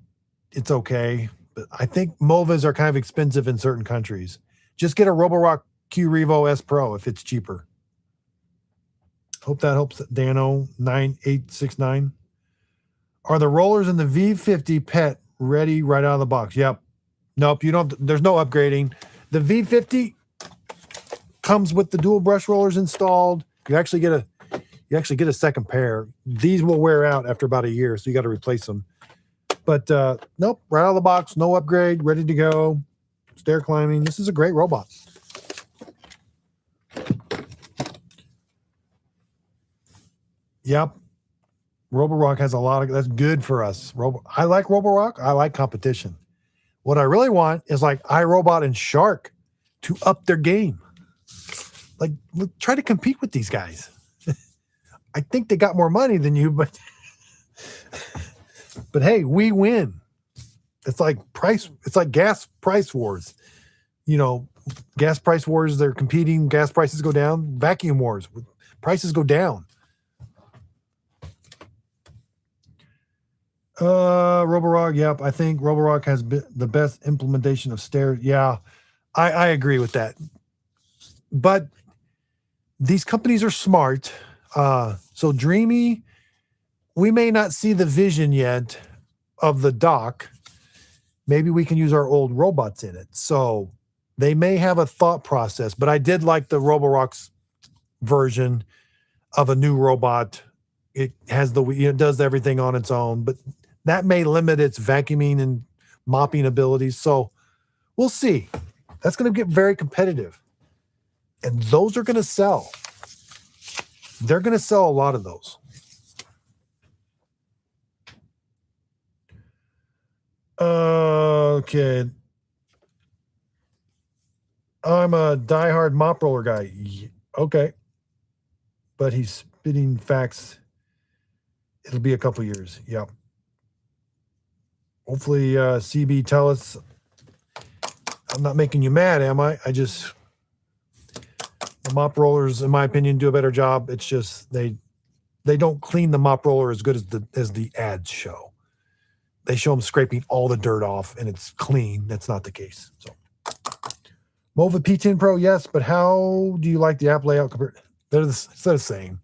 S1: it's okay. But I think Movas are kind of expensive in certain countries. Just get a Roborock Q Revo S Pro if it's cheaper. Hope that helps. Dano 9869. Are the rollers in the V50 Pet ready right out of the box? Yep. Nope. You don't. There's no upgrading. The V50. comes with the dual brush rollers installed. You actually get a second pair. These will wear out after about a year, so you got to replace them. But nope, right out of the box, no upgrade, ready to go. Stair climbing. This is a great robot. Yep. Roborock has a lot of, that's good for us. I like Roborock. I like competition. What I really want is like iRobot and Shark to up their game. Like, try to compete with these guys. I think they got more money than you, but hey, we win. It's like gas price wars. You know, gas price wars, they're competing, gas prices go down. Vacuum wars, prices go down. Roborock, yep. I think Roborock has the best implementation of stairs. Yeah, I agree with that. But these companies are smart. So Dreame, we may not see the vision yet of the dock. Maybe we can use our old robots in it. So they may have a thought process, but I did like the Roborock's version of a new robot. It has it does everything on its own, but that may limit its vacuuming and mopping abilities. So we'll see. That's going to get very competitive. And those are going to sell. They're going to sell a lot of those. Okay. I'm a diehard mop roller guy. Okay. But he's spitting facts. It'll be a couple years. Yep. Hopefully, CB tell us. I'm not making you mad, am I? The mop rollers, in my opinion, do a better job. It's just they don't clean the mop roller as good as the ads show. They show them scraping all the dirt off, and it's clean. That's not the case. So, Mova P10 Pro, yes, but how do you like the app layout compared? They're the same.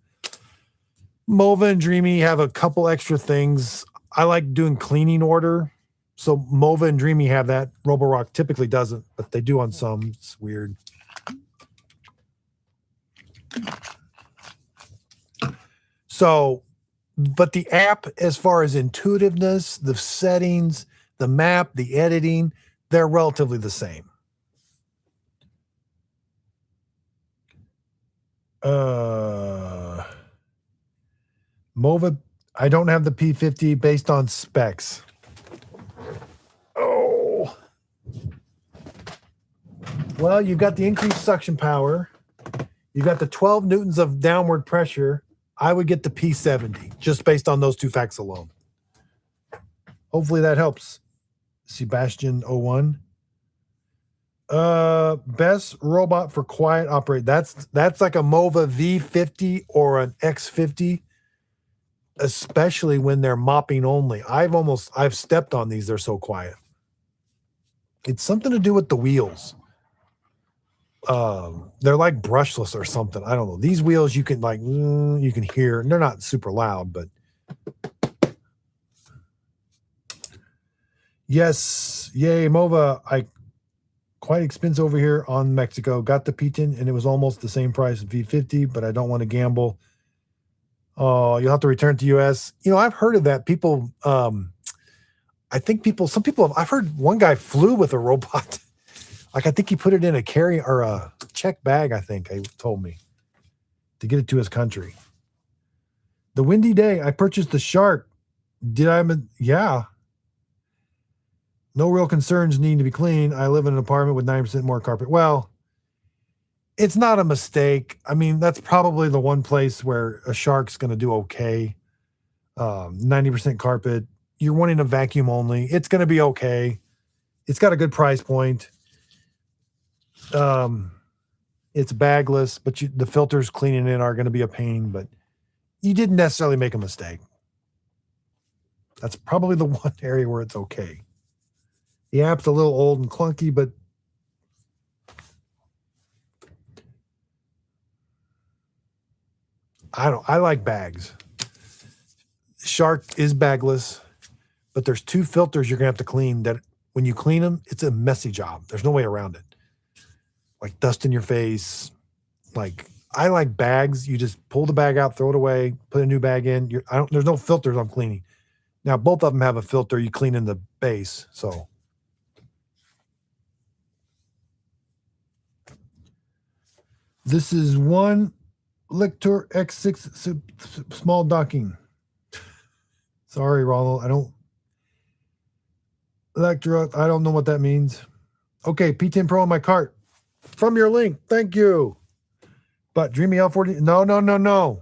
S1: Mova and Dreame have a couple extra things. I like doing cleaning order. So Mova and Dreame have that. Roborock typically doesn't, but they do on some. It's weird. So, but the app, as far as intuitiveness, the settings, the map, the editing, they're relatively the same. Mova, I don't have the P50 based on specs. Oh. Well, you've got the increased suction power. You've got the 12 newtons of downward pressure. I would get the P70 just based on those two facts alone. Hopefully that helps. Sebastian 01. Best robot for quiet operate. That's like a Mova V50 or an X50, especially when they're mopping only. I've stepped on these. They're so quiet. It's something to do with the wheels. They're like brushless or something. I don't know. These wheels you can you can hear. They're not super loud, but yes, yay, Mova. Quite expensive over here on Mexico. Got the P10 and it was almost the same price as V50, but I don't want to gamble. Oh, you'll have to return to US. You know, I've heard of that. People, I think some people, I've heard one guy flew with a robot. Like, I think he put it in a carry or a check bag, I think he told me, to get it to his country. The windy day, I purchased the Shark. Yeah. No real concerns need to be clean. I live in an apartment with 9% more carpet. Well, it's not a mistake. I mean, that's probably the one place where a Shark's going to do okay. 90% carpet. You're wanting a vacuum only. It's going to be okay. It's got a good price point. It's bagless, but the filters cleaning it are going to be a pain, but you didn't necessarily make a mistake. That's probably the one area where it's okay. The app's a little old and clunky, but I like bags. Shark is bagless, but there's two filters you're going to have to clean that when you clean them, it's a messy job. There's no way around it. Like dust in your face, like, I like bags. You just pull the bag out, throw it away, put a new bag in. There's no filters I'm cleaning. Now, both of them have a filter. You clean in the base. So this is one Lictor X6 small docking. Sorry, Ronald. I don't know what that means. Okay, P10 Pro in my cart. From your link. Thank you. But Dreame L40, no.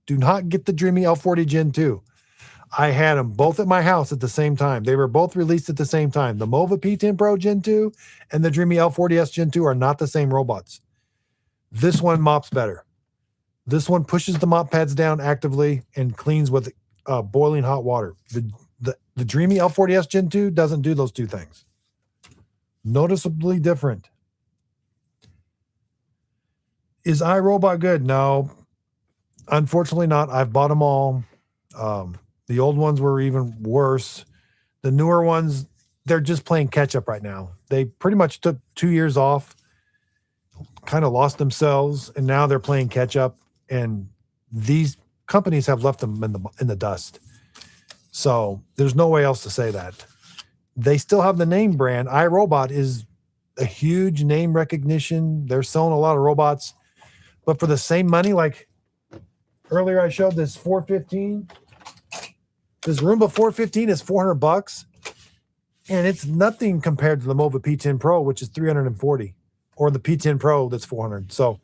S1: Do not get the Dreame L40 Gen 2. I had them both at my house at the same time. They were both released at the same time. The Mova P10 Pro Gen 2 and the Dreame L40S Gen 2 are not the same robots. This one mops better. This one pushes the mop pads down actively and cleans with boiling hot water. The Dreame L40S Gen 2 doesn't do those two things. Noticeably different. Is iRobot good? No, unfortunately not. I've bought them all. The old ones were even worse. The newer ones, they're just playing catch up right now. They pretty much took 2 years off, kind of lost themselves, and now they're playing catch up. And these companies have left them in the dust. So there's no way else to say that. They still have the name brand. iRobot is a huge name recognition. They're selling a lot of robots, but for the same money, like earlier I showed this 415. This Roomba 415 is $400, and it's nothing compared to the Mova P10 Pro, which is $340, or the P10 Pro that's $400. So,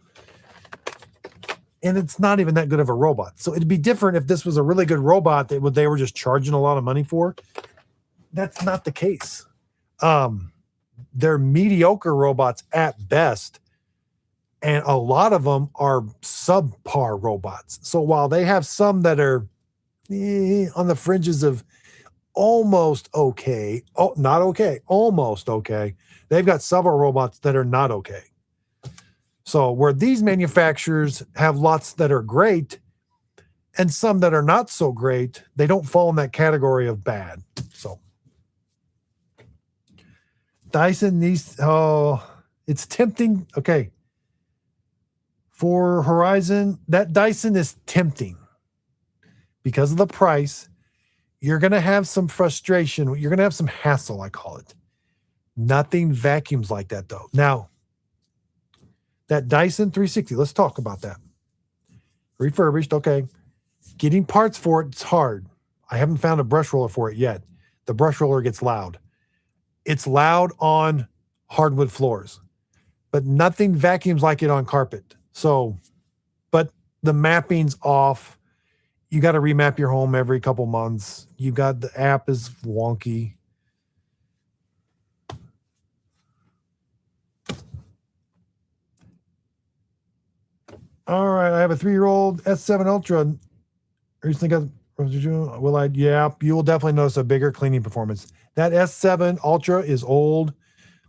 S1: and it's not even that good of a robot. So it'd be different if this was a really good robot that they were just charging a lot of money for. That's not the case. They're mediocre robots at best, and a lot of them are subpar robots. So while they have some that are on the fringes of almost okay, not okay, almost okay, they've got several robots that are not okay. So where these manufacturers have lots that are great and some that are not so great, they don't fall in that category of bad. So Dyson needs, it's tempting. Okay. For Horizon, that Dyson is tempting because of the price. You're going to have some frustration. You're going to have some hassle, I call it. Nothing vacuums like that, though. Now, that Dyson 360, let's talk about that. Refurbished, okay. Getting parts for it's hard. I haven't found a brush roller for it yet. The brush roller gets loud. It's loud on hardwood floors, but nothing vacuums like it on carpet. So, but the mapping's off. You got to remap your home every couple months. You got the app is wonky. All right, I have a 3-year-old S7 Ultra. Recently got. Yeah, you will definitely notice a bigger cleaning performance. That S7 Ultra is old.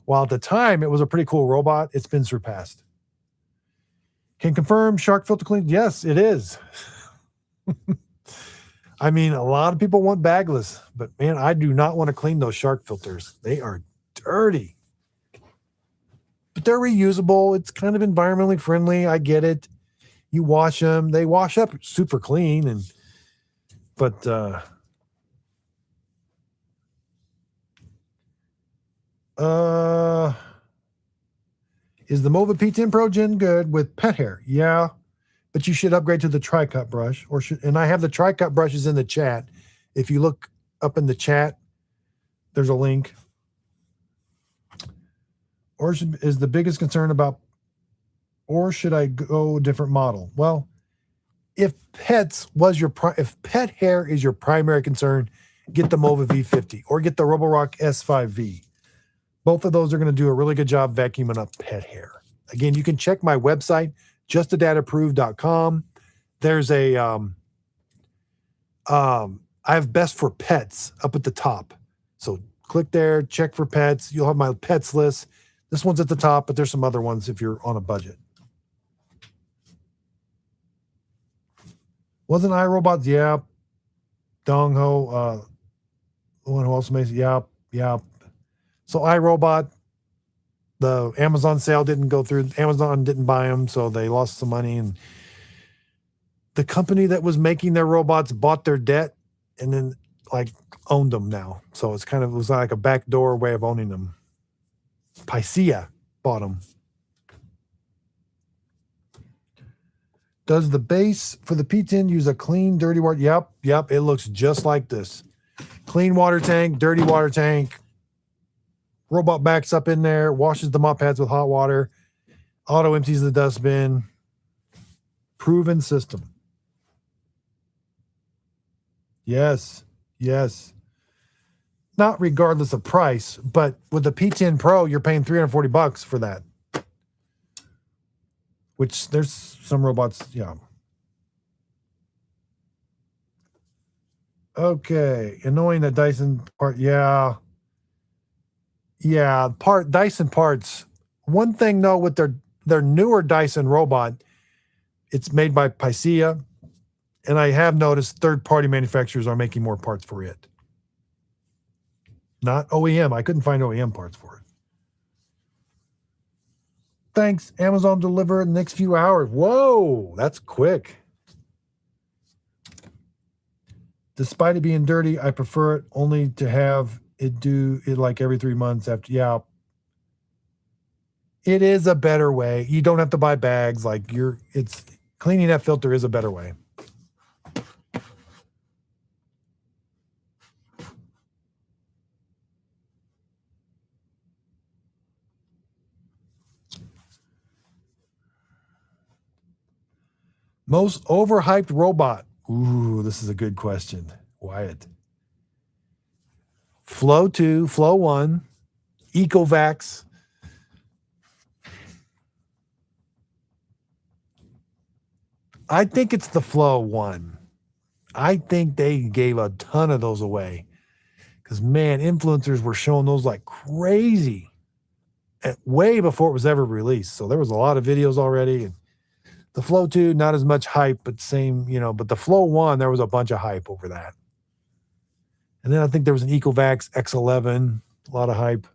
S1: While at the time it was a pretty cool robot, it's been surpassed. Can confirm shark filter clean? Yes, it is. I mean, a lot of people want bagless, but man, I do not want to clean those shark filters. They are dirty. But they're reusable. It's kind of environmentally friendly. I get it. You wash them. They wash up super clean. But is the Mova P10 Pro Gen good with pet hair? Yeah. But you should upgrade to the tri-cut brush, and I have the tri-cut brushes in the chat. If you look up in the chat, there's a link. Or is the biggest concern about, or should I go a different model? Well, if pet hair is your primary concern, get the Mova V50 or get the Roborock S5V. Both of those are going to do a really good job vacuuming up pet hair. Again, you can check my website, justadadapproved.com. There's a I have best for pets up at the top. So click there, check for pets. You'll have my pets list. This one's at the top, but there's some other ones if you're on a budget. Wasn't iRobot? Yeah. Dong Ho, the one who also makes it. Yeah. So iRobot, the Amazon sale didn't go through. Amazon didn't buy them, so they lost some money. And the company that was making their robots bought their debt and then like owned them now. So it was like a backdoor way of owning them. Paisia bought them. Does the base for the P10 use a clean, dirty water? Yep. It looks just like this. Clean water tank, dirty water tank. Robot backs up in there, washes the mop pads with hot water. Auto empties the dustbin. Proven system. Yes. Not regardless of price, but with the P10 Pro, you're paying $340 for that. Which there's some robots, yeah. Okay, annoying that Dyson part, yeah. Dyson parts. One thing though, with their newer Dyson robot, it's made by Paisia, and I have noticed third-party manufacturers are making more parts for it. Not OEM. I couldn't find OEM parts for it. Thanks. Amazon deliver in the next few hours. Whoa, that's quick. Despite it being dirty, I prefer it only to have it do it like every 3 months after. Yeah. It is a better way. You don't have to buy bags. It's cleaning that filter is a better way. Most overhyped robot. Ooh, this is a good question. Wyatt. Flow 2, Flow 1, Ecovacs. I think it's the Flow 1. I think they gave a ton of those away. Because, man, influencers were showing those like crazy. Way before it was ever released. So there was a lot of videos already. And the Flow 2, not as much hype, but same, but the Flow 1, there was a bunch of hype over that. And then I think there was an Ecovacs X11, a lot of hype.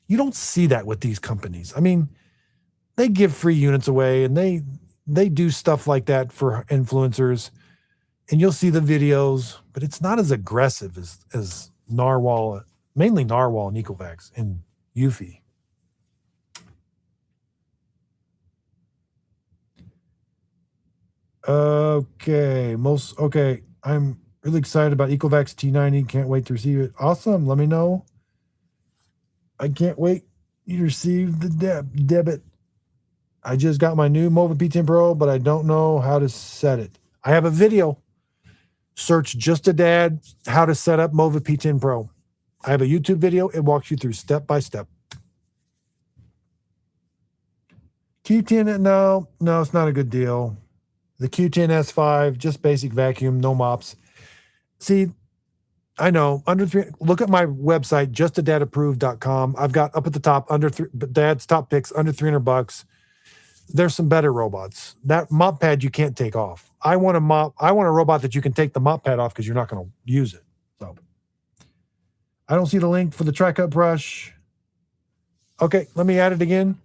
S1: You don't see that with these companies. I mean, they give free units away and they do stuff like that for influencers. And you'll see the videos, but it's not as aggressive as Narwhal, mainly Narwhal and Ecovacs and Eufy. Okay. I'm really excited about Ecovacs T90. Can't wait to receive it. Awesome. Let me know. I can't wait you receive the debit. I just got my new Mova P10 Pro, but I don't know how to set it. I have a video. Search Just a Dad, how to set up Mova P10 Pro. I have a YouTube video. It walks you through step by step. Q10, no, it's not a good deal. The Q10 S5, just basic vacuum, no mops. See, I know, look at my website, justadadapproved.com. I've got up at the top, Dad's top picks, under $300. There's some better robots. That mop pad you can't take off. I want a robot that you can take the mop pad off because you're not going to use it. So I don't see the link for the tri-cut brush. Okay, let me add it again.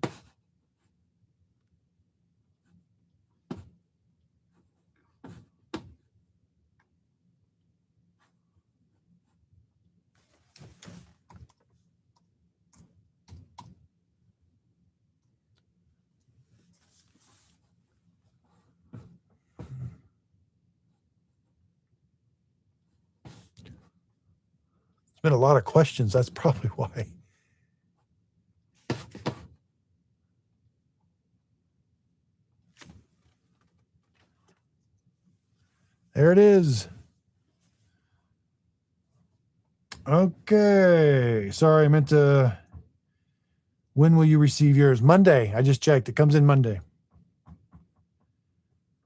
S1: Been a lot of questions. That's probably why. There it is. Okay. Sorry, I meant to. When will you receive yours? Monday. I just checked. It comes in Monday.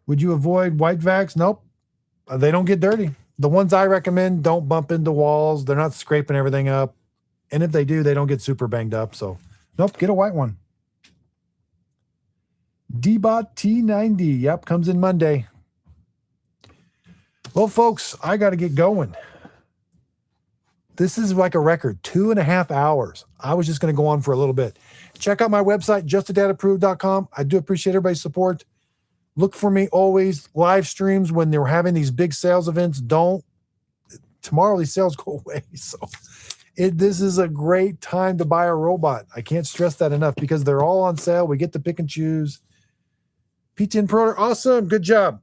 S1: Would you avoid white vacs? Nope. They don't get dirty. The ones I recommend don't bump into walls. They're not scraping everything up. And if they do, they don't get super banged up. So, nope, get a white one. D-Bot T90. Yep, comes in Monday. Well, folks, I got to get going. This is like a record, 2.5 hours. I was just going to go on for a little bit. Check out my website, justadadapproved.com. I do appreciate everybody's support. Look for me always. Live streams when they're having these big sales events. Tomorrow these sales go away. So this is a great time to buy a robot. I can't stress that enough because they're all on sale. We get to pick and choose. P10 Pro, awesome. Good job.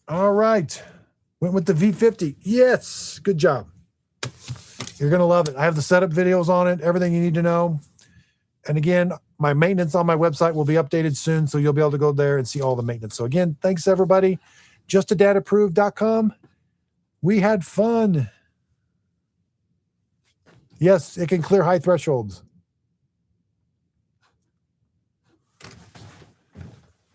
S1: All right. Went with the V50. Yes. Good job. You're going to love it. I have the setup videos on it, everything you need to know. And again, my maintenance on my website will be updated soon, so you'll be able to go there and see all the maintenance. So again, thanks everybody. justadadapproved.com. We had fun. Yes, it can clear high thresholds.